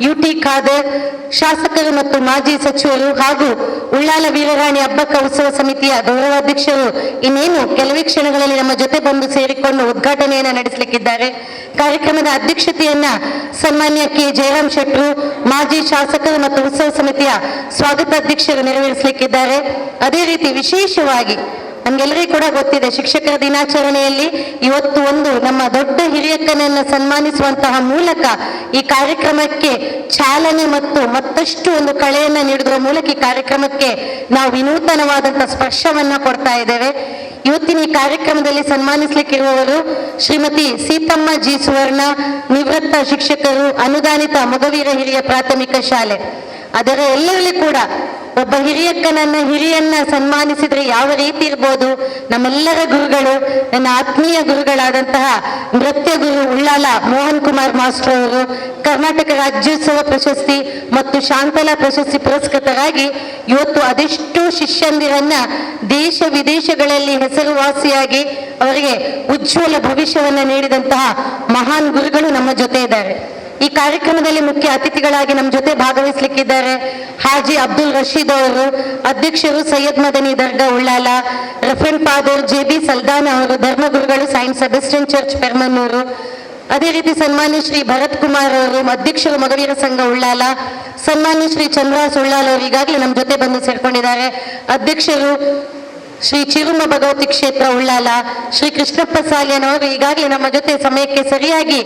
UT Khader, ಶಾಸಕರು ಮತ್ತು ಮಾಜಿ ಸಚಿವರು ಹಾಗೂ ಉಳ್ಳಾಲ ವೀರರಾಣಿ ಹಬ್ಬಕ್ಕ ಉತ್ಸವ ಸಮಿತಿಯ ಗೌರವಾಧ್ಯಕ್ಷರು ಇನ್ನೇನು ಕೆಲವೇ ಕ್ಷಣಗಳಲ್ಲಿ ನಮ್ಮ ಜೊತೆ ಬಂದು ಸೇರಿಕೊಂಡು ಉದ್ಘಾಟನೆಯನ್ನು ನಡೆಸಲಿಕ್ಕಿದ್ದಾರೆ. ಕಾರ್ಯಕ್ರಮದ ಅಧ್ಯಕ್ಷತೆಯನ್ನ ಸನ್ಮಾನ್ಯ ಕೆ ಜಯರಾಮ್ ಶೆಟ್ರು, ಮಾಜಿ ಶಾಸಕರು ಮತ್ತು ಉತ್ಸವ ಸಮಿತಿಯ ಸ್ವಾಗತಾಧ್ಯಕ್ಷರು ನೆರವೇರಿಸಲಿಕ್ಕಿದ್ದಾರೆ. ಅದೇ ರೀತಿ ವಿಶೇಷವಾಗಿ ನಮ್ಗೆಲ್ಲರಿಗೂ ಕೂಡ ಗೊತ್ತಿದೆ, ಶಿಕ್ಷಕರ ದಿನಾಚರಣೆಯಲ್ಲಿ ಇವತ್ತು ಒಂದು ನಮ್ಮ ದೊಡ್ಡ ಹಿರಿಯಕ್ಕನನ್ನು ಸನ್ಮಾನಿಸುವಂತಹ ಮೂಲಕ ಈ ಕಾರ್ಯಕ್ರಮಕ್ಕೆ ಚಾಲನೆ ಮತ್ತು ಮತ್ತಷ್ಟು ಒಂದು ಕಳೆಯನ್ನ ನೀಡುವುದರ ಮೂಲಕ ಈ ಕಾರ್ಯಕ್ರಮಕ್ಕೆ ನಾವು ವಿನೂತನವಾದಂತಹ ಸ್ಪರ್ಶವನ್ನ ಕೊಡ್ತಾ ಇದ್ದೇವೆ. ಇವತ್ತಿನ ಈ ಕಾರ್ಯಕ್ರಮದಲ್ಲಿ ಸನ್ಮಾನಿಸಲಿಕ್ಕಿರುವವರು ಶ್ರೀಮತಿ ಸೀತಮ್ಮ ಜಿ ಸುವರ್ಣ, ನಿವೃತ್ತ ಶಿಕ್ಷಕರು, ಅನುದಾನಿತ ಮೊಗವೀರ ಹಿರಿಯ ಪ್ರಾಥಮಿಕ ಶಾಲೆ. ಅದರ ಎಲ್ಲರಲ್ಲಿ ಕೂಡ ಒಬ್ಬ ಹಿರಿಯನ್ನ ಸನ್ಮಾನಿಸಿದ್ರೆ ಯಾವ ರೀತಿ ಇರ್ಬೋದು, ನಮ್ಮೆಲ್ಲರ ಗುರುಗಳು, ನನ್ನ ಆತ್ಮೀಯ ಗುರುಗಳಾದಂತಹ ನೃತ್ಯ ಗುರು ಉಳ್ಳಾಲ ಮೋಹನ್ ಕುಮಾರ್ ಮಾಸ್ಟರ್ ಅವರು ಕರ್ನಾಟಕ ರಾಜ್ಯೋತ್ಸವ ಪ್ರಶಸ್ತಿ ಮತ್ತು ಶಾಂತಲಾ ಪ್ರಶಸ್ತಿ ಪುರಸ್ಕೃತರಾಗಿ ಇವತ್ತು ಅದೆಷ್ಟೋ ಶಿಷ್ಯಂದಿರನ್ನ ದೇಶ ವಿದೇಶಗಳಲ್ಲಿ ಹೆಸರುವಾಸಿಯಾಗಿ ಅವರಿಗೆ ಉಜ್ವಲ ಭವಿಷ್ಯವನ್ನ ನೀಡಿದಂತಹ ಮಹಾನ್ ಗುರುಗಳು ನಮ್ಮ ಜೊತೆ ಇದ್ದಾರೆ. ಈ ಕಾರ್ಯಕ್ರಮದಲ್ಲಿ ಮುಖ್ಯ ಅತಿಥಿಗಳಾಗಿ ನಮ್ಮ ಜೊತೆ ಭಾಗವಹಿಸಲಿಕ್ಕಿದ್ದಾರೆ ಹಾಜಿ ಅಬ್ದುಲ್ ರಶೀದ್ ಅವರು, ಅಧ್ಯಕ್ಷರು ಸೈಯದ್ ಮದನಿ ದರ್ಗಾ ಉಳ್ಳಾಲ, ರೆಫರೆಂಟ್ ಫಾದರ್ JB ಸಲ್ದಾನ್ ಅವರು, ಧರ್ಮಗುರುಗಳು ಸೈಂಟ್ ಸೆಬೆಸ್ಟಿಯನ್ ಚರ್ಚ್ ಪೆರ್ಮನ್ನೂರು. ಅದೇ ರೀತಿ ಸನ್ಮಾನ್ಯ ಶ್ರೀ ಭರತ್ ಕುಮಾರ್ ಅವರು, ಅಧ್ಯಕ್ಷರು ಮೊಗವೀರ ಸಂಘ ಉಳ್ಳಾಲ, ಸನ್ಮಾನ್ಯ ಶ್ರೀ ಚಂದ್ರಾಸ್ ಉಳ್ಳಾಲ ಅವರು ಈಗಾಗಲೇ ನಮ್ಮ ಜೊತೆ ಬಂದು ಸೇರ್ಕೊಂಡಿದ್ದಾರೆ. ಅಧ್ಯಕ್ಷರು ಶ್ರೀ ಚಿರುಮ ಭಗವತಿ ಕ್ಷೇತ್ರ ಉಳ್ಳಾಲ, ಶ್ರೀ ಕೃಷ್ಣಪ್ಪ ಸಾಲಿಯನ್ ಅವರು ಈಗಾಗಲೇ ನಮ್ಮ ಜೊತೆ ಸಮಯಕ್ಕೆ ಸರಿಯಾಗಿ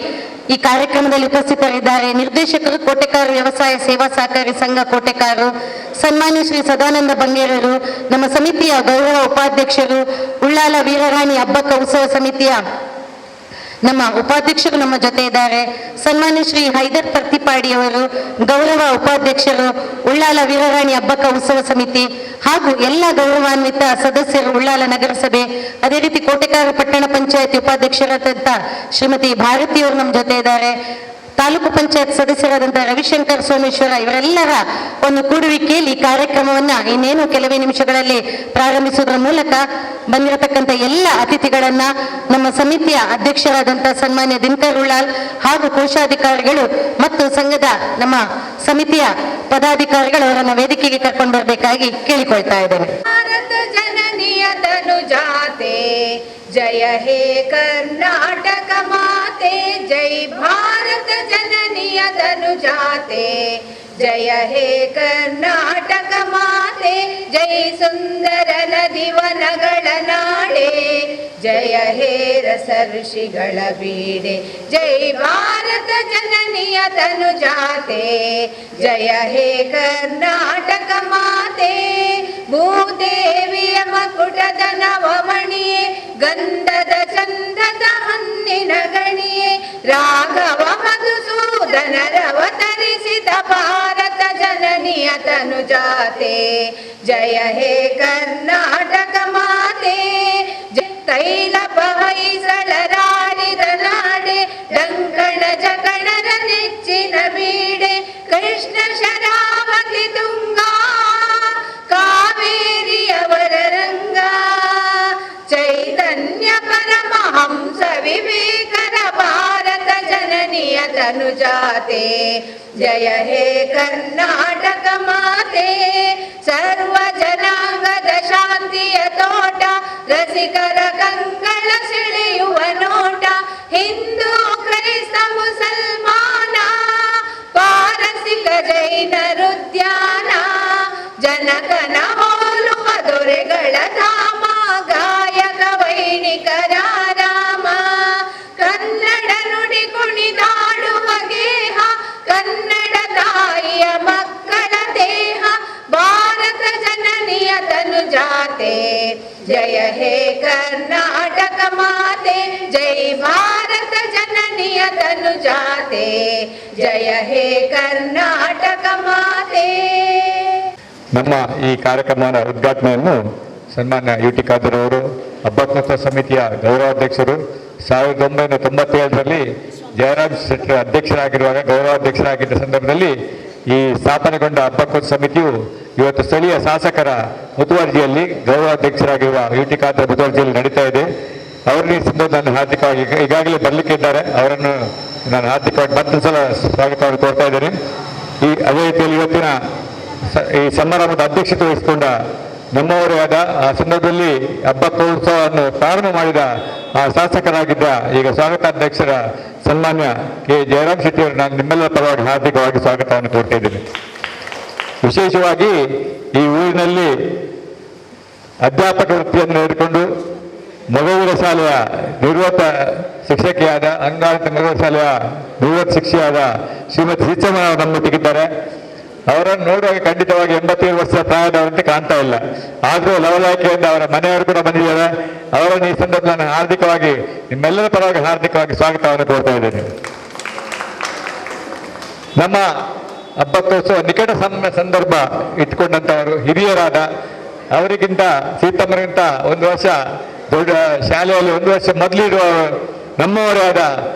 ಈ ಕಾರ್ಯಕ್ರಮದಲ್ಲಿ ಉಪಸ್ಥಿತರಿದ್ದಾರೆ. ನಿರ್ದೇಶಕರು ಕೋಟೆಕಾರು ವ್ಯವಸಾಯ ಸೇವಾ ಸಹಕಾರಿ ಸಂಘ ಕೋಟೆಕಾರು, ಸನ್ಮಾನ್ಯ ಶ್ರೀ ಸದಾನಂದ ಬಂಗೇರರು, ನಮ್ಮ ಸಮಿತಿಯ ಗೌರವ ಉಪಾಧ್ಯಕ್ಷರು, ಉಳ್ಳಾಲ ವೀರರಾಣಿ ಹಬ್ಬಕ್ಕ ಉತ್ಸವ ಸಮಿತಿಯ ನಮ್ಮ ಉಪಾಧ್ಯಕ್ಷರು ನಮ್ಮ ಜೊತೆ ಇದ್ದಾರೆ. ಸನ್ಮಾನ್ಯ ಶ್ರೀ ಹೈದರ್ ಪರ್ತಿಪಾಡಿ ಅವರು, ಗೌರವ ಉಪಾಧ್ಯಕ್ಷರು, ಉಳ್ಳಾಲ ವೀರರಾಣಿ ಹಬ್ಬಕ್ಕ ಉತ್ಸವ ಸಮಿತಿ ಹಾಗೂ ಎಲ್ಲ ಗೌರವಾನ್ವಿತ ಸದಸ್ಯರು, ಉಳ್ಳಾಲ ನಗರಸಭೆ. ಅದೇ ರೀತಿ ಕೋಟೆಕಾರ ಪಟ್ಟಣ ಪಂಚಾಯತಿ ಉಪಾಧ್ಯಕ್ಷರಾದಂಥ ಶ್ರೀಮತಿ ಭಾರತಿಯವರು ನಮ್ಮ ಜೊತೆ ಇದ್ದಾರೆ. ತಾಲೂಕು ಪಂಚಾಯತ್ ಸದಸ್ಯರಾದಂತಹ ರವಿಶಂಕರ್ ಸೋಮೇಶ್ವರ, ಇವರೆಲ್ಲರ ಒಂದು ಕೂಡುವಿಕೆಯಲ್ಲಿ ಈ ಕಾರ್ಯಕ್ರಮವನ್ನ ಇನ್ನೇನು ಕೆಲವೇ ನಿಮಿಷಗಳಲ್ಲಿ ಪ್ರಾರಂಭಿಸುವುದರ ಮೂಲಕ ಬಂದಿರತಕ್ಕಂಥ ಎಲ್ಲ ಅತಿಥಿಗಳನ್ನ ನಮ್ಮ ಸಮಿತಿಯ ಅಧ್ಯಕ್ಷರಾದಂತಹ ಸನ್ಮಾನ್ಯ ದಿನಕರ್ ಉಳ್ಳಾಲ್ ಹಾಗೂ ಕೋಶಾಧಿಕಾರಿಗಳು ಮತ್ತು ಸಂಘದ ನಮ್ಮ ಸಮಿತಿಯ ಪದಾಧಿಕಾರಿಗಳು ಅವರನ್ನ ವೇದಿಕೆಗೆ ಕರ್ಕೊಂಡು ಬರಬೇಕಾಗಿ ಕೇಳಿಕೊಳ್ತಾ ಇದ್ದೇನೆ. ಭಾರತ ಜನನಿಯ ತನುಜಾತೆ ಜಯ ಹೇ ಕರ್ನಾಟಕ ಮಾತೆ, ಜೈ ಭಾರತ ಜನನಿಯ ತನುಜಾತೆ ಜಯ ಹೇ ಕರ್ನಾಟಕ ಮಾತೆ, ಜೈ ಸುಂದರ ನದಿವನಗಳ ನಾಡೆ, ಜಯ ಹೇ ರಸ ಋಷಿಗಳ ಬೀಡೆ, ಜೈ ಭಾರತ ಜನನಿಯ ತನುಜಾತೆ ಜಯ ಹೇ ಕರ್ನಾಟಕ ಮಾತೆ. ಭೂದೇವಿಯ ಮಕುಟದ ನವಮಣಿಯೇ, ಗಂಧದ ಚಂದದ ಹಣ್ಣಿನ ಗಣಿಯೇ, ರಾಘವ ಮಧುಸೂದನರವತರಿಸಿದ ಭಾರತ ಜನನಿಯ ತನುಜಾತೆ ಜಯ ಹೇ ಕರ್ನಾಟಕ ಮಾತೆ. ತೈಲ ಬಹೈಸಳರಾಡಿದ ನಾಡೆ, ಡಂಕಣ ಜಗಣರ ನೆಚ್ಚಿನ ಬೀಡೆ, ಕೃಷ್ಣ ಶರಾವತಿ ತುಂಗಾ ಕಾವೇರಿಯವರ ರಂಗ, ಚೈತನ್ಯ ಪರಮಹಂಸ ವಿವೇಕರ ಭಾರತ ಜನನಿಯ ತನುಜಾತೆ ಜಯ ಹೇ ಕರ್ನಾಟಕ ಮಾತೆ. ಸರ್ವ ಜನಾಂಗದ ಶಾಂತಿಯ ತೋಟ, ರಸಿಕರ ಕಂಗಳ ಸೆಳೆಯುವ ನೋಟ, ಹಿಂದೂ ಕ್ರೈಸ್ತ ಮುಸಲ್ಮಾನ, ಪಾರಸಿಕ ಜೈನರುದ್ಯಾನ, ಜನಕನ ಹೋಲುವ ದೊರೆಗಳ ಧಾಮ, ಗಾಯಕ ವೈಣಿಕರ ರಾಮ, ಕನ್ನಡ ನುಡಿ ಕುಣಿದಾಡುವ ಗೇಹ, ಕನ್ನಡ ತಾಯಿಯ ಮಕ್ಕಳ ದೇಹ, ಭಾರತ ಜನನಿಯ ತನುಜಾತೆ ಜಯ ಹೇ ಕರ್ನಾಟಕ ಮಾತೆ, ಜೈ ಭಾರತ ಜನನಿಯ ತನುಜಾತೆ ಜಯ ಹೇ ಕರ್ನಾಟಕ ಮಾತೆ. ನಮ್ಮ ಈ ಕಾರ್ಯಕ್ರಮದ ಉದ್ಘಾಟನೆಯನ್ನು ಸನ್ಮಾನ್ಯ UT ಖಾದರ್ ಅವರು, ಹಬ್ಬಕ್ಕೋತ್ಸವ ಸಮಿತಿಯ ಗೌರವಾಧ್ಯಕ್ಷರು, 1997ರಲ್ಲಿ ಜಯರಾಮ್ ಶೆಟ್ಟಿ ಅಧ್ಯಕ್ಷರಾಗಿರುವಾಗ ಗೌರವಾಧ್ಯಕ್ಷರಾಗಿದ್ದ ಸಂದರ್ಭದಲ್ಲಿ ಈ ಸ್ಥಾಪನೆಗೊಂಡ ಹಬ್ಬಕ್ಕೋತ್ಸವ ಸಮಿತಿಯು ಇವತ್ತು ಸ್ಥಳೀಯ ಶಾಸಕರ ಮುತುವರ್ಜಿಯಲ್ಲಿ ಗೌರವಾಧ್ಯಕ್ಷರಾಗಿರುವ UT ಖಾದರ್ ಮುತುವರ್ಜಿಯಲ್ಲಿ ನಡೀತಾ ಇದೆ. ಅವರಿಗೆ ಸಂದರ್ಭ ನಾನು ಹಾರ್ದಿಕವಾಗಿ ಈಗಾಗಲೇ ಬರಲಿಕ್ಕಿದ್ದಾರೆ, ಅವರನ್ನು ನಾನು ಹಾರ್ದಿಕವಾಗಿ ಮತ್ತೊಂದು ಸಲ ಸ್ವಾಗತವನ್ನು ಕೋರ್ತಾ ಇದ್ದೇನೆ. ಅದೇ ರೀತಿಯಲ್ಲಿ ಇವತ್ತಿನ ಈ ಸಮಾರಂಭದ ಅಧ್ಯಕ್ಷತೆ ವಹಿಸಿಕೊಂಡ ನಮ್ಮವರೇ ಆದ ಆ ಸಂದರ್ಭದಲ್ಲಿ ಹಬ್ಬಕ್ಕೋತ್ಸವವನ್ನು ಪ್ರಾರಂಭ ಮಾಡಿದ ಆ ಶಾಸಕರಾಗಿದ್ದ ಈಗ ಸ್ವಾಗತಾಧ್ಯಕ್ಷರ ಸನ್ಮಾನ್ಯ ಕೆ ಜಯರಾಮ್ ಶೆಟ್ಟಿಯವರು ನಾನು ನಿಮ್ಮೆಲ್ಲರ ಪರವಾಗಿ ಹಾರ್ದಿಕವಾಗಿ ಸ್ವಾಗತವನ್ನು ಕೋರ್ತಾ ಇದ್ದೇನೆ. ವಿಶೇಷವಾಗಿ ಈ ಊರಿನಲ್ಲಿ ಅಧ್ಯಾಪಕ ವೃತ್ತಿಯನ್ನು ನಡೆದುಕೊಂಡು ಮೊಗವೀರ ಶಾಲೆಯ ನಿವೃತ್ತ ಶಿಕ್ಷಕಿಯಾದ ಅಂಗಾಂತ ಮೊಗವೀರ ಶಾಲೆಯ ನಿವೃತ್ತ ಶಿಕ್ಷಿಯಾದ ಶ್ರೀಮತಿ ಸಿಚ್ಚಮ್ಮ ನಮ್ಮೊಟ್ಟಿಗಿದ್ದಾರೆ. ಅವರನ್ನು ನೋಡುವಾಗ ಖಂಡಿತವಾಗಿ 87 ವರ್ಷ ಪ್ರಾಯದವರಂತೆ ಕಾಣ್ತಾ ಇಲ್ಲ. ಆದರೂ ಲವಲಾಯಿಕೆಯಿಂದ ಅವರ ಮನೆಯವರು ಕೂಡ ಬಂದಿದ್ದಾರೆ. ಅವರನ್ನು ಈ ಸಂದರ್ಭದಲ್ಲಿ ನಾನು ಹಾರ್ದಿಕವಾಗಿ ನಿಮ್ಮೆಲ್ಲರ ಪರವಾಗಿ ಹಾರ್ದಿಕವಾಗಿ ಸ್ವಾಗತವನ್ನು ಕೋರ್ತಾ ಇದ್ದೇನೆ. ನಮ್ಮ ಹಬ್ಬಕ್ಕೋತ್ಸವ ನಿಕಟ ಸಂದರ್ಭ ಇಟ್ಕೊಂಡಂಥವರು ಹಿರಿಯರಾದ ಅವರಿಗಿಂತ ಸೀತಮ್ಮರಿಗಿಂತ 1 ವರ್ಷ ದೊಡ್ಡ ಶಾಲೆಯಲ್ಲಿ 1 ವರ್ಷ ಮೊದಲಿರುವ ನಮ್ಮವರೇ ಆದ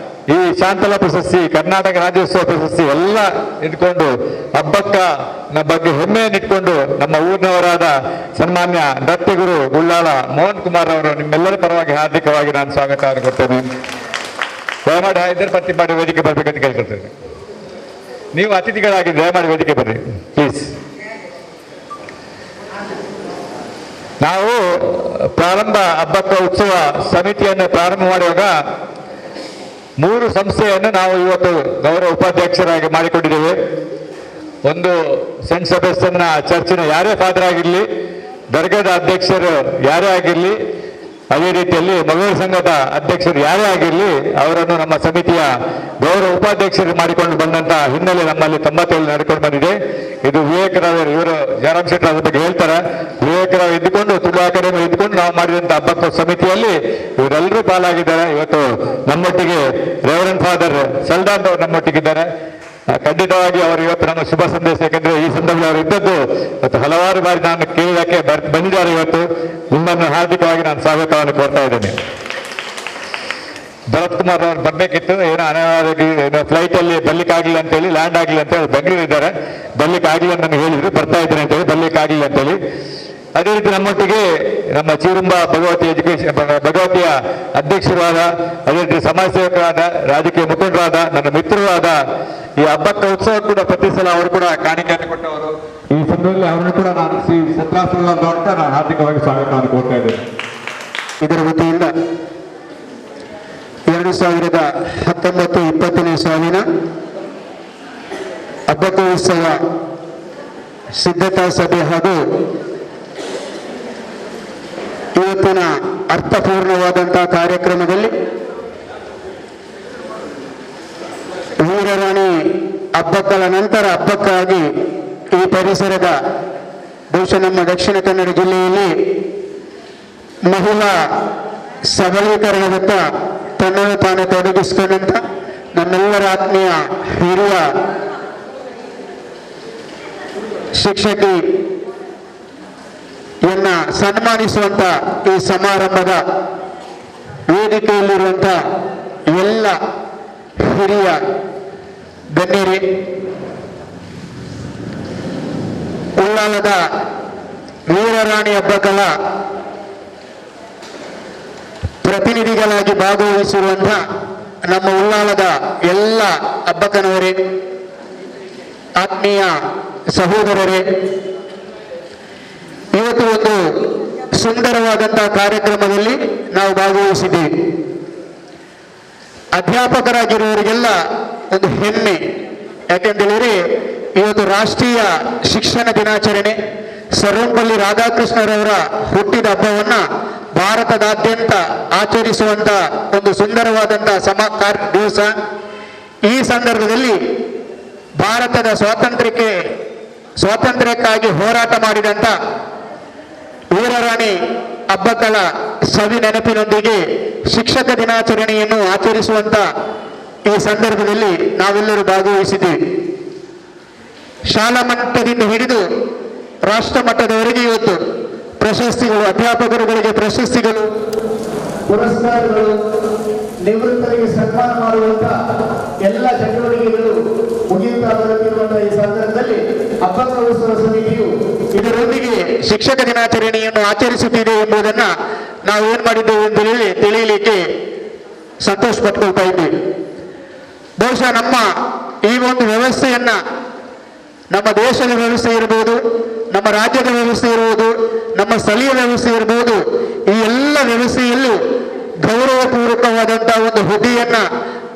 ಈ ಶಾಂತಲಾ ಪ್ರಶಸ್ತಿ, ಕರ್ನಾಟಕ ರಾಜ್ಯೋತ್ಸವ ಪ್ರಶಸ್ತಿ ಎಲ್ಲ ಇಟ್ಕೊಂಡು ಹಬ್ಬಕ್ಕನ ಬಗ್ಗೆ ಹೆಮ್ಮೆಯನ್ನಿಟ್ಕೊಂಡು ನಮ್ಮ ಊರಿನವರಾದ ಸನ್ಮಾನ್ಯ ದತ್ತಿಗುರು ಗುಳ್ಳಾಳ ಮೋಹನ್ ಕುಮಾರ್ ಅವರು ನಿಮ್ಮೆಲ್ಲರ ಪರವಾಗಿ ಹಾರ್ದಿಕವಾಗಿ ನಾನು ಸ್ವಾಗತವನ್ನು ಕೊಡ್ತೇನೆ. ದಯಮಾಡಿ ಹೈದರ್ ಪಟ್ಟಿ ಮಾಡಿ ವೇದಿಕೆ ಬರಬೇಕಂತ ಕೇಳ್ಕೊಳ್ತೇನೆ. ನೀವು ಅತಿಥಿಗಳಾಗಿ ದಯಮಾಡಿ ವೇದಿಕೆ ಬರ್ರಿ ಪ್ಲೀಸ್. ನಾವು ಪ್ರಾರಂಭ ಹಬ್ಬಕ್ಕ ಉತ್ಸವ ಸಮಿತಿಯನ್ನು ಪ್ರಾರಂಭ ಮಾಡುವಾಗ 3 ಸಂಸ್ಥೆಯನ್ನು ನಾವು ಇವತ್ತು ಗೌರವ ಉಪಾಧ್ಯಕ್ಷರಾಗಿ ಮಾಡಿಕೊಂಡಿದ್ದೇವೆ. ಒಂದು ಸೆಂಟ್ ಸೆಬಾಸ್ಟಿಯನ್ನ ಚರ್ಚಿನ ಯಾರೇ ಫಾದರ್ ಆಗಿರಲಿ, ದರ್ಗಾದ ಅಧ್ಯಕ್ಷರು ಯಾರೇ ಆಗಿರಲಿ, ಅದೇ ರೀತಿಯಲ್ಲಿ ಮಗವೀರ ಸಂಘದ ಅಧ್ಯಕ್ಷರು ಯಾರೇ ಆಗಿರಲಿ ಅವರನ್ನು ನಮ್ಮ ಸಮಿತಿಯ ಗೌರವ ಉಪಾಧ್ಯಕ್ಷರು ಮಾಡಿಕೊಂಡು ಬಂದಂತಹ ಹಿನ್ನೆಲೆ ನಮ್ಮಲ್ಲಿ 97 ನಡ್ಕೊಂಡು ಬಂದಿದೆ. ಇದು ವಿವೇಕರಾವ್ ಇವರು ಜಯರಾಮ್ ಶೆಟ್ಟರ್ ಅದ್ರ ಬಗ್ಗೆ ಹೇಳ್ತಾರೆ. ವಿವೇಕರಾವ್ ಇದ್ದುಕೊಂಡು ತುಳು ಅಕಾಡೆಮಿ ಇದ್ದುಕೊಂಡು ನಾವು ಮಾಡಿದಂಥ ಹಬ್ಬಕ್ಕ ಸಮಿತಿಯಲ್ಲಿ ಇವರೆಲ್ಲರೂ ಪಾಲಾಗಿದ್ದಾರೆ. ಇವತ್ತು ನಮ್ಮೊಟ್ಟಿಗೆ ರೆವರೆಂಡ್ ಫಾದರ್ ಸಲ್ದಾನ್ ಅವರು ನಮ್ಮೊಟ್ಟಿಗಿದ್ದಾರೆ. ಖಂಡಿತವಾಗಿ ಅವರು ಇವತ್ತು ನಮ್ಮ ಶುಭ ಸಂದೇಶ, ಯಾಕಂದ್ರೆ ಈ ಸಂದರ್ಭದಲ್ಲಿ ಅವರು ಇದ್ದದ್ದು ಇವತ್ತು ಹಲವಾರು ಬಾರಿ ನಾನು ಕೇಳಿದಕ್ಕೆ ಬಂದಿದ್ದಾರೆ. ಇವತ್ತು ನಿಮ್ಮನ್ನು ಹಾರ್ದಿಕವಾಗಿ ನಾನು ಸ್ವಾಗತವನ್ನು ಕೋರ್ತಾ ಇದ್ದೇನೆ. ಭರತ್ ಕುಮಾರ್ ಅವರು ಬರ್ಬೇಕಿತ್ತು, ಏನೋ ಅನಾರೋಗ್ಯ ಫ್ಲೈಟ್ ಅಲ್ಲಿ ಬರ್ಲಿಕ್ಕಾಗಿಲ್ಲ ಅಂತೇಳಿ, ಲ್ಯಾಂಡ್ ಆಗಿಲ್ಲ ಅಂತ ಹೇಳಿ ಬೆಂಗಳೂರು ಇದ್ದಾರೆ. ಬರ್ಲಿಕ್ಕಾಗಿಲ್ಲ ಅಂತ ಹೇಳಿದ್ರು, ಬರ್ತಾ ಇದ್ದೇನೆ ಅಂತೇಳಿ ಬರ್ಲಿಕ್ಕಾಗಿಲ್ಲ ಅಂತೇಳಿ. ಅದೇ ರೀತಿ ನಮ್ಮೊಟ್ಟಿಗೆ ನಮ್ಮ ಚೀರುಂಬ ಭಗವತಿಯ ಅಧ್ಯಕ್ಷರಾದ, ಅದೇ ರೀತಿ ಸಮಾಜ ಸೇವಕರಾದ, ರಾಜಕೀಯ ಮುಖಂಡರಾದ, ನನ್ನ ಮಿತ್ರರಾದ, ಈ ಹಬ್ಬಕ್ಕ ಉತ್ಸವ ಕೂಡ ಪ್ರತಿ ಸಲ ಅವರು ಕೂಡ ಕಾಣಿಕೆಯನ್ನು ಕೊಟ್ಟವರು. ಈ ಸಂದರ್ಭದಲ್ಲಿ ಅವರನ್ನು ಕೂಡ ನಾನು ಶ್ರೀ ಸತ್ರಾಸುರ ಅಂತ ನಾನು ಹಾರ್ದಿಕವಾಗಿ ಸ್ವಾಗತವನ್ನು ಕೋರ್ತಾ ಇದ್ದೇನೆ. ಇದರ ವತಿಯಿಂದ 2019-20 ಸಾಲಿನ ಹಬ್ಬಕ್ಕ ಉತ್ಸವ ಸಿದ್ಧತಾ ಸಭೆ ಹಾಗೂ ಇವತ್ತಿನ ಅರ್ಥಪೂರ್ಣವಾದಂತಹ ಕಾರ್ಯಕ್ರಮದಲ್ಲಿ ವೀರರಾಣಿ ಹಬ್ಬಕ್ಕಳ ನಂತರ ಹಬ್ಬಕ್ಕಾಗಿ ಈ ಪರಿಸರದ ಬಹುಶಃ ನಮ್ಮ ದಕ್ಷಿಣ ಕನ್ನಡ ಜಿಲ್ಲೆಯಲ್ಲಿ ಮಹಿಳಾ ಸಬಲೀಕರಣದತ್ತ ತನ್ನನ್ನು ತಾನು ತೊಡಗಿಸಿಕೊಂಡಂತ ನಮ್ಮೆಲ್ಲರ ಆತ್ಮೀಯ ಹಿರಿಯ ಶಿಕ್ಷಕಿಯನ್ನ ಸನ್ಮಾನಿಸುವಂತ ಈ ಸಮಾರಂಭದ ವೇದಿಕೆಯಲ್ಲಿರುವಂತ ಎಲ್ಲ ಹಿರಿಯ ಗಣ್ಯರೇ, ಉಳ್ಳಾಲದ ವೀರರಾಣಿ ಹಬ್ಬಕ್ಕಳ ಪ್ರತಿನಿಧಿಗಳಾಗಿ ಭಾಗವಹಿಸಿರುವಂತಹ ನಮ್ಮ ಉಳ್ಳಾಲದ ಎಲ್ಲ ಹಬ್ಬಕ್ಕನವರೇ, ಆತ್ಮೀಯ ಸಹೋದರರೇ, ಇವತ್ತು ಒಂದು ಸುಂದರವಾದಂತಹ ಕಾರ್ಯಕ್ರಮದಲ್ಲಿ ನಾವು ಭಾಗವಹಿಸಿದ್ದೇವೆ. ಅಧ್ಯಾಪಕರಾಗಿರುವವರಿಗೆಲ್ಲ ಒಂದು ಹೆಮ್ಮೆ. ಯಾಕೆಂತೇಳಿದ್ರೆ ಇವತ್ತು ರಾಷ್ಟ್ರೀಯ ಶಿಕ್ಷಣ ದಿನಾಚರಣೆ, ಸರ್ವಂಪಲ್ಲಿ ರಾಧಾಕೃಷ್ಣರವರ ಹುಟ್ಟಿದ ಹಬ್ಬವನ್ನ ಭಾರತದಾದ್ಯಂತ ಆಚರಿಸುವಂತ ಒಂದು ಸುಂದರವಾದಂತಹ ದಿವಸ. ಈ ಸಂದರ್ಭದಲ್ಲಿ ಭಾರತದ ಸ್ವಾತಂತ್ರ್ಯಕ್ಕಾಗಿ ಹೋರಾಟ ಮಾಡಿದಂತ ವೀರರಾಣಿ ಹಬ್ಬಕ್ಕಳ ಸವಿ ನೆನಪಿನೊಂದಿಗೆ ಶಿಕ್ಷಕ ದಿನಾಚರಣೆಯನ್ನು ಆಚರಿಸುವಂತ ಈ ಸಂದರ್ಭದಲ್ಲಿ ನಾವೆಲ್ಲರೂ ಭಾಗವಹಿಸಿದ್ದೇವೆ. ಶಾಲಾ ಮಟ್ಟದಿಂದ ಹಿಡಿದು ರಾಷ್ಟ್ರ ಮಟ್ಟದವರೆಗೆ ಇವತ್ತು ಪ್ರಶಸ್ತಿಗಳು, ಅಧ್ಯಾಪಕರುಗಳಿಗೆ ಪ್ರಶಸ್ತಿಗಳು, ಪುರಸ್ಕಾರಗಳು, ನಿವೃತ್ತರಿಗೆ ಸನ್ಮಾನ ಮಾಡುವಂತ ಎಲ್ಲ ಚಟುವಟಿಕೆಗಳು ಮುಗಿಯುತ್ತಾ ಬರುತ್ತಿರುವಂತಹ ಈ ಸಂದರ್ಭದಲ್ಲಿ ಹಬ್ಬಕ್ಕ ಉತ್ಸವ ಸಮಿತಿಯು ಇದರೊಂದಿಗೆ ಶಿಕ್ಷಕ ದಿನಾಚರಣೆಯನ್ನು ಆಚರಿಸುತ್ತಿದೆ ಎಂಬುದನ್ನ ನಾವು ಏನ್ ಮಾಡಿದ್ದೇವೆ ಅಂತ ಹೇಳಿ ತಿಳಿಯಲಿಕ್ಕೆ ಸಂತೋಷ ಪಟ್ಕೊಳ್ತಾ ಇದ್ದೇವೆ. ಬಹುಶಃ ನಮ್ಮ ಈ ಒಂದು ವ್ಯವಸ್ಥೆಯನ್ನ, ನಮ್ಮ ದೇಶದ ವ್ಯವಸ್ಥೆ ಇರಬಹುದು, ನಮ್ಮ ರಾಜ್ಯದ ವ್ಯವಸ್ಥೆ ಇರುವುದು, ನಮ್ಮ ಸ್ಥಳೀಯ ವ್ಯವಸ್ಥೆ ಇರಬಹುದು, ಈ ಎಲ್ಲ ವ್ಯವಸ್ಥೆಯಲ್ಲೂ ಗೌರವಪೂರ್ವಕವಾದಂತಹ ಒಂದು ಹುದ್ದೆಯನ್ನ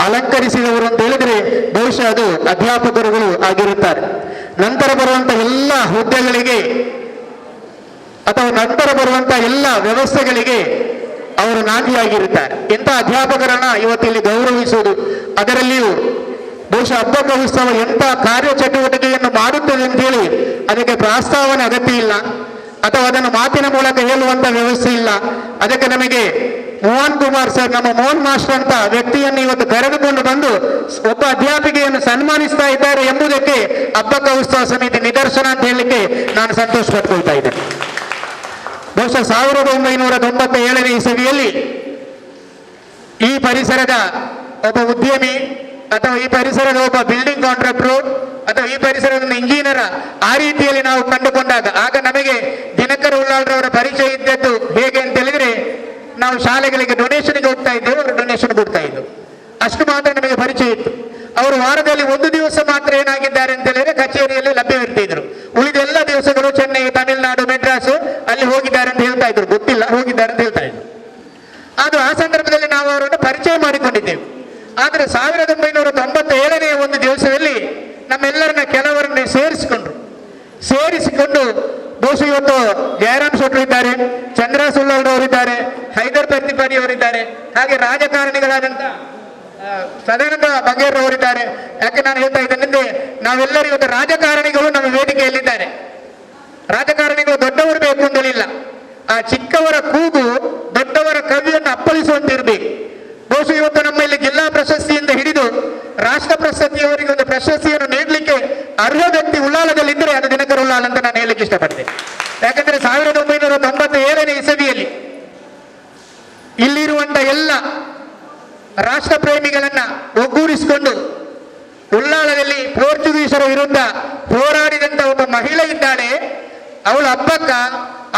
ಅಲಂಕರಿಸಿದವರು ಅಂತ ಹೇಳಿದ್ರೆ ಬಹುಶಃ ಅದು ಅಧ್ಯಾಪಕರುಗಳು ಆಗಿರುತ್ತಾರೆ. ನಂತರ ಬರುವಂತ ಎಲ್ಲ ಹುದ್ದೆಗಳಿಗೆ ಅಥವಾ ನಂತರ ಬರುವಂತ ಎಲ್ಲ ವ್ಯವಸ್ಥೆಗಳಿಗೆ ಅವರು ನಾಂದಿಯಾಗಿರುತ್ತಾರೆ. ಇಂಥ ಅಧ್ಯಾಪಕರನ್ನ ಇವತ್ತಿಲ್ಲಿ ಗೌರವಿಸುವುದು, ಅದರಲ್ಲಿಯೂ ಬಹುಶಃ ಅಬ್ಬಕ್ಕ ಉತ್ಸವ ಎಂಥ ಕಾರ್ಯಚಟುವಟಿಕೆಯನ್ನು ಮಾಡುತ್ತದೆ ಅಂತೇಳಿ ಅದಕ್ಕೆ ಪ್ರಸ್ತಾವನೆ ಅಗತ್ಯ ಇಲ್ಲ, ಅಥವಾ ಅದನ್ನು ಮಾತಿನ ಮೂಲಕ ಹೇಳುವಂತ ವ್ಯವಸ್ಥೆ ಇಲ್ಲ. ಅದಕ್ಕೆ ನಮಗೆ ಮೋಹನ್ ಕುಮಾರ್ ಸರ್, ನಮ್ಮ ಮೋಹನ್ ಮಾಸ್ಟರ್ ಅಂತ ವ್ಯಕ್ತಿಯನ್ನು ಇವತ್ತು ಕರೆದುಕೊಂಡು ಬಂದು ಒಬ್ಬ ಅಧ್ಯಾಪಿಕೆಯನ್ನು ಸನ್ಮಾನಿಸ್ತಾ ಇದ್ದಾರೆ ಎಂಬುದಕ್ಕೆ ಅಬ್ಬಕ್ಕ ಉತ್ಸವ ಸಮಿತಿ ನಿದರ್ಶನ ಅಂತ ಹೇಳಲಿಕ್ಕೆ ನಾನು ಸಂತೋಷ ಪಡ್ಕೊಳ್ತಾ ಇದ್ದೇನೆ. ಬಹುಶಃ 1997ನೇ ಇಸವಿಯಲ್ಲಿ ಈ ಪರಿಸರದ ಒಬ್ಬ ಉದ್ಯಮಿ ಅಥವಾ ಈ ಪರಿಸರದ ಒಬ್ಬ ಬಿಲ್ಡಿಂಗ್ ಕಾಂಟ್ರಾಕ್ಟರ್ ಅಥವಾ ಈ ಪರಿಸರದ ಇಂಜಿನಿಯರ್ ಆ ರೀತಿಯಲ್ಲಿ ನಾವು ಕಂಡುಕೊಂಡಾಗ ಆಗ ನಮಗೆ ದಿನಕರ ಉಳ್ಳಾಳ್ರವರ ಪರಿಚಯ ಇದ್ದದ್ದು ಹೇಗೆ ಅಂತ ಹೇಳಿದ್ರೆ, ನಾವು ಶಾಲೆಗಳಿಗೆ ಡೊನೇಷನ್ಗೆ ಹೋಗ್ತಾ ಇದ್ದೇವೆ, ಅವರು ಡೊನೇಷನ್ ಕೊಡ್ತಾ ಇದ್ರು, ಅಷ್ಟು ಮಾತ್ರ ನಮಗೆ ಪರಿಚಯ ಇತ್ತು. ಅವರು ವಾರದಲ್ಲಿ ಒಂದು ದಿವಸ ಮಾತ್ರ ಏನಾಗಿದ್ದಾರೆ ಅಂತ ಹೇಳಿದ್ರೆ ಕಚೇರಿಯಲ್ಲಿ ಲಭ್ಯವಿರ್ತಿದ್ರು. ಉಳಿದ ಎಲ್ಲ ದಿವಸಗಳು ಚೆನ್ನೈ, ತಮಿಳುನಾಡು, ಮೆಡ್ರಾಸ್ ಅಲ್ಲಿ ಹೋಗಿದ್ದಾರೆ ಅಂತ ಹೇಳ್ತಾ ಇದ್ರು, ಗೊತ್ತಿಲ್ಲ ಹೋಗಿದ್ದಾರೆ ಅಂತ ಹೇಳ್ತಾ ಇದ್ರು. ಅದು ಆ ಸಂದರ್ಭದಲ್ಲಿ ನಾವು ಅವರನ್ನು ಪರಿಚಯ ಮಾಡಿಕೊಂಡಿದ್ದೇವೆ. ಆದರೆ 1997ನೇ ಒಂದು ದಿವಸದಲ್ಲಿ ನಮ್ಮೆಲ್ಲರನ್ನ ಕೆಲವರನ್ನ ಸೇರಿಸಿಕೊಂಡು ಬಹುಶಃ ಇವತ್ತು ಜಯರಾಮ್ ಶೆಟ್ಟರು ಇದ್ದಾರೆ, ಚಂದ್ರ ಸುಳ್ಳಾಳ್ ಅವರಿದ್ದಾರೆ, ಹೈದರ್ ಪ್ರತಿಪಾಡಿ ಅವರಿದ್ದಾರೆ, ಹಾಗೆ ರಾಜಕಾರಣಿಗಳಾದಂತ ಸದಾನಂದ ಬಗೇರ್ ಅವರಿದ್ದಾರೆ. ಯಾಕೆ ನಾನು ಹೇಳ್ತಾ ಇದ್ದೇನೆ, ನಾವೆಲ್ಲರೂ ಇವತ್ತು ರಾಜಕಾರಣಿಗಳು ನಮ್ಮ ವೇದಿಕೆಯಲ್ಲಿದ್ದಾರೆ. ರಾಜಕಾರಣಿಗಳು ದೊಡ್ಡವರು ಬೇಕು ಅಂತಲಿಲ್ಲ, ಆ ಚಿಕ್ಕವರ ಕೂಗು ದೊಡ್ಡವರ ಕವಿಯನ್ನು ಅಪ್ಪಳಿಸುವಂತಿರ್ಬೇಕು. ಬಹುಶಃ ಇವತ್ತು ನಮ್ಮ ಇಲ್ಲಿ ಜಿಲ್ಲಾ ಪ್ರಶಸ್ತಿಯಿಂದ ಹಿಡಿದು ರಾಷ್ಟ್ರ ಪ್ರಶಸ್ತಿಯವರಿಗೆ ಒಂದು ಪ್ರಶಸ್ತಿಯನ್ನು ನೀಡಲಿಕ್ಕೆ ಅರ್ಹ ವ್ಯಕ್ತಿ ಉಳ್ಳಾಲದಲ್ಲಿದ್ದರೆ ಅದು ದಿನಕರ ಉಳ್ಳಾಲ್ ಅಂತ ನಾನು ಹೇಳಲಿಕ್ಕೆ ಇಷ್ಟಪಡ್ತೇನೆ. ಯಾಕಂದ್ರೆ 1997ನೇ ಇಸವಿಯಲ್ಲಿ ಇಲ್ಲಿರುವಂತ ಎಲ್ಲ ರಾಷ್ಟ್ರ ಪ್ರೇಮಿಗಳನ್ನ ಒಗ್ಗೂಡಿಸಿಕೊಂಡು ಉಳ್ಳಾಲದಲ್ಲಿ ಪೋರ್ಚುಗೀಸರ ವಿರುದ್ಧ ಹೋರಾಡಿದಂತ ಒಬ್ಬ ಮಹಿಳೆ ಇದ್ದಾಳೆ, ಅವಳು ಅಬ್ಬಕ್ಕ.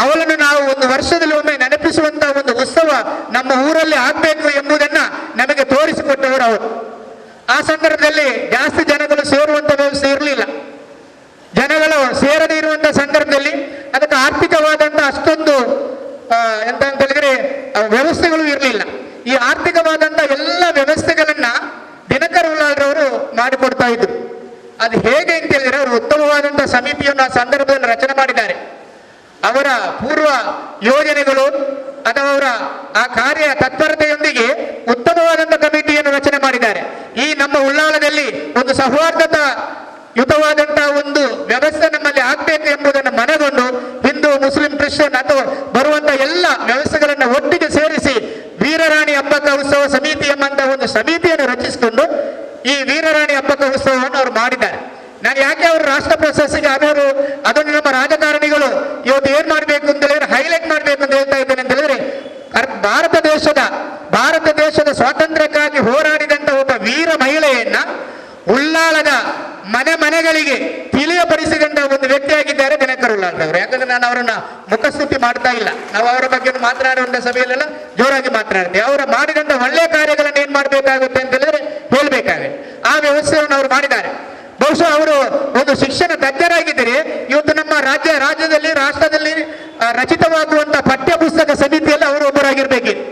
ಅವಳನ್ನು ನಾವು ಒಂದು ವರ್ಷದಲ್ಲಿ ಒಮ್ಮೆ ನೆನಪಿಸುವಂತಹ ಒಂದು ಉತ್ಸವ ನಮ್ಮ ಊರಲ್ಲಿ ಆಗ್ಬೇಕು ಎಂಬುದನ್ನ ನಮಗೆ ತೋರಿಸಿಕೊಟ್ಟವರು ಅವರು. ಆ ಸಂದರ್ಭದಲ್ಲಿ ಜಾಸ್ತಿ ಜನಗಳು ಸೇರುವಂತ ವ್ಯವಸ್ಥೆ ಇರಲಿಲ್ಲ. ಜನಗಳು ಸೇರದೇ ಇರುವಂತಹ ಸಂದರ್ಭದಲ್ಲಿ ಅದಕ್ಕೆ ಆರ್ಥಿಕವಾದಂತಹ ಅಷ್ಟೊಂದು ಎಂತ ಅಂತ ಹೇಳಿದ್ರೆ ವ್ಯವಸ್ಥೆಗಳು ಇರಲಿಲ್ಲ. ಈ ಆರ್ಥಿಕವಾದಂತಹ ಎಲ್ಲ ವ್ಯವಸ್ಥೆಗಳನ್ನ ದಿನಕರ ಉಳ್ಳಾಳ್ರವರು ಮಾಡಿಕೊಡ್ತಾ ಇದ್ರು. ಅದು ಹೇಗೆ ಅಂತ ಹೇಳಿದ್ರೆ, ಅವರು ಉತ್ತಮವಾದಂತಹ ಸಮಿತಿಯನ್ನು ಆ ಸಂದರ್ಭದಲ್ಲಿ ರಚನೆ ಮಾಡಿದ್ದಾರೆ. ಅವರ ಪೂರ್ವ ಯೋಜನೆಗಳು ಅಥವಾ ಅವರ ಆ ಕಾರ್ಯ ತತ್ಪರತೆಯೊಂದಿಗೆ ಉತ್ತಮವಾದಂತಹ ಕಮಿಟಿಯನ್ನು ರಚನೆ ಮಾಡಿದ್ದಾರೆ. ಈ ನಮ್ಮ ಉಳ್ಳಾಲದಲ್ಲಿ ಒಂದು ಸೌಹಾರ್ದಯುತವಾದಂತಹ ಒಂದು ವ್ಯವಸ್ಥೆ ನಮ್ಮಲ್ಲಿ ಆಗ್ಬೇಕು ಎಂಬುದನ್ನು ಮನಗೊಂಡು ಹಿಂದೂ, ಮುಸ್ಲಿಂ, ಕ್ರಿಶ್ಚಿಯನ್ ಅಥವಾ ಬರುವಂತಹ ಎಲ್ಲ ವ್ಯವಸ್ಥೆಗಳನ್ನು ಒಟ್ಟಿಗೆ ಸೇರಿಸಿ ವೀರರಾಣಿ ಅಬ್ಬಕ್ಕ ಉತ್ಸವ ಸಮಿತಿ ಎಂಬಂತಹ ಒಂದು ಸಮಿತಿಯನ್ನು ರಚಿಸಿಕೊಂಡು ಈ ವೀರರಾಣಿ ಅಬ್ಬಕ್ಕ ಉತ್ಸವವನ್ನು ಅವರು ಮಾಡಿದ್ದಾರೆ. ನಾನು ಯಾಕೆ ಅವರು ರಾಷ್ಟ್ರ ಪ್ರಶಸ್ತಿಗೆ ಅರ್ಹರು, ಅದನ್ನು ನಮ್ಮ ರಾಜಕಾರಣಿಗಳು ಇವತ್ತು ಏನ್ ಮಾಡ್ಬೇಕು ಅಂತ ಹೇಳಿದ್ರೆ ಹೈಲೈಟ್ ಮಾಡ್ಬೇಕು ಅಂತ ಹೇಳ್ತಾ ಇದ್ದೇನೆ ಅಂತ ಹೇಳಿದ್ರೆ, ಭಾರತ ದೇಶದ ಸ್ವಾತಂತ್ರ್ಯಕ್ಕಾಗಿ ಹೋರಾಡಿದಂತ ಒಬ್ಬ ವೀರ ಮಹಿಳೆಯನ್ನ ಉಳ್ಳಾಲದ ಮನೆಗಳಿಗೆ ತಿಳಿಯಪಡಿಸಿದಂತ ಒಂದು ವ್ಯಕ್ತಿಯಾಗಿದ್ದಾರೆ ದಿನಕರ ಉಳ್ಳಾಳ್ರವರು. ಯಾಕಂದ್ರೆ ನಾನು ಅವರನ್ನ ಮುಖಸ್ತುತಿ ಮಾಡ್ತಾ ಇಲ್ಲ, ನಾವು ಅವರ ಬಗ್ಗೆ ಮಾತನಾಡುವಂತ ಸಭೆಯಲ್ಲೆಲ್ಲ ಜೋರಾಗಿ ಮಾತನಾಡ್ತೇವೆ. ಅವರ ಮಾಡಿದಂತ ಒಳ್ಳೆಯ ಕಾರ್ಯಗಳನ್ನು ಏನ್ ಮಾಡ್ಬೇಕಾಗುತ್ತೆ ಅಂತ ಹೇಳಿದ್ರೆ ಹೇಳ್ಬೇಕಾಗುತ್ತೆ. ಆ ವ್ಯವಸ್ಥೆಯನ್ನು ಅವರು ಮಾಡಿದ್ದಾರೆ. ಬಹುಶಃ ಅವರು ಒಂದು ಶಿಕ್ಷಣ ತಜ್ಞರಾಗಿದ್ದರೆ ಇವತ್ತು ನಮ್ಮ ರಾಜ್ಯದಲ್ಲಿ ರಾಷ್ಟ್ರದಲ್ಲಿ ರಚಿತವಾಗುವಂತಹ ಪಠ್ಯ ಪುಸ್ತಕ ಸಮಿತಿಯಲ್ಲಿ ಅವರು ಒಬ್ಬರಾಗಿರ್ಬೇಕಿತ್ತು.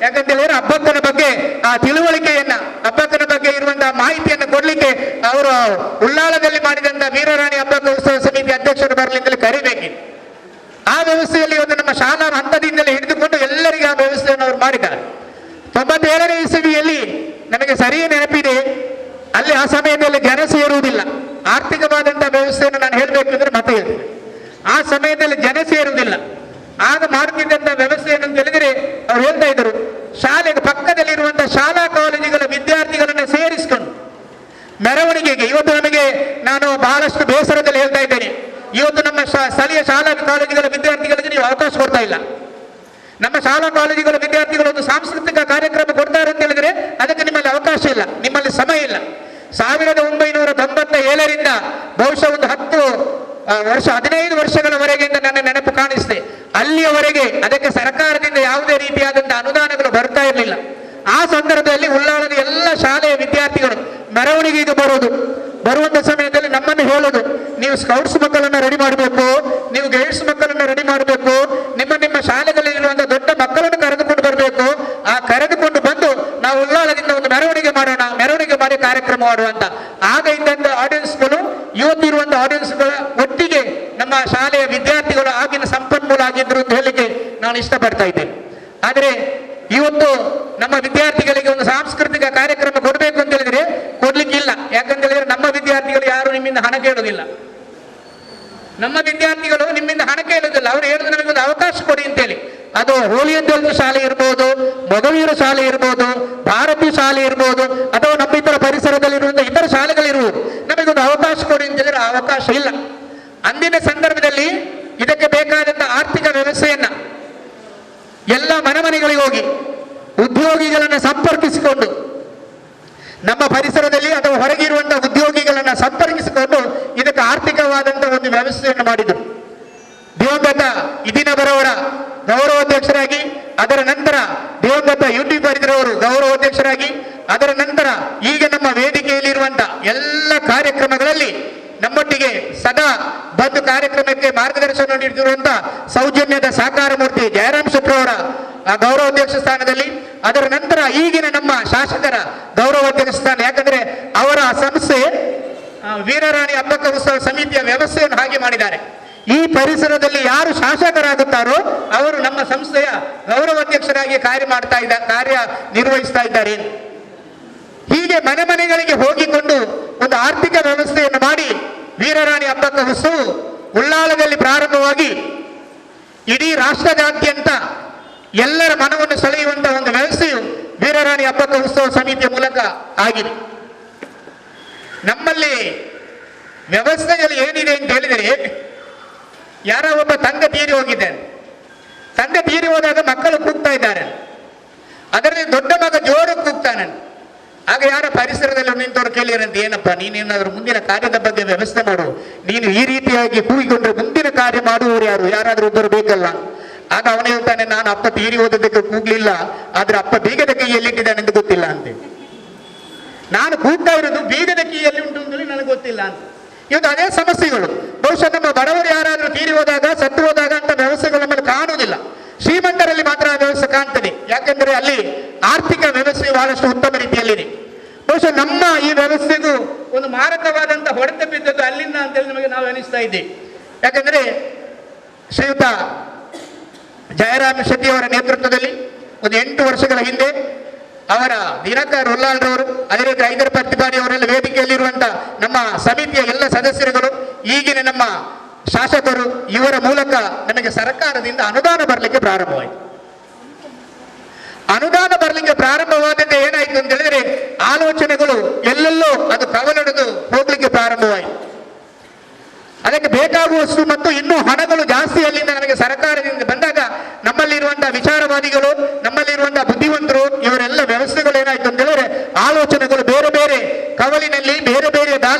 ಯಾಕಂತ ಹೇಳಿದ್ರೆ ಅಬ್ಬಕ್ಕನ ಬಗ್ಗೆ ಆ ತಿಳುವಳಿಕೆಯನ್ನ, ಅಬ್ಬಕ್ಕನ ಬಗ್ಗೆ ಇರುವಂತಹ ಮಾಹಿತಿಯನ್ನು ಕೊಡ್ಲಿಕ್ಕೆ ಅವರು ಉಳ್ಳಾಲದಲ್ಲಿ ಮಾಡಿದಂತಹ ವೀರರಾಣಿ ಅಬ್ಬಕ್ಕ ಉತ್ಸವ ಸಮಿತಿ ಅಧ್ಯಕ್ಷರು ಬರಲಿಂದಲೇ ಕರಿಬೇಕಿತ್ತು. ಆ ವ್ಯವಸ್ಥೆಯಲ್ಲಿ ಇವತ್ತು ನಮ್ಮ ಶಾಲಾ ಹಂತದಿಂದಲೇ ಹಿಡಿದುಕೊಂಡು ಎಲ್ಲರಿಗೂ ಆ ವ್ಯವಸ್ಥೆಯನ್ನು ಅವರು ಮಾಡಿದ್ದಾರೆ. 97ನೇ ಇಸವಿಯಲ್ಲಿ ನಮಗೆ ಸರಿಯೇ ನೆನಪಿದೆ, ಅಲ್ಲಿ ಆ ಸಮಯದಲ್ಲಿ ಜನ ಸೇರುವುದಿಲ್ಲ. ಆರ್ಥಿಕವಾದಂತಹ ವ್ಯವಸ್ಥೆಯನ್ನು ನಾನು ಹೇಳಬೇಕಂದ್ರೆ ಮತ್ತೆ ಹೇಳ್ತೇನೆ, ಆ ಸಮಯದಲ್ಲಿ ಜನ ಸೇರುವುದಿಲ್ಲ. ಆಗ ಮಾಡುತ್ತಿದ್ದಂತಹ ವ್ಯವಸ್ಥೆ ಏನಂತ ಹೇಳಿದ್ರೆ, ಅವ್ರು ಹೇಳ್ತಾ ಇದ್ರು, ಶಾಲೆಗೆ ಪಕ್ಕದಲ್ಲಿರುವಂತಹ ಶಾಲಾ ಕಾಲೇಜುಗಳ ವಿದ್ಯಾರ್ಥಿಗಳನ್ನ ಸೇರಿಸಿಕೊಂಡು ಮೆರವಣಿಗೆಗೆ. ಇವತ್ತು ನಮಗೆ ನಾನು ಬಹಳಷ್ಟು ಬೇಸರದಲ್ಲಿ ಹೇಳ್ತಾ ಇದ್ದೇನೆ, ಇವತ್ತು ನಮ್ಮ ಸ್ಥಳೀಯ ಶಾಲಾ ಕಾಲೇಜುಗಳ ವಿದ್ಯಾರ್ಥಿಗಳಿಗೆ ನೀವು ಅವಕಾಶ ಕೊಡ್ತಾ ಇಲ್ಲ. ನಮ್ಮ ಶಾಲಾ ಕಾಲೇಜುಗಳ ವಿದ್ಯಾರ್ಥಿಗಳು ಒಂದು ಸಾಂಸ್ಕೃತಿಕ ಕಾರ್ಯಕ್ರಮ ಕೊಡ್ತಾರೆ ಅಂತ ಹೇಳಿದ್ರೆ ಅದಕ್ಕೆ ನಿಮ್ಮಲ್ಲಿ ಅವಕಾಶ ಇಲ್ಲ, ನಿಮ್ಮಲ್ಲಿ ಸಮಯ ಇಲ್ಲ. 1997ರಿಂದ ಬಹುಶಃ ಒಂದು 15 ವರ್ಷಗಳವರೆಗೆ ನನ್ನ ನೆನಪು ಕಾಣಿಸಿದೆ. ಅಲ್ಲಿಯವರೆಗೆ ಅದಕ್ಕೆ ಸರ್ಕಾರದಿಂದ ಯಾವುದೇ ರೀತಿಯಾದಂತಹ ಅನುದಾನಗಳು ಬರ್ತಾ ಇರಲಿಲ್ಲ. ಆ ಸಂದರ್ಭದಲ್ಲಿ ಉಳ್ಳಾಳದ ಎಲ್ಲ ಶಾಲೆಯ ವಿದ್ಯಾರ್ಥಿಗಳು ಮೆರವಣಿಗೆಗೆ ಬರುವಂತ ಸಮಯದಲ್ಲಿ ನಮ್ಮನ್ನು ಹೇಳೋದು, ನೀವು ಸ್ಕೌಟ್ಸ್ ಮಕ್ಕಳನ್ನ ರೆಡಿ ಮಾಡಬೇಕು, ನೀವು ಗೈಡ್ಸ್ ಮಕ್ಕಳನ್ನ ರೆಡಿ ಮಾಡಬೇಕು, ನಿಮ್ಮ ಶಾಲೆಗಳಲ್ಲಿರುವಂತಹ ದೊಡ್ಡ ಮಕ್ಕಳನ್ನು ಕರೆದುಕೊಂಡು ಬರಬೇಕು, ಆ ಕರೆದುಕೊಂಡು ಬಂದು ನಾವು ಉಳ್ಳಾಳದಿಂದ ಒಂದು ಮೆರವಣಿಗೆ ಮಾಡೋಣ, ಮೆರವಣಿಗೆ ಮಾಡಿ ಕಾರ್ಯಕ್ರಮ ಮಾಡುವಂತ. ಆಗ ಇದ್ದಂತ ಆಡಿಯನ್ಸ್ಗಳು ಇವತ್ತಿರುವಂತ ಆಡಿಯನ್ಸ್ಗಳ ಒಟ್ಟಿಗೆ ನಮ್ಮ ಶಾಲೆಯ ವಿದ್ಯಾರ್ಥಿಗಳು ಆಗಿನ ಸಂಪನ್ಮೂಲ ಆಗಿದ್ರು ಅಂತ ಹೇಳಲಿಕ್ಕೆ ನಾನು ಇಷ್ಟಪಡ್ತಾ ಇದ್ದೇನೆ. ಆದರೆ ಇವತ್ತು ನಮ್ಮ ವಿದ್ಯಾರ್ಥಿಗಳಿಗೆ ಒಂದು ಸಾಂಸ್ಕೃತಿಕ ಕಾರ್ಯಕ್ರಮ ಕೊಡಬೇಕು ಅಂತ ಹೇಳಿದ್ರೆ ಕೊಡ್ಲಿಕ್ಕಿಲ್ಲ. ಯಾಕಂತ ಹೇಳಿದ್ರೆ ನಮ್ಮ ವಿದ್ಯಾರ್ಥಿಗಳು ಯಾರು ನಿಮ್ಮಿಂದ ಹಣ ಕೇಳುವುದಿಲ್ಲ. ನಮ್ಮ ವಿದ್ಯಾರ್ಥಿಗಳು ನಿಮ್ಮಿಂದ ಹಣ ಕೇಳುವುದಿಲ್ಲ. ಅವರು ಹೇಳಿದ್ರೆ ನಮಗೊಂದು ಅವಕಾಶ ಕೊಡಿ ಅಂತೇಳಿ. ಅದು ಹೋಲಿಯಂತ ಶಾಲೆ ಇರ್ಬೋದು, ಮೊಗವೀರ ಶಾಲೆ ಇರ್ಬೋದು, ಭಾರತಿ ಶಾಲೆ ಇರ್ಬೋದು, ಅಥವಾ ನಮ್ಮ ಇತರ ಪರಿಸರದಲ್ಲಿರುವಂತಹ ಇತರ ಶಾಲೆಗಳಿರುವುದು. ನಮಗೊಂದು ಅವಕಾಶ ಕೊಡಿ ಅಂತ ಹೇಳಿದ್ರೆ ಅವಕಾಶ ಇಲ್ಲ. ಅಂದಿನ ಸಂದರ್ಭದಲ್ಲಿ ಇದಕ್ಕೆ ಬೇಕಾದಂತ ಆರ್ಥಿಕ ವ್ಯವಸ್ಥೆಯನ್ನ ಎಲ್ಲ ಮನೆಗಳಿಗೆ ಹೋಗಿ ಉದ್ಯೋಗಿಗಳನ್ನ ಸಂಪರ್ಕಿಸಿಕೊಂಡು, ನಮ್ಮ ಪರಿಸರದಲ್ಲಿ ಅಥವಾ ಹೊರಗಿರುವಂತಹ ಉದ್ಯೋಗಿಗಳನ್ನ ಸಂಪರ್ಕಿಸಿಕೊಂಡು ಇದಕ್ಕೆ ಆರ್ಥಿಕವಾದಂತಹ ಒಂದು ವ್ಯವಸ್ಥೆಯನ್ನು ಮಾಡಿದರು. ದಿವಂಗತ ಇದಿನಬರವರ ಗೌರವಾಧ್ಯಕ್ಷರಾಗಿ, ಅದರ ನಂತರ ದಿವಂಗತ UT ಪರಿದ್ರವರು ಗೌರವಾಧ್ಯಕ್ಷರಾಗಿ, ಅದರ ನಂತರ ಈಗ ನಮ್ಮ ವೇದಿಕೆಯಲ್ಲಿರುವಂತಹ ಎಲ್ಲ ಕಾರ್ಯಕ್ರಮಗಳಲ್ಲಿ ನಮ್ಮೊಟ್ಟಿಗೆ ಸದಾ ಬಂದು ಕಾರ್ಯಕ್ರಮಕ್ಕೆ ಮಾರ್ಗದರ್ಶನ ನೀಡುತ್ತಿರುವಂತಹ ಸೌಜನ್ಯದ ಸಾಕಾರ ಮೂರ್ತಿ ಜಯರಾಮ್ ಶೆಟ್ಟರವರ ಗೌರವಾಧ್ಯಕ್ಷ ಸ್ಥಾನದಲ್ಲಿ, ಅದರ ನಂತರ ಈಗಿನ ನಮ್ಮ ಶಾಸಕರ ಗೌರವಾಧ್ಯಕ್ಷ ಸ್ಥಾನ. ಯಾಕಂದ್ರೆ ಅವರ ಸಂಸ್ಥೆ ವೀರರಾಣಿ ಅಬ್ಬಕ್ಕ ಉತ್ಸವ ಸಮಿತಿಯ ವ್ಯವಸ್ಥೆಯನ್ನು ಹಾಗೆ ಮಾಡಿದ್ದಾರೆ. ಈ ಪರಿಸರದಲ್ಲಿ ಯಾರು ಶಾಸಕರಾಗುತ್ತಾರೋ ಅವರು ನಮ್ಮ ಸಂಸ್ಥೆಯ ಗೌರವಾಧ್ಯಕ್ಷರಾಗಿ ಕಾರ್ಯ ನಿರ್ವಹಿಸ್ತಾ ಇದ್ದಾರೆ. ಹೀಗೆ ಮನೆಗಳಿಗೆ ಹೋಗಿಕೊಂಡು ಒಂದು ಆರ್ಥಿಕ ವ್ಯವಸ್ಥೆಯನ್ನು ಮಾಡಿ ವೀರರಾಣಿ ಅಬ್ಬಕ್ಕ ಉತ್ಸವ ಉಳ್ಳಾಳದಲ್ಲಿ ಪ್ರಾರಂಭವಾಗಿ ಇಡೀ ರಾಷ್ಟ್ರದಾದ್ಯಂತ ಎಲ್ಲರ ಮನವನ್ನು ಸೆಳೆಯುವಂತಹ ಒಂದು ವ್ಯವಸ್ಥೆಯು ವೀರರಾಣಿ ಅಬ್ಬಕ್ಕ ಉತ್ಸವ ಸಮಿತಿಯ ಮೂಲಕ ಆಗಿದೆ. ನಮ್ಮಲ್ಲಿ ವ್ಯವಸ್ಥೆಯಲ್ಲಿ ಏನಿದೆ ಅಂತ ಹೇಳಿದರೆ, ಯಾರೋ ಒಬ್ಬ ತಂದೆ ತೀರಿ ಹೋಗಿದ್ದಾನೆ. ತಂದೆ ತೀರಿ ಹೋದಾಗ ಮಕ್ಕಳು ಕೂಗ್ತಾ ಇದ್ದಾರೆ. ಅದರಲ್ಲಿ ದೊಡ್ಡ ಮಗ ಜೋರು ಕೂಗ್ತಾನೆ. ಆಗ ಯಾರ ಪರಿಸರದಲ್ಲಿ ನಿಂತವರು ಕೇಳಿರಂತೆ, ಏನಪ್ಪ ನೀನೇನಾದ್ರೂ ಮುಂದಿನ ಕಾರ್ಯದ ಬಗ್ಗೆ ವ್ಯವಸ್ಥೆ ಮಾಡು, ನೀನು ಈ ರೀತಿಯಾಗಿ ಕೂಗಿಕೊಂಡ್ರೆ ಮುಂದಿನ ಕಾರ್ಯ ಮಾಡುವವರು ಯಾರಾದ್ರೂ ಒಬ್ಬರು ಬೇಕಲ್ಲ. ಆಗ ಅವನು ಹೇಳ್ತಾನೆ, ನಾನು ಅಪ್ಪ ತೀರಿ ಹೋದದಕ್ಕೆ ಕೂಗ್ಲಿಲ್ಲ, ಆದ್ರೆ ಅಪ್ಪ ಬೀಗದ ಕೈಯಲ್ಲಿಟ್ಟಿದ್ದಾನೆ ಅಂತ ಗೊತ್ತಿಲ್ಲ ಅಂತೆ. ನಾನು ಕೂಗ್ತಾ ಇರೋದು ಬೀಗದ ಕೈಯಲ್ಲಿ ಉಂಟು ಅಂತೇಳಿ ನನಗೆ ಗೊತ್ತಿಲ್ಲ ಅಂತ. ಇವತ್ತು ಅದೇ ಸಮಸ್ಯೆಗಳು. ಬಹುಶಃ ನಮ್ಮ ಬಡವರು ಯಾರಾದ್ರೂ ತೀರಿ ಹೋದಾಗ, ಸತ್ತು ಹೋದಾಗ ಅಂತ ವ್ಯವಸ್ಥೆಗಳು ನಮ್ಮಲ್ಲಿ ಕಾಣುವುದಿಲ್ಲ. ಶ್ರೀಮಂತರಲ್ಲಿ ಮಾತ್ರ ಆ ವ್ಯವಸ್ಥೆ ಕಾಣ್ತದೆ. ಯಾಕೆಂದ್ರೆ ಅಲ್ಲಿ ಆರ್ಥಿಕ ವ್ಯವಸ್ಥೆ ಬಹಳಷ್ಟು ಉತ್ತಮ ರೀತಿಯಲ್ಲಿದೆ. ಬಹುಶಃ ನಮ್ಮ ಈ ವ್ಯವಸ್ಥೆಗೂ ಒಂದು ಮಾರಕವಾದಂತ ಹೊಡೆತ ಬಿದ್ದದ್ದು ಅಲ್ಲಿಂದ ಅಂತೇಳಿ ನಮಗೆ ನಾವು ಅನಿಸ್ತಾ ಇದ್ದೇವೆ. ಯಾಕಂದ್ರೆ ಶ್ರೀಯುತ ಜಯರಾಮ್ ಶೆಟ್ಟಿ ಅವರ ನೇತೃತ್ವದಲ್ಲಿ ಒಂದು 8 ವರ್ಷಗಳ ಹಿಂದೆ ಅವರ ದಿನಕರ್ ಉಲ್ಲಾಳ್ರವರು, ಅದೇ ರೀತಿ ಹೈದರ್ ಪ್ರತಿಪಾಡಿ ಅವರೆಲ್ಲ ವೇದಿಕೆಯಲ್ಲಿರುವಂತಹ ನಮ್ಮ ಸಮಿತಿಯ ಎಲ್ಲ ಸದಸ್ಯರುಗಳು, ಈಗಿನ ನಮ್ಮ ಶಾಸಕರು, ಇವರ ಮೂಲಕ ನಮಗೆ ಸರ್ಕಾರದಿಂದ ಅನುದಾನ ಬರಲಿಕ್ಕೆ ಪ್ರಾರಂಭವಾಯಿತು. ಅನುದಾನ ಬರಲಿಕ್ಕೆ ಪ್ರಾರಂಭವಾದದ್ದು ಏನಾಯ್ತು ಅಂತ ಹೇಳಿದ್ರೆ, ಆಲೋಚನೆಗಳು ಎಲ್ಲೆಲ್ಲೋ ಅದು ಕವಲೊಡೆದು ಹೋಗ್ಲಿಕ್ಕೆ ಪ್ರಾರಂಭವಾಯಿತು. ಅದಕ್ಕೆ ಬೇಕಾಗುವಷ್ಟು ಮತ್ತು ಇನ್ನೂ ಹಣಗಳು ಜಾಸ್ತಿ ಅಲ್ಲಿಂದ ನಮಗೆ ಸರ್ಕಾರದಿಂದ ಬಂದಾಗ ನಮ್ಮಲ್ಲಿರುವಂತಹ ವಿಚಾರವಾದಿಗಳು, ನಮ್ಮಲ್ಲಿರುವಂತಹ ಬುದ್ಧಿವಂತರು, ಇವರೆಲ್ಲ ವ್ಯವಸ್ಥೆಗಳು ಏನಾಯ್ತು ಅಂತ ಹೇಳಿದ್ರೆ ಆಲೋಚನೆಗಳು ಬೇರೆ ಬೇರೆ ಕವಲಿನಲ್ಲಿ ಬೇರೆ ಬೇರೆ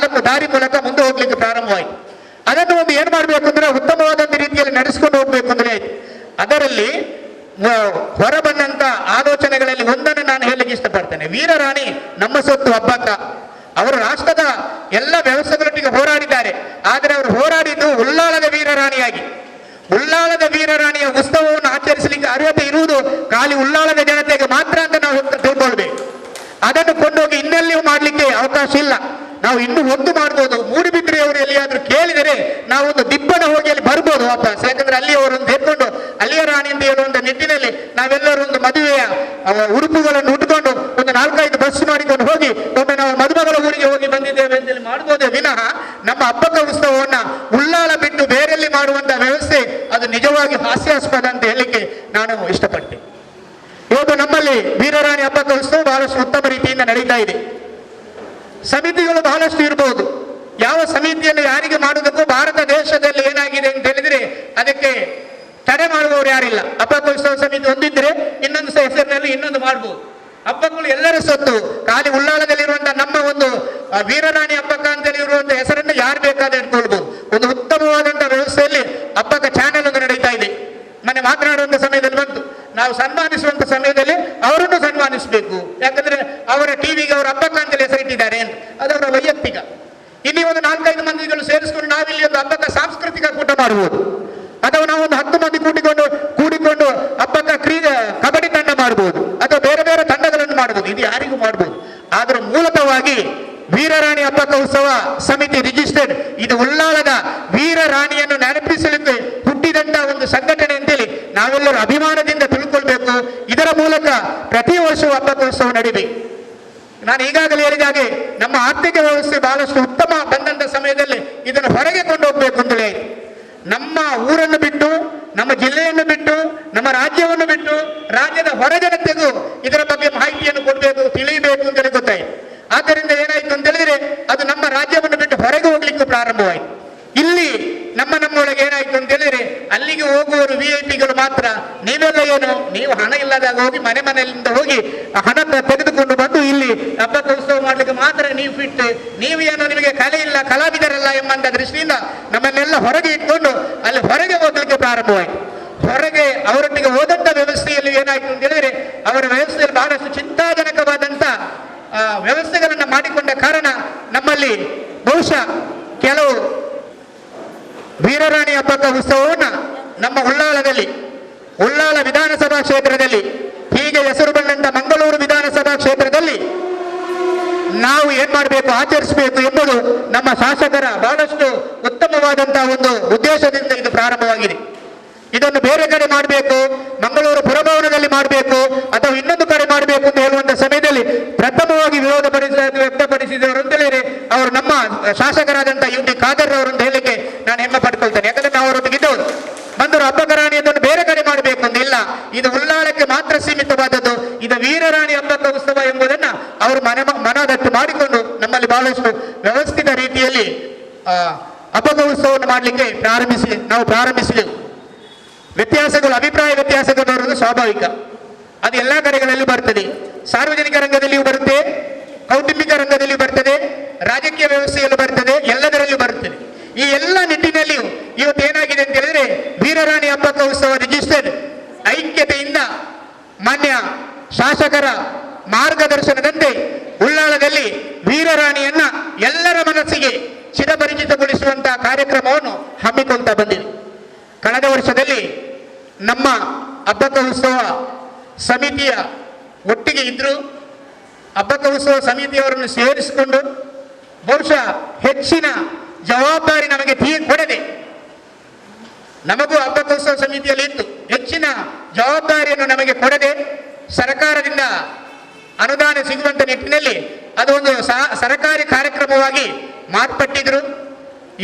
ದಾರಿ ಮೂಲಕ ಮುಂದೆ ಹೋಗ್ಲಿಕ್ಕೆ ಪ್ರಾರಂಭವಾಯಿತು. ಅದನ್ನು ಒಂದು ಏನ್ ಮಾಡ್ಬೇಕು ಅಂದ್ರೆ ಉತ್ತಮವಾದಂತ ರೀತಿಯಲ್ಲಿ ನಡೆಸ್ಕೊಂಡು ಹೋಗ್ಬೇಕು ಅಂದ್ರೆ ಆಯ್ತು. ಅದರಲ್ಲಿ ಹೊರಬಂದಂತ ಆಲೋಚನೆಗಳಲ್ಲಿ ಒಂದನ್ನು ನಾನು ಹೇಳಲಿಕ್ಕೆ ಇಷ್ಟಪಡ್ತೇನೆ. ವೀರರಾಣಿ ನಮ್ಮ ಸೊತ್ತು ಅಬ್ಬಕ್ಕ ಅವರು ರಾಷ್ಟ್ರದ ಎಲ್ಲ ವ್ಯವಸ್ಥೆಗಳೊಟ್ಟಿಗೆ ಹೋರಾಡಿದ್ದಾರೆ. ಆದರೆ ಅವರು ಹೋರಾಡಿದ್ದು ಉಳ್ಳಾಳದ ವೀರರಾಣಿಯಾಗಿ. ಉಳ್ಳಾಳದ ವೀರರಾಣಿಯ ಉತ್ಸವವನ್ನು ಆಚರಿಸಲಿಕ್ಕೆ ಅರ್ಹತೆ ಇರುವುದು ಖಾಲಿ ಉಳ್ಳಾಳದ ಜನತೆಗೆ ಮಾತ್ರ ಅಂತ ನಾವು ತಿಳ್ಕೊಳ್ಬೇಕು. ಅದನ್ನು ಕೊಂಡೋಗಿ ಇನ್ನೆಲ್ಲಿಯೂ ಮಾಡಲಿಕ್ಕೆ ಅವಕಾಶ ಇಲ್ಲ. ನಾವು ಇನ್ನೂ ಒಂದು ಮಾಡ್ಬೋದು. ಮೂಡುಬಿದ್ರೆಯವರು ಎಲ್ಲಿಯಾದ್ರೂ ಕೇಳಿದರೆ ನಾವೊಂದು ದಿಬ್ಬಣ ಹೋಗಿ ಅಲ್ಲಿ ಬರ್ಬೋದು ವಾಪಸ್. ಯಾಕಂದ್ರೆ ಅಲ್ಲಿ ಅವರನ್ನು ತೆಗೆದುಕೊಂಡು ಅಲ್ಲಿಯ ರಾಣಿ ಅಂತ ಹೇಳುವಂತ ನಿಟ್ಟಿನಲ್ಲಿ ನಾವೆಲ್ಲರೂ ಒಂದು ಮದುವೆಯ ಉಡುಪುಗಳನ್ನು ಉಟ್ಕೊಂಡು ಒಂದು 4-5 ಬಸ್ ಮಾಡಿಕೊಂಡು ಹೋಗಿ ಒಮ್ಮೆ ನಾವು ಮದುಮಗಳ ಊರಿಗೆ ಹೋಗಿ ಬಂದಿದ್ದೇವೆ ಅಂತೇಳಿ ಮಾಡ್ಬೋದೇ ವಿನಃ ನಮ್ಮ ಅಬ್ಬಕ್ಕ ಉತ್ಸವವನ್ನ ಉಳ್ಳಾಳ ಬಿಟ್ಟು ಬೇರೆಲ್ಲಿ ಮಾಡುವಂತ ವ್ಯವಸ್ಥೆ ಅದು ನಿಜವಾಗಿ ಹಾಸ್ಯಾಸ್ಪದ ಅಂತ ಹೇಳಲಿಕ್ಕೆ ನಾನು ಇಷ್ಟಪಡ್ತೇನೆ. ಇವತ್ತು ನಮ್ಮಲ್ಲಿ ವೀರರಾಣಿ ಅಬ್ಬಕ್ಕ ಉತ್ಸವ ಬಹಳಷ್ಟು ಉತ್ತಮ ರೀತಿಯಿಂದ ನಡೀತಾ ಇದೆ. ಸಮಿತಿಗಳು ಬಹಳಷ್ಟು ಇರಬಹುದು. ಯಾವ ಸಮಿತಿಯನ್ನು ಯಾರಿಗೆ ಮಾಡುವುದಕ್ಕೂ ಭಾರತ ದೇಶದಲ್ಲಿ ಏನಾಗಿದೆ ಅಂತ ಹೇಳಿದ್ರೆ ಅದಕ್ಕೆ ತಡೆ ಮಾಡುವವರು ಯಾರಿಲ್ಲ. ಅಬ್ಬಕ್ಕ ಉತ್ಸವ ಸಮಿತಿ ಹೊಂದಿದ್ರೆ ಇನ್ನೊಂದು ಹೆಸರಿನಲ್ಲಿ ಇನ್ನೊಂದು ಮಾಡಬಹುದು. ಹಬ್ಬಗಳು ಎಲ್ಲರ ಸೊತ್ತು. ಖಾಲಿ ಉಳ್ಳಾಳದಲ್ಲಿರುವಂತಹ ನಮ್ಮ ಒಂದು ವೀರರಾಣಿ ಹಬ್ಬಕ್ಕ ಅಂತೇಳಿ ಇರುವಂತಹ ಹೆಸರನ್ನು ಯಾರು ಬೇಕಾದ್ರೆ ಇಟ್ಕೊಳ್ಬಹುದು. ಒಂದು ಉತ್ತಮವಾದಂತಹ ವ್ಯವಸ್ಥೆಯಲ್ಲಿ ಹಬ್ಬಕ್ಕ ಚಾನೆಲ್ ಒಂದು ನಡೀತಾ ಇದೆ. ಮನೆ ಮಾತನಾಡುವಂತ ಸಮಯದಲ್ಲಿ ಬಂತು, ನಾವು ಸನ್ಮಾನಿಸುವಂತ ಸಮಯದಲ್ಲಿ ಅವರನ್ನು ಸನ್ಮಾನಿಸಬೇಕು. ಮಾಡಬಹುದು. ಅಥವಾ ನಾವು ಒಂದು 10 ಮಂದಿ ಕೂಡಿಕೊಂಡು ಹಬ್ಬಕ್ಕ ಕಬಡ್ಡಿ ತಂಡ ಮಾಡಬಹುದು, ಅಥವಾ ಬೇರೆ ಬೇರೆ ತಂಡಗಳನ್ನು ಮಾಡಬಹುದು. ಇದು ಯಾರಿಗೂ ಮಾಡಬಹುದು. ಆದ್ರೆ ಮೂಲತಃವಾಗಿ ವೀರರಾಣಿ ಹಬ್ಬಕ್ಕ ಉತ್ಸವ ಸಮಿತಿ ರಿಜಿಸ್ಟರ್ಡ್, ಇದು ಉಳ್ಳಾಲದ ವೀರರಾಣಿಯನ್ನು ನೆನಪಿಸಲಿಕ್ಕೆ ಹುಟ್ಟಿದಂತ ಒಂದು ಸಂಘಟನೆ ಅಂತೇಳಿ ನಾವೆಲ್ಲರೂ ಅಭಿಮಾನದಿಂದ ತಿಳ್ಕೊಳ್ಬೇಕು. ಇದರ ಮೂಲಕ ಪ್ರತಿ ವರ್ಷವೂ ಹಬ್ಬಕ್ಕ ಉತ್ಸವ ನಡೀಬೇಕು. ನಾನು ಈಗಾಗಲೇ ಹೇಳಿದ ಹಾಗೆ ನಮ್ಮ ಆರ್ಥಿಕ ವ್ಯವಸ್ಥೆ ಬಹಳಷ್ಟು ಉತ್ತಮ ಬಂದಂತ ಸಮಯದಲ್ಲಿ ಇದನ್ನು ಹೊರಗೆ ಕೊಂಡು ಹೋಗ್ಬೇಕು ಅಂತೇಳಿ ನಮ್ಮ ಊರನ್ನು ಬಿಟ್ಟು, ನಮ್ಮ ಜಿಲ್ಲೆಯನ್ನು ಬಿಟ್ಟು, ನಮ್ಮ ರಾಜ್ಯವನ್ನು ಬಿಟ್ಟು ರಾಜ್ಯದ ಹೊರ ಜನತೆಗೂ ಇದರ ಬಗ್ಗೆ ಮಾಹಿತಿಯನ್ನು ಕೊಡಬೇಕು, ತಿಳಿಯಬೇಕು ಅಂತೇಳಿ ಗೊತ್ತಾಯಿತು. ಆದ್ದರಿಂದ ಏನಾಯ್ತು ಅಂತ ಹೇಳಿದ್ರೆ ಅದು ನಮ್ಮ ರಾಜ್ಯವನ್ನು ಬಿಟ್ಟು ಹೊರಗೆ ಹೋಗ್ಲಿಕ್ಕೆ ಪ್ರಾರಂಭವಾಯಿತು. ಇಲ್ಲಿ ನಮ್ಮೊಳಗೆ ಏನಾಯ್ತು ಅಂತ ಹೇಳಿದ್ರೆ ಅಲ್ಲಿಗೆ ಹೋಗುವವರು VIP-ಗಳು ಮಾತ್ರ. ನೀವೆಲ್ಲ ಏನು, ನೀವು ಹಣ ಇಲ್ಲದಾಗ ಹೋಗಿ ಮನೆಯಿಂದ ಹೋಗಿ ಹಣ ತೆಗೆದುಕೊಂಡು ಬಂದು ಇಲ್ಲಿ ಹಬ್ಬದ ಉತ್ಸವ ಮಾಡ್ಲಿಕ್ಕೆ ಮಾತ್ರ ನೀವು ಫಿಟ್, ನೀವು ಏನು ನಿಮಗೆ ಕಲೆ ಇಲ್ಲ, ಕಲಾವಿದರಲ್ಲ ಎಂಬಂತ ದೃಷ್ಟಿಯಿಂದ ನಮ್ಮನ್ನೆಲ್ಲ ಹೊರಗೆ ಇಟ್ಕೊಂಡು ಅಲ್ಲಿ ಹೊರಗೆ ಹೋಗ್ಲಿಕ್ಕೆ ಪ್ರಾರಂಭವಾಯಿತು. ಹೊರಗೆ ಅವರೊಟ್ಟಿಗೆ ಹೋದಂತ ವ್ಯವಸ್ಥೆಯಲ್ಲಿ ಏನಾಯ್ತು ಅಂತ ಹೇಳಿದ್ರೆ ಅವರ ವ್ಯವಸ್ಥೆಯಲ್ಲಿ ಬಹಳಷ್ಟು ಚಿಂತಾಜನಕವಾದಂತ ವ್ಯವಸ್ಥೆಗಳನ್ನು ಮಾಡಿಕೊಂಡ ಕಾರಣ ನಮ್ಮಲ್ಲಿ ಬಹುಶಃ ಕೆಲವು ವೀರರಾಣಿ ಹಬ್ಬದ ಉತ್ಸವವನ್ನು ನಮ್ಮ ಉಳ್ಳಾಲ ವಿಧಾನಸಭಾ ಕ್ಷೇತ್ರದಲ್ಲಿ, ಹೀಗೆ ಹೆಸರು ಬಂದಂತ ಮಂಗಳೂರು ವಿಧಾನಸಭಾ ಕ್ಷೇತ್ರದಲ್ಲಿ ನಾವು ಏನ್ ಮಾಡಬೇಕು, ಆಚರಿಸಬೇಕು ಎಂಬುದು ನಮ್ಮ ಶಾಸಕರ ಬಹಳಷ್ಟು ಉತ್ತಮವಾದಂತಹ ಒಂದು ಉದ್ದೇಶದಿಂದ ಇದು ಪ್ರಾರಂಭವಾಗಿದೆ. ಇದನ್ನು ಬೇರೆ ಕಡೆ ಮಾಡಬೇಕು, ಮಂಗಳೂರು ಪುರಭವನದಲ್ಲಿ ಮಾಡಬೇಕು ಅಥವಾ ಇನ್ನೊಂದು ಕಡೆ ಮಾಡಬೇಕು ಅಂತ ಹೇಳುವಂತ ಸಮಯದಲ್ಲಿ ಪ್ರಥಮವಾಗಿ ವಿರೋಧ ವ್ಯಕ್ತಪಡಿಸಿದವರು ಅಂತ ಹೇಳಿದ್ರೆ ಅವರು ನಮ್ಮ ಶಾಸಕರಾದಂತಹ UT ಖಾದರ್ ಅವರು ಅಂತ ಹೇಳಲಿಕ್ಕೆ ನಾನು ಹೆಮ್ಮೆ ಪಡ್ಕೊಳ್ತೇನೆ. ಯಾಕಂದ್ರೆ ನಾವು ಅವರೊಟ್ಟಿಗಿದ್ದವರು ಬಂದರು ಹಬ್ಬಕರಾಣಿ ಅದನ್ನು ಬೇರೆ ಕಡೆ ಮಾಡಬೇಕು ಅಂತ ಇಲ್ಲ, ಇದು ಉಳ್ಳಾಳಕ್ಕೆ ಮಾತ್ರ ಸೀಮಿತವಾದದ್ದು, ಇದು ವೀರರಾಣಿ ಹಬ್ಬದ ಉತ್ಸವ ಎಂಬುದನ್ನ ಅವರು ಮನದಟ್ಟು ಮಾಡಿಕೊಂಡು ನಮ್ಮಲ್ಲಿ ಬಹಳಷ್ಟು ವ್ಯವಸ್ಥಿತ ರೀತಿಯಲ್ಲಿ ಹಬ್ಬದ ಉತ್ಸವವನ್ನು ಮಾಡಲಿಕ್ಕೆ ನಾವು ಪ್ರಾರಂಭಿಸಿದೆವು. ವ್ಯತ್ಯಾಸಗಳು, ಅಭಿಪ್ರಾಯ ವ್ಯತ್ಯಾಸಗಳು ಬರುವುದು ಸ್ವಾಭಾವಿಕ, ಅದು ಎಲ್ಲ ಕಡೆಗಳಲ್ಲಿ ಬರ್ತದೆ. ಸಾರ್ವಜನಿಕ ರಂಗದಲ್ಲಿಯೂ ಬರುತ್ತೆ, ಕೌಟುಂಬಿಕ ರಂಗದಲ್ಲಿಯೂ ಬರ್ತದೆ, ರಾಜಕೀಯ ವ್ಯವಸ್ಥೆಯಲ್ಲೂ ಬರ್ತದೆ, ಎಲ್ಲದರಲ್ಲೂ ಬರುತ್ತದೆ. ಈ ಎಲ್ಲ ನಿಟ್ಟಿನಲ್ಲಿಯೂ ಇವತ್ತು ಏನಾಗಿದೆ ಅಂತ ಹೇಳಿದ್ರೆ ವೀರರಾಣಿ ಹಬ್ಬದ ಉತ್ಸವ ರಿಜಿಸ್ಟರ್ಡ್ ಐಕ್ಯತೆಯಿಂದ ಮಾನ್ಯ ಶಾಸಕರ ಮಾರ್ಗದರ್ಶನದಂತೆ ಉಳ್ಳಾಳದಲ್ಲಿ ವೀರರಾಣಿಯನ್ನ ಎಲ್ಲರ ಮನಸ್ಸಿಗೆ ಚಿರಪರಿಚಿತಗೊಳಿಸುವಂತಹ ಕಾರ್ಯಕ್ರಮವನ್ನು ಹಮ್ಮಿಕೊಳ್ತಾ ಬಂದಿದೆ. ಕಳೆದ ವರ್ಷದಲ್ಲಿ ನಮ್ಮ ಹಬ್ಬದ ಉತ್ಸವ ಸಮಿತಿಯ ಒಟ್ಟಿಗೆ ಇದ್ರು, ಹಬ್ಬದ ಉತ್ಸವ ಸಮಿತಿಯವರನ್ನು ಸೇರಿಸಿಕೊಂಡು ಬಹುಶಃ ಹೆಚ್ಚಿನ ಜವಾಬ್ದಾರಿ ನಮಗೆ ಕೊಡದೆ, ನಮಗೂ ಹಬ್ಬದ ಉತ್ಸವ ಸಮಿತಿಯಲ್ಲಿ ಇತ್ತು, ಹೆಚ್ಚಿನ ಜವಾಬ್ದಾರಿಯನ್ನು ನಮಗೆ ಕೊಡದೆ ಸರ್ಕಾರದಿಂದ ಅನುದಾನ ಸಿಗುವಂತ ನಿಟ್ಟಿನಲ್ಲಿ ಅದೊಂದು ಸರ್ಕಾರಿ ಕಾರ್ಯಕ್ರಮವಾಗಿ ಮಾರ್ಪಟ್ಟಿದ್ರು.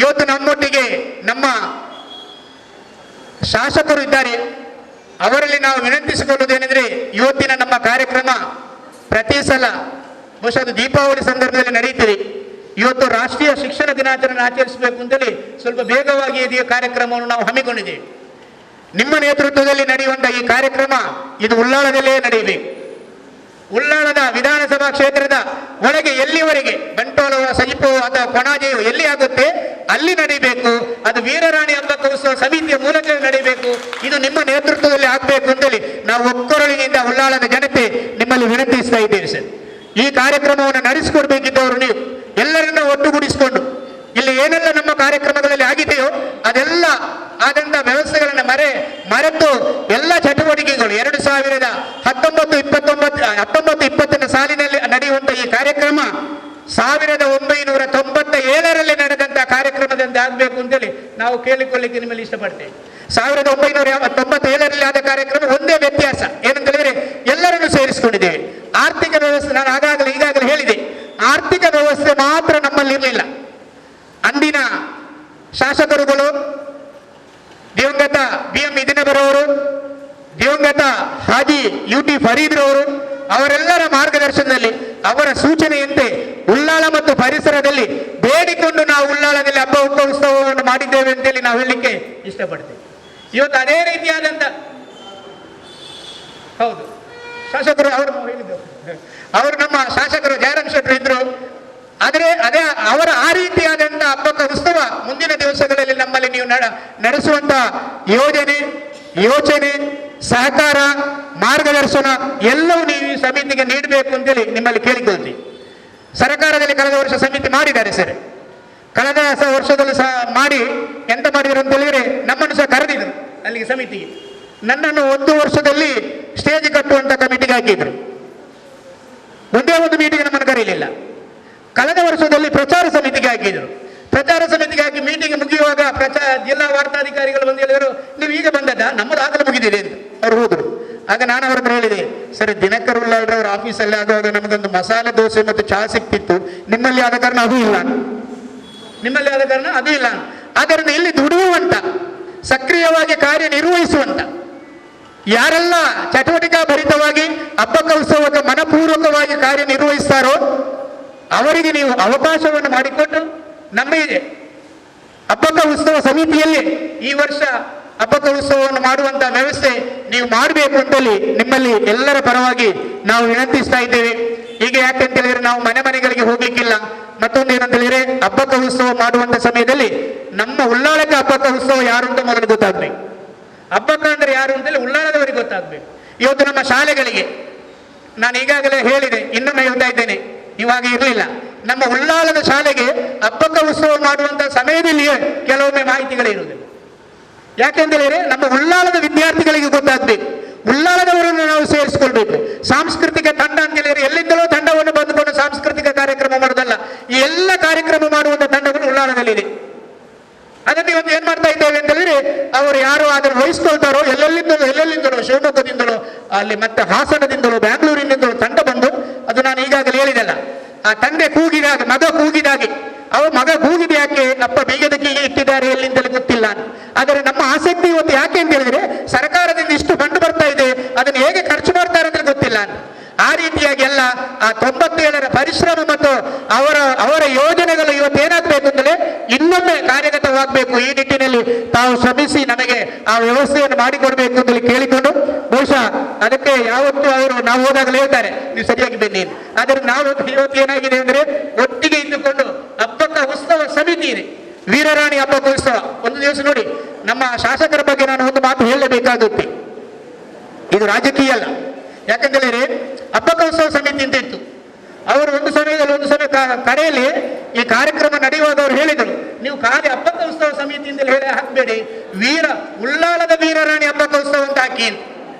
ಇವತ್ತು ನಮ್ಮೊಟ್ಟಿಗೆ ನಮ್ಮ ಶಾಸಕರು ಇದ್ದಾರೆ. ಅವರಲ್ಲಿ ನಾವು ವಿನಂತಿಸಿಕೊಳ್ಳುವುದೇನೆಂದ್ರೆ ಇವತ್ತಿನ ನಮ್ಮ ಕಾರ್ಯಕ್ರಮ ಪ್ರತಿ ಸಲ ಬಹುಶಃ ಅದು ದೀಪಾವಳಿ ಸಂದರ್ಭದಲ್ಲಿ ನಡೆಯುತ್ತದೆ. ಇವತ್ತು ರಾಷ್ಟ್ರೀಯ ಶಿಕ್ಷಣ ದಿನಾಚರಣೆ ಆಚರಿಸಬೇಕು ಅಂತೇಳಿ ಸ್ವಲ್ಪ ಬೇಗವಾಗಿ ಈ ಕಾರ್ಯಕ್ರಮವನ್ನು ನಾವು ಹಮ್ಮಿಕೊಂಡಿದ್ದೇವೆ. ನಿಮ್ಮ ನೇತೃತ್ವದಲ್ಲಿ ನಡೆಯುವಂತಹ ಈ ಕಾರ್ಯಕ್ರಮ ಇದು ಉಳ್ಳಾಳದಲ್ಲೇ ನಡೆಯಬೇಕು. ಉಳ್ಳಾಳದ ವಿಧಾನಸಭಾ ಕ್ಷೇತ್ರದ ಒಳಗೆ ಎಲ್ಲಿವರೆಗೆ ಬಂಟ್ವಾಳವೋ ಸಜಿಪವೋ ಅಥವಾ ಕೊಣಾಜೆಯೋ ಎಲ್ಲಿ ಆಗುತ್ತೆ ಅಲ್ಲಿ ನಡೀಬೇಕು. ಅದು ವೀರರಾಣಿ ಹಬ್ಬದ ಉತ್ಸವ ಸಮಿತಿಯ ಮೂಲಕ ನಡೀಬೇಕು. ಇದು ನಿಮ್ಮ ನೇತೃತ್ವದಲ್ಲಿ ಆಗಬೇಕು ಅಂತೇಳಿ ನಾವು ಒಕ್ಕೊರಳಿನಿಂದ ಉಳ್ಳಾಳದ ಜನತೆ ನಿಮ್ಮಲ್ಲಿ ವಿನಂತಿಸ್ತಾ ಇದ್ದೇವೆ ಸರ್. ಈ ಕಾರ್ಯಕ್ರಮವನ್ನು ನಡೆಸಿಕೊಡ್ಬೇಕಿದ್ದವರು ನೀವು ಎಲ್ಲರನ್ನ ಒಟ್ಟುಗೂಡಿಸಿಕೊಂಡು ಇಲ್ಲಿ ಏನೆಲ್ಲ ನಮ್ಮ ಕಾರ್ಯಕ್ರಮಗಳಲ್ಲಿ ಆಗಿದೆಯೋ ಅದೆಲ್ಲ ಆದಂತ ವ್ಯವಸ್ಥೆಗಳನ್ನು ಮರೆತು ಎಲ್ಲ ಚಟುವಟಿಕೆಗಳು 2019-20 ಸಾಲಿನಲ್ಲಿ ನಡೆಯುವಂತ ಈ ಕಾರ್ಯಕ್ರಮ 1997ರಲ್ಲಿ ನಡೆದಂತಹ ಕಾರ್ಯಕ್ರಮದಂತೆ ಆಗಬೇಕು ಅಂತೇಳಿ ನಾವು ಕೇಳಿಕೊಳ್ಳಿಕ್ಕೆ ನಿಮ್ಮಲ್ಲಿ ಇಷ್ಟಪಡ್ತೇವೆ. 1997ರಲ್ಲಿ ಆದ ಕಾರ್ಯಕ್ರಮ ಒಂದೇ ವ್ಯತ್ಯಾಸ ಏನಂತ ಹೇಳಿದ್ರೆ ಎಲ್ಲರನ್ನು ಸೇರಿಸಿಕೊಂಡಿದ್ದೇವೆ. ಆರ್ಥಿಕ ವ್ಯವಸ್ಥೆ ನಾನು ಈಗಾಗಲೇ ಹೇಳಿದೆ, ಆರ್ಥಿಕ ವ್ಯವಸ್ಥೆ ಮಾತ್ರ ನಮ್ಮಲ್ಲಿ ಇರಲಿಲ್ಲ. ಅಂದಿನ ಶಾಸಕರುಗಳು ದಿವಂಗತ BM ಇದಿನಬರವರು, ದಿವಂಗತ ಹಾಜಿ UT ಫರೀದ್ರವರು, ಅವರೆಲ್ಲರ ಮಾರ್ಗದರ್ಶನದಲ್ಲಿ ಅವರ ಸೂಚನೆಯಂತೆ ಉಳ್ಳಾಳ ಮತ್ತು ಪರಿಸರದಲ್ಲಿ ಬೇಡಿಕೊಂಡು ನಾವು ಉಳ್ಳಾಳದಲ್ಲಿ ಹಬ್ಬ ಉತ್ಸವವನ್ನು ಮಾಡಿದ್ದೇವೆ ಅಂತೇಳಿ ನಾವು ಹೇಳಲಿಕ್ಕೆ ಇಷ್ಟಪಡ್ತೇವೆ. ಇವತ್ತು ಅದೇ ರೀತಿಯಾದಂತ ಹೌದು ಶಾಸಕರು ಅವರು ನಮ್ಮ ಶಾಸಕರು ಜಯರಾಮ್ ಶೆಟ್ಟರು ಇದ್ರು. ಆದರೆ ಅದೇ ಅವರ ಆ ರೀತಿಯಾದಂತ ಹಬ್ಬದ ಉತ್ಸವ ಮುಂದಿನ ದಿವಸಗಳಲ್ಲಿ ನಮ್ಮಲ್ಲಿ ನೀವು ನಡೆಸುವಂತ ಯೋಚನೆ ಸಹಕಾರ ಮಾರ್ಗದರ್ಶನ ಎಲ್ಲವೂ ನೀವು ಈ ಸಮಿತಿಗೆ ನೀಡಬೇಕು ಅಂತೇಳಿ ನಿಮ್ಮಲ್ಲಿ ಕೇಳಿಕೊಳ್ತೀವಿ. ಸರ್ಕಾರದಲ್ಲಿ ಕಳೆದ ವರ್ಷ ಸಮಿತಿ ಮಾಡಿದ್ದಾರೆ ಸರ್, ಕಳೆದ ವರ್ಷದಲ್ಲೂ ಸಹ ಮಾಡಿ ಎಂತ ಮಾಡಿದ್ರು ಅಂತ ಹೇಳಿದ್ರೆ ನಮ್ಮನ್ನು ಸಹ ಕರೆದಿದ್ರು ಅಲ್ಲಿಗೆ ಸಮಿತಿಗೆ. ನನ್ನನ್ನು 1 ವರ್ಷದಲ್ಲಿ ಸ್ಟೇಜ್ ಕಟ್ಟುವಂತ ಕಮಿಟಿಗೆ ಹಾಕಿದ್ರು. ಒಂದೇ ಒಂದು ಮೀಟಿಂಗ್ ನಮ್ಮನ್ನು ಕರೀಲಿಲ್ಲ. ಕಳೆದ ವರ್ಷದಲ್ಲಿ ಪ್ರಚಾರ ಸಮಿತಿಗೆ ಹಾಕಿದ್ರು. ಪ್ರಚಾರ ಸಮಿತಿಗೆ ಹಾಕಿ ಮೀಟಿಂಗ್ ಮುಗಿಯುವಾಗ ಜಿಲ್ಲಾ ವಾರ್ತಾಧಿಕಾರಿಗಳು ಬಂದು ಹೇಳಿದರು, ನೀವು ಈಗ ಬಂದದ್ದ, ನಮ್ಮದು ಆಗಲೇ ಮುಗಿದಿದೆ ಅಂತ ಅವ್ರು ಹೋದ್ರು. ಆಗ ನಾನು ಅವ್ರ ಹತ್ರ ಹೇಳಿದೆ, ಸರಿ ದಿನಕರ್ ಉಳ್ಳಾಳ್ರ ಅವ್ರ ಆಫೀಸಲ್ಲಿ ಆಗುವಾಗ ನಮಗೊಂದು ಮಸಾಲೆ ದೋಸೆ ಮತ್ತು ಚಹಾ ಸಿಕ್ತಿತ್ತು, ನಿಮ್ಮಲ್ಲಿ ಆದ ಕಾರಣ ಅದು ಇಲ್ಲ, ನಿಮ್ಮಲ್ಲಿ ಆದ ಕಾರಣ ಅದು ಇಲ್ಲ. ಆದ್ದರಿಂದ ಇಲ್ಲಿ ದುಡಿಯುವಂತ, ಸಕ್ರಿಯವಾಗಿ ಕಾರ್ಯನಿರ್ವಹಿಸುವಂತ ಯಾರೆಲ್ಲ ಚಟುವಟಿಕಾ ಭರಿತವಾಗಿ ಹಬ್ಬಕ್ಕ ಉತ್ಸವಕ್ಕೆ ಮನಪೂರ್ವಕವಾಗಿ ಕಾರ್ಯನಿರ್ವಹಿಸ್ತಾರೋ ಅವರಿಗೆ ನೀವು ಅವಕಾಶವನ್ನು ಮಾಡಿಕೊಟ್ಟು ನಮ್ಮ ಇದೆ ಹಬ್ಬಕ್ಕ ಉತ್ಸವ ಸಮಿತಿಯಲ್ಲಿ ಈ ವರ್ಷ ಹಬ್ಬಕ್ಕ ಉತ್ಸವವನ್ನು ಮಾಡುವಂತ ವ್ಯವಸ್ಥೆ ನೀವು ಮಾಡಬೇಕು ಅಂತೇಳಿ ನಿಮ್ಮಲ್ಲಿ ಎಲ್ಲರ ಪರವಾಗಿ ನಾವು ವಿನಂತಿಸ್ತಾ ಇದ್ದೇವೆ. ಈಗ ಯಾಕೆ ಅಂತ ಹೇಳಿದ್ರೆ ನಾವು ಮನೆ ಮನೆಗಳಿಗೆ ಹೋಗ್ಲಿಕ್ಕಿಲ್ಲ. ಮತ್ತೊಂದು ಏನಂತ ಹೇಳಿದ್ರೆ ಹಬ್ಬಕ್ಕ ಉತ್ಸವ ಮಾಡುವಂತ ಸಮಯದಲ್ಲಿ ನಮ್ಮ ಉಳ್ಳಾಳಕ್ಕೆ ಹಬ್ಬಕ್ಕ ಉತ್ಸವ ಯಾರು ಅಂತ ಮೊದಲು ಗೊತ್ತಾಗ್ಬೇಕು. ಹಬ್ಬಕ್ಕ ಅಂದ್ರೆ ಯಾರು ಅಂತೇಳಿ ಉಳ್ಳಾಳದವರಿಗೆ ಗೊತ್ತಾಗ್ಬೇಕು. ಇವತ್ತು ನಮ್ಮ ಶಾಲೆಗಳಿಗೆ ನಾನು ಈಗಾಗಲೇ ಹೇಳಿದೆ, ಇನ್ನೊಮ್ಮೆ ಹೇಳ್ತಾ ಇದ್ದೇನೆ, ಇವಾಗ ಇರಲಿಲ್ಲ. ನಮ್ಮ ಉಳ್ಳಾಳದ ಶಾಲೆಗೆ ಹಬ್ಬಕ್ಕ ಉತ್ಸವ ಮಾಡುವಂತ ಸಮಯದಲ್ಲಿಯೇ ಕೆಲವೊಮ್ಮೆ ಮಾಹಿತಿಗಳಿರುವುದಿಲ್ಲ. ಯಾಕೆಂದ್ರೆ ನಮ್ಮ ಉಳ್ಳಾಳದ ವಿದ್ಯಾರ್ಥಿಗಳಿಗೆ ಗೊತ್ತಾಗ್ಬೇಕು, ಉಳ್ಳಾಳದವರನ್ನು ನಾವು ಸೇರಿಸಿಕೊಳ್ಬೇಕು. ಸಾಂಸ್ಕೃತಿಕ ತಂಡ ಅಂತ ಹೇಳಿದ್ರೆ ಎಲ್ಲಿಂದಲೋ ತಂಡವನ್ನು ಬಂದುಕೊಂಡು ಸಾಂಸ್ಕೃತಿಕ ಕಾರ್ಯಕ್ರಮ ಮಾಡೋದಲ್ಲ, ಈ ಎಲ್ಲ ಕಾರ್ಯಕ್ರಮ ಮಾಡುವಂತ ತಂಡಗಳು ಉಳ್ಳಾಳದಲ್ಲಿದೆ. ಅದನ್ನು ಇವತ್ತು ಏನ್ ಮಾಡ್ತಾ ಇದ್ದೇವೆ ಅಂತ ಹೇಳಿದ್ರೆ ಅವರು ಯಾರು ಅದನ್ನು ವಹಿಸ್ಕೊಳ್ತಾರೋ ಎಲ್ಲೆಲ್ಲಿಂದಲೋ ಶಿವಮೊಗ್ಗದಿಂದಲೋ ಅಲ್ಲಿ ಮತ್ತೆ ಹಾಸನದಿಂದಲೋ ಬ್ಯಾಂಗ್ಳೂರಿನಿಂದಲೋ ತಂಡ ಬಂದು, ಅದು ನಾನು ಈಗಾಗಲೇ ಹೇಳಿದಲ್ಲ, ಆ ತಂದೆ ಕೂಗಿದಾಗ ಮಗ ಕೂಗಿದಾಗೆ ಮಗ ಕೂಗಿದ ಯಾಕೆ ಅಪ್ಪ ಬೀಗದ ಕೀಗೆ ಇಟ್ಟಿದ್ದಾರೆ ಎಲ್ಲಿಂದಲೂ ಗೊತ್ತಿಲ್ಲ. ಆದರೆ ನಮ್ಮ ಆಸಕ್ತಿ ಇವತ್ತು ಯಾಕೆ ಅಂತ ಹೇಳಿದ್ರೆ ಸರ್ಕಾರದಿಂದ ಇಷ್ಟು ಫಂಡ್ ಬರ್ತಾ ಇದೆ, ಅದನ್ನು ಹೇಗೆ ಖರ್ಚು ಮಾಡ್ತಾರೆ ಅಂತ ಗೊತ್ತಿಲ್ಲ. ಆ ರೀತಿಯಾಗಿ ಎಲ್ಲ ಆ 97ರ ಪರಿಶ್ರಮ ಮತ್ತು ಅವರ ಯೋಜನೆಗಳು ಇವತ್ತೇನಾಗಬೇಕು ಅಂತಲೇ ಇನ್ನೊಮ್ಮೆ ಕಾರ್ಯಗತವಾಗಬೇಕು. ಈ ನಿಟ್ಟಿನಲ್ಲಿ ತಾವು ಶ್ರಮಿಸಿ ನಮಗೆ ಆ ವ್ಯವಸ್ಥೆಯನ್ನು ಮಾಡಿಕೊಡ್ಬೇಕು ಅಂತೇಳಿ ಕೇಳಿಕೊಂಡು, ಬಹುಶಃ ಅದಕ್ಕೆ ಯಾವತ್ತೂ ನಾವು ಹೋದಾಗಲೇ ಹೇಳ್ತಾರೆ ನೀವು ಸರಿಯಾಗಿ ಬನ್ನಿ. ಆದರೆ ನಾವು ಇವತ್ತು ಏನಾಗಿದೆ ಅಂದ್ರೆ ಒಟ್ಟಿಗೆ ಇದ್ದುಕೊಂಡು ಹಬ್ಬಕ್ಕ ಉತ್ಸವ ಸಮಿತಿ ಇದೆ, ವೀರರಾಣಿ ಹಬ್ಬಕ್ಕ ಉತ್ಸವ. ಒಂದು ದಿವಸ ನೋಡಿ, ನಮ್ಮ ಶಾಸಕರ ಬಗ್ಗೆ ನಾನು ಒಂದು ಮಾತು ಹೇಳಬೇಕಾಗುತ್ತೆ. ಇದು ರಾಜಕೀಯ ಅಲ್ಲ. ಯಾಕಂತೇಳಿದ್ರೆ ಹಬ್ಬಕ್ಕ ಉತ್ಸವ ಸಮಿತಿ ಅಂತ ಇತ್ತು. ಅವರು ಒಂದು ಸಮಯ ಕರೆಯಲ್ಲಿ ಈ ಕಾರ್ಯಕ್ರಮ ನಡೆಯುವಾಗ ಅವರು ಹೇಳಿದರು, ನೀವು ಖಾಲಿ ಹಬ್ಬಕ್ಕ ಉತ್ಸವ ಸಮಿತಿಯಿಂದಲೇ ಹೇಳಿ ಹಾಕಬೇಡಿ, ಉಳ್ಳಾಳದ ವೀರರಾಣಿ ಹಬ್ಬಕ್ಕ ಉತ್ಸವ ಅಂತ ಹಾಕಿ,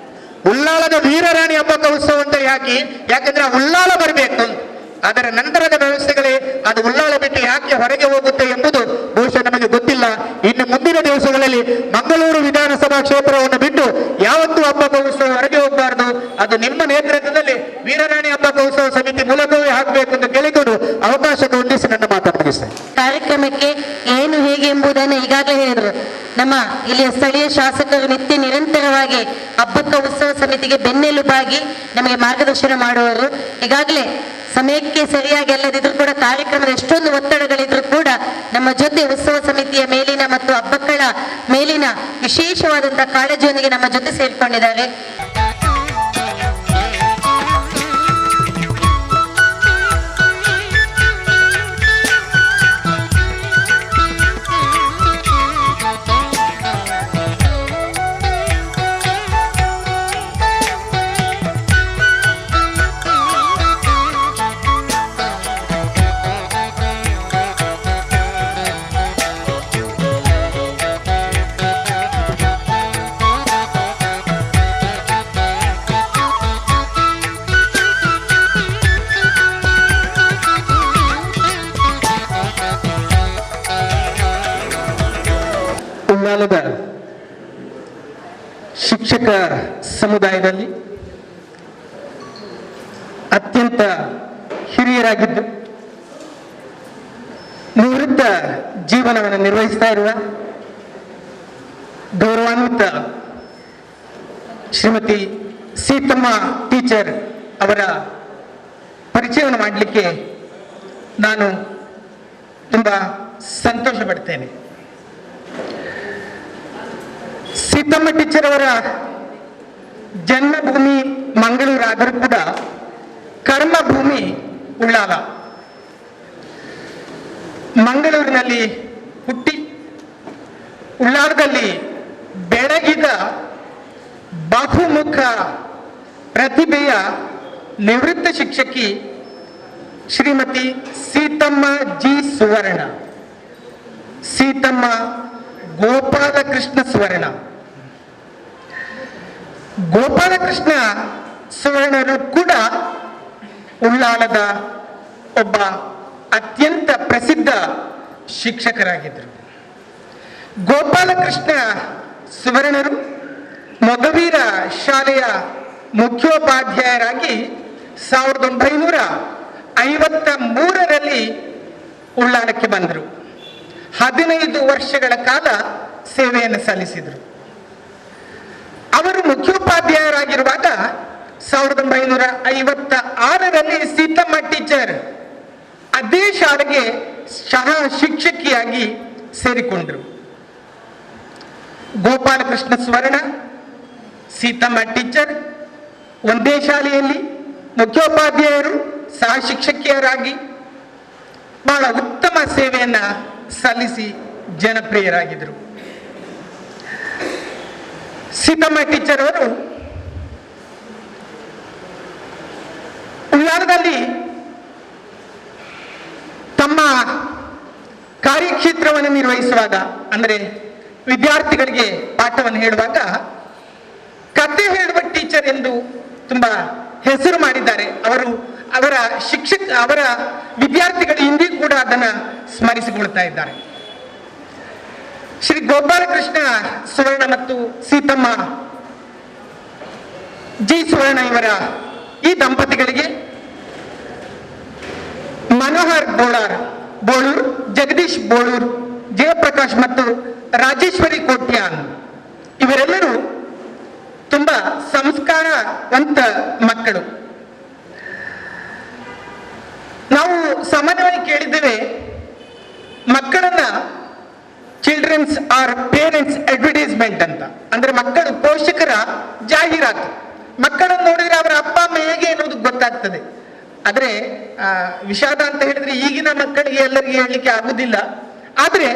ಉಳ್ಳಾಳದ ವೀರರಾಣಿ ಹಬ್ಬಕ್ಕ ಉತ್ಸವ ಅಂತ ಹಾಕಿ. ಯಾಕಂದ್ರೆ ಆ ಉಳ್ಳಾಳ ಬರಬೇಕು, ಅದರ ನಂತರದ ವ್ಯವಸ್ಥೆಗಳೇ ಅದು ಉಳ್ಳಾಳ ಬಿಟ್ಟು ಯಾಕೆ ಹೊರಗೆ ಹೋಗುತ್ತೆ ಎಂಬುದು ಬಹುಶಃ ನಮಗೆ ಗೊತ್ತಿಲ್ಲ. ಇನ್ನು ಮುಂದಿನ ದಿವಸಗಳಲ್ಲಿ ಮಂಗಳೂರು ವಿಧಾನಸಭಾ ಕ್ಷೇತ್ರವನ್ನು ಬಿಟ್ಟು ಯಾವತ್ತೂ ಹಬ್ಬಕ್ಕ ಉತ್ಸವ ಹೊರಗೆ ಹೋಗಬಾರದು. ಅದು ನಿಮ್ಮ ನೇತೃತ್ವದಲ್ಲಿ ವೀರರಾಣಿ ಹಬ್ಬಕ್ಕ ಉತ್ಸವ ಸಮಿತಿ ಮೂಲಕವೇ ಹಾಕಬೇಕು ಅಂತ ಕೇಳಿಕೊಂಡು ಅವಕಾಶ ಹೊಂದಿಸಿ ನನ್ನ ಮಾತನ್ನು ಮುಗಿಸ್ತೇನೆ. ಕಾರ್ಯಕ್ರಮಕ್ಕೆ ಏನು ಹೇಗೆ ಎಂಬುದನ್ನು ಈಗಾಗಲೇ ಹೇಳಿದರು. ನಮ್ಮ ಇಲ್ಲಿಯ ಸ್ಥಳೀಯ ಶಾಸಕರು ನಿತ್ಯ ನಿರಂತರವಾಗಿ ಹಬ್ಬಕ್ಕ ಉತ್ಸವ ಸಮಿತಿಗೆ ಬೆನ್ನೆಲುಬಾಗಿ ನಮಗೆ ಮಾರ್ಗದರ್ಶನ ಮಾಡುವವರು. ಈಗಾಗಲೇ ಸಮಯಕ್ಕೆ ಸರಿಯಾಗಿ ಅಲ್ಲದಿದ್ರು ಕೂಡ ಕಾರ್ಯಕ್ರಮದ ಎಷ್ಟೊಂದು ಒತ್ತಡಗಳಿದ್ರು ಕೂಡ ನಮ್ಮ ಜೊತೆ ಉತ್ಸವ ಸಮಿತಿಯ ಮೇಲಿನ ಮತ್ತು ಹಬ್ಬಗಳ ಮೇಲಿನ ವಿಶೇಷವಾದಂತಹ ಕಾಳಜಿಯೊಂದಿಗೆ ನಮ್ಮ ಜೊತೆ ಸೇರಿಕೊಂಡಿದ್ದಾರೆ. ಉಳ್ಳಾಲದ ಶಿಕ್ಷಕ ಸಮುದಾಯದಲ್ಲಿ ಅತ್ಯಂತ ಹಿರಿಯರಾಗಿದ್ದು ನಿವೃತ್ತ ಜೀವನವನ್ನು ನಿರ್ವಹಿಸ್ತಾ ಇರುವ ಗೌರವಾನ್ವಿತ ಶ್ರೀಮತಿ ಸೀತಮ್ಮ ಟೀಚರ್ ಅವರ ಪರಿಚಯವನ್ನು ಮಾಡಲಿಕ್ಕೆ ನಾನು ತುಂಬ ಸಂತೋಷ ಪಡ್ತೇನೆ. ಸೀತಮ್ಮ ಟೀಚರ್ ಅವರ ಜನ್ಮಭೂಮಿ ಮಂಗಳೂರು ಆದರೂ ಕೂಡ ಕರ್ಮಭೂಮಿ ಉಳ್ಳಾಲ. ಮಂಗಳೂರಿನಲ್ಲಿ ಹುಟ್ಟಿ ಉಳ್ಳಾಲದಲ್ಲಿ ಬೆಳಗಿದ ಬಹುಮುಖ ಪ್ರತಿಭೆಯ ನಿವೃತ್ತ ಶಿಕ್ಷಕಿ ಶ್ರೀಮತಿ ಸೀತಮ್ಮ ಜಿ ಸುವರ್ಣ. ಸೀತಮ್ಮ ಗೋಪಾಲಕೃಷ್ಣ ಸುವರ್ಣ. ಗೋಪಾಲಕೃಷ್ಣ ಸುವರ್ಣರು ಕೂಡ ಉಳ್ಳಾಲದ ಒಬ್ಬ ಅತ್ಯಂತ ಪ್ರಸಿದ್ಧ ಶಿಕ್ಷಕರಾಗಿದ್ದರು. ಗೋಪಾಲಕೃಷ್ಣ ಸುವರ್ಣರು ಮೊಗವೀರ ಶಾಲೆಯ ಮುಖ್ಯೋಪಾಧ್ಯಾಯರಾಗಿ 1953ರಲ್ಲಿ ಉಳ್ಳಾಲಕ್ಕೆ ಬಂದರು. 15 ವರ್ಷಗಳ ಕಾಲ ಸೇವೆಯನ್ನು ಸಲ್ಲಿಸಿದರು. ಅವರು ಮುಖ್ಯೋಪಾಧ್ಯಾಯರಾಗಿರುವಾಗ 1956ರಲ್ಲಿ ಸೀತಮ್ಮ ಟೀಚರ್ ಅದೇ ಶಾಲೆಗೆ ಸಹ ಶಿಕ್ಷಕಿಯಾಗಿ ಸೇರಿಕೊಂಡರು. ಗೋಪಾಲಕೃಷ್ಣ ಸುವರ್ಣ, ಸೀತಮ್ಮ ಟೀಚರ್ ಒಂದೇ ಶಾಲೆಯಲ್ಲಿ ಮುಖ್ಯೋಪಾಧ್ಯಾಯರು ಸಹ ಶಿಕ್ಷಕಿಯರಾಗಿ ಬಹಳ ಉತ್ತಮ ಸೇವೆಯನ್ನ ಸಲ್ಲಿಸಿ ಜನಪ್ರಿಯರಾಗಿದ್ದರು. ಸೀತಮ್ಮ ಟೀಚರ್ ಅವರು ಉಳ್ಳಾಲದಲ್ಲಿ ತಮ್ಮ ಕಾರ್ಯಕ್ಷೇತ್ರವನ್ನು ನಿರ್ವಹಿಸುವಾಗ, ಅಂದರೆ ವಿದ್ಯಾರ್ಥಿಗಳಿಗೆ ಪಾಠವನ್ನು ಹೇಳುವಾಗ ಕತೆ ಹೇಳುವ ಟೀಚರ್ ಎಂದು ತುಂಬಾ ಹೆಸರು ಮಾಡಿದ್ದಾರೆ. ಅವರ ವಿದ್ಯಾರ್ಥಿಗಳು ಇಂದಿಗೂ ಕೂಡ ಅದನ್ನು ಸ್ಮರಿಸಿಕೊಳ್ತಾ ಇದ್ದಾರೆ. ಶ್ರೀ ಗೋಪಾಲಕೃಷ್ಣ ಸುವರ್ಣ ಮತ್ತು ಸೀತಮ್ಮ ಜಿ ಸುವರ್ಣ ಇವರ ಈ ದಂಪತಿಗಳಿಗೆ ಮನೋಹರ್ ಬೋಳೂರ್, ಜಗದೀಶ್ ಬೋಳೂರ್, ಜಯಪ್ರಕಾಶ್ ಮತ್ತು ರಾಜೇಶ್ವರಿ ಕೋಟ್ಯಾನ್ ಇವರೆಲ್ಲರೂ ತುಂಬಾ ಸಂಸ್ಕಾರವಂತ ಮಕ್ಕಳು. ನಾವು ಸಾಮಾನ್ಯವಾಗಿ ಕೇಳಿದ್ದೇವೆ, ಮಕ್ಕಳನ್ನ ಚಿಲ್ಡ್ರನ್ಸ್ ಆರ್ ಪೇರೆಂಟ್ಸ್ ಅಡ್ವರ್ಟೈಸ್ಮೆಂಟ್ ಅಂತ. ಅಂದ್ರೆ ಮಕ್ಕಳು ಪೋಷಕರ ಜಾಹೀರಾತು. ಮಕ್ಕಳನ್ನು ನೋಡಿದ್ರೆ ಅವರ ಅಪ್ಪ ಅಮ್ಮ ಹೇಗೆ ಅನ್ನೋದು ಗೊತ್ತಾಗ್ತದೆ. ಆದ್ರೆ ವಿಷಾದ ಅಂತ ಹೇಳಿದ್ರೆ ಈಗಿನ ಮಕ್ಕಳಿಗೆ ಎಲ್ಲರಿಗೆ ಹೇಳಲಿಕ್ಕೆ ಆಗುದಿಲ್ಲ. ಆದ್ರೆ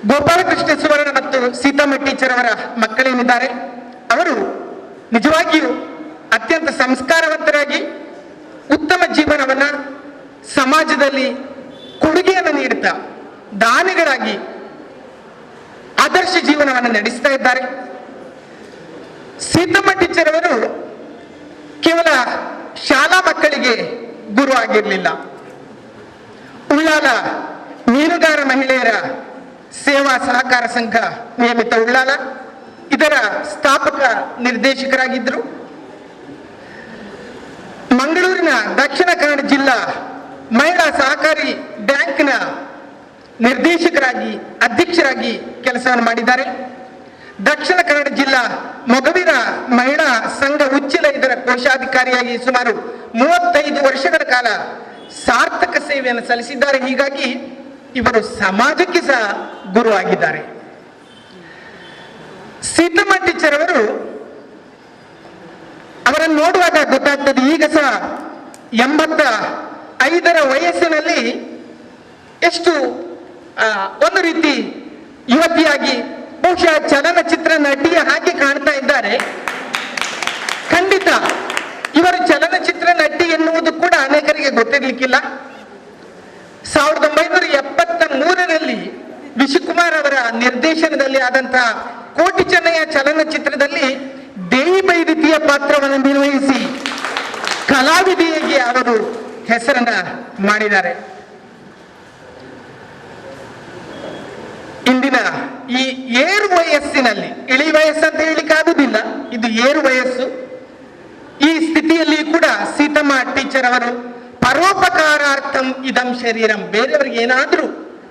ಗೋಪಾಲಕೃಷ್ಣ ಸುವರ್ಣ ಮತ್ತು ಸೀತಮ್ಮ ಟೀಚರ್ ಅವರ ಮಕ್ಕಳೇನಿದ್ದಾರೆ ಅವರು ನಿಜವಾಗಿಯೂ ಅತ್ಯಂತ ಸಂಸ್ಕಾರವಂತರಾಗಿ ಉತ್ತಮ ಜೀವನವನ್ನ ಸಮಾಜದಲ್ಲಿ ಕೊಡುಗೆಯನ್ನು ನೀಡುತ್ತಾ ದಾನಿಗಳಾಗಿ ಆದರ್ಶ ಜೀವನವನ್ನು ನಡೆಸ್ತಾ ಇದ್ದಾರೆ. ಸೀತಮ್ಮ ಟೀಚರ್ ಅವರು ಕೇವಲ ಶಾಲಾ ಮಕ್ಕಳಿಗೆ ಗುರು ಆಗಿರಲಿಲ್ಲ. ಉಳ್ಳಾಲ ಮೀನುಗಾರ ಮಹಿಳೆಯರ ಸೇವಾ ಸಹಕಾರ ಸಂಘ ನಿಯಮಿತ ಉಳ್ಳಾಲ ಇದರ ಸ್ಥಾಪಕ ನಿರ್ದೇಶಕರಾಗಿದ್ದರು. ಮಂಗಳೂರಿನ ದಕ್ಷಿಣ ಕನ್ನಡ ಜಿಲ್ಲಾ ಮಹಿಳಾ ಸಹಕಾರಿ ಬ್ಯಾಂಕ್ನ ನಿರ್ದೇಶಕರಾಗಿ ಅಧ್ಯಕ್ಷರಾಗಿ ಕೆಲಸವನ್ನು ಮಾಡಿದ್ದಾರೆ. ದಕ್ಷಿಣ ಕನ್ನಡ ಜಿಲ್ಲಾ ಮೊಗವೀರ ಮಹಿಳಾ ಸಂಘ ಉಚ್ಚಿಲ ಇದರ ಕೋಶಾಧಿಕಾರಿಯಾಗಿ ಸುಮಾರು 35 ವರ್ಷಗಳ ಕಾಲ ಸಾರ್ಥಕ ಸೇವೆಯನ್ನು ಸಲ್ಲಿಸಿದ್ದಾರೆ. ಹೀಗಾಗಿ ಇವರು ಸಮಾಜಕ್ಕೆ ಸಹ ಗುರು ಆಗಿದ್ದಾರೆ. ಸೀತಮ್ಮ ಟೀಚರ್ ಅವರನ್ನು ನೋಡುವಾಗ ಗೊತ್ತಾಗ್ತದೆ, ಈಗ ಸಹ 85ರ ವಯಸ್ಸಿನಲ್ಲಿ ಎಷ್ಟು ಒಂದು ರೀತಿ ಯುವತಿಯಾಗಿ ಬಹುಶಃ ಚಲನಚಿತ್ರ ನಟಿಯ ಹಾಗೆ ಕಾಣ್ತಾ ಇದ್ದಾರೆ. ಖಂಡಿತ ಇವರು ಚಲನಚಿತ್ರ ನಟಿ ಎನ್ನುವುದು ಕೂಡ ಅನೇಕರಿಗೆ ಗೊತ್ತಿರ್ಲಿಕ್ಕಿಲ್ಲ. 1973ರಲ್ಲಿ ವಿಶುಕುಮಾರ್ ಅವರ ನಿರ್ದೇಶನದಲ್ಲಿ ಆದಂತಹ ಕೋಟಿ ಚೆನ್ನಯ್ಯ ಚಲನಚಿತ್ರದಲ್ಲಿ ದೇವಿ ಬೈದಿತಿಯ ಪಾತ್ರವನ್ನು ನಿರ್ವಹಿಸಿ ಕಲಾವಿದೆಯಾಗಿ ಅವರು ಹೆಸರನ್ನ ಮಾಡಿದ್ದಾರೆ. ಇಂದಿನ ಈ ಏರು ವಯಸ್ಸಿನಲ್ಲಿ, ಇಳಿ ವಯಸ್ಸು ಅಂತ ಹೇಳಿಕ್ಕೆ ಆಗುದಿಲ್ಲ, ಇದು ಏರು ವಯಸ್ಸು, ಈ ಸ್ಥಿತಿಯಲ್ಲಿ ಕೂಡ ಸೀತಮ್ಮ ಟೀಚರ್ ಅವರು ಪರೋಪಕಾರಾರ್ಥಂ ಇದಂ ಶರೀರಂ, ಬೇರೆಯವರಿಗೆ ಏನಾದ್ರೂ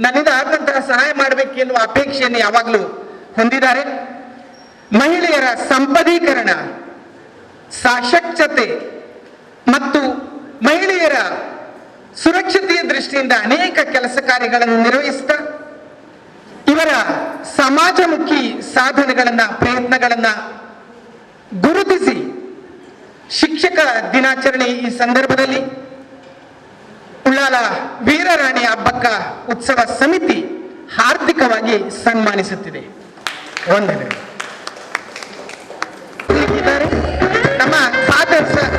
ನನ್ನಿಂದ ಆದಂತಹ ಸಹಾಯ ಮಾಡಬೇಕು ಎನ್ನುವ ಅಪೇಕ್ಷೆಯನ್ನು ಯಾವಾಗಲೂ ಹೊಂದಿದ್ದಾರೆ. ಮಹಿಳೆಯರ ಸಂಪದೀಕರಣ, ಸಶಕ್ತತೆ ಮತ್ತು ಮಹಿಳೆಯರ ಸುರಕ್ಷತೆಯ ದೃಷ್ಟಿಯಿಂದ ಅನೇಕ ಕೆಲಸ ಕಾರ್ಯಗಳನ್ನು ನಿರ್ವಹಿಸ್ತಾ ಇವರ ಸಮಾಜಮುಖಿ ಸಾಧನೆಗಳನ್ನ ಪ್ರಯತ್ನಗಳನ್ನ ಗುರುತಿಸಿ ಶಿಕ್ಷಕ ದಿನಾಚರಣೆ ಈ ಸಂದರ್ಭದಲ್ಲಿ ಉಳ್ಳಾಲ ವೀರರಾಣಿ ಅಬ್ಬಕ್ಕ ಉತ್ಸವ ಸಮಿತಿ ಹಾರ್ದಿಕವಾಗಿ ಸನ್ಮಾನಿಸುತ್ತಿದೆ. ವಂದನೆ. ನಮ್ಮ ಖಾದರ್ ಸರ್,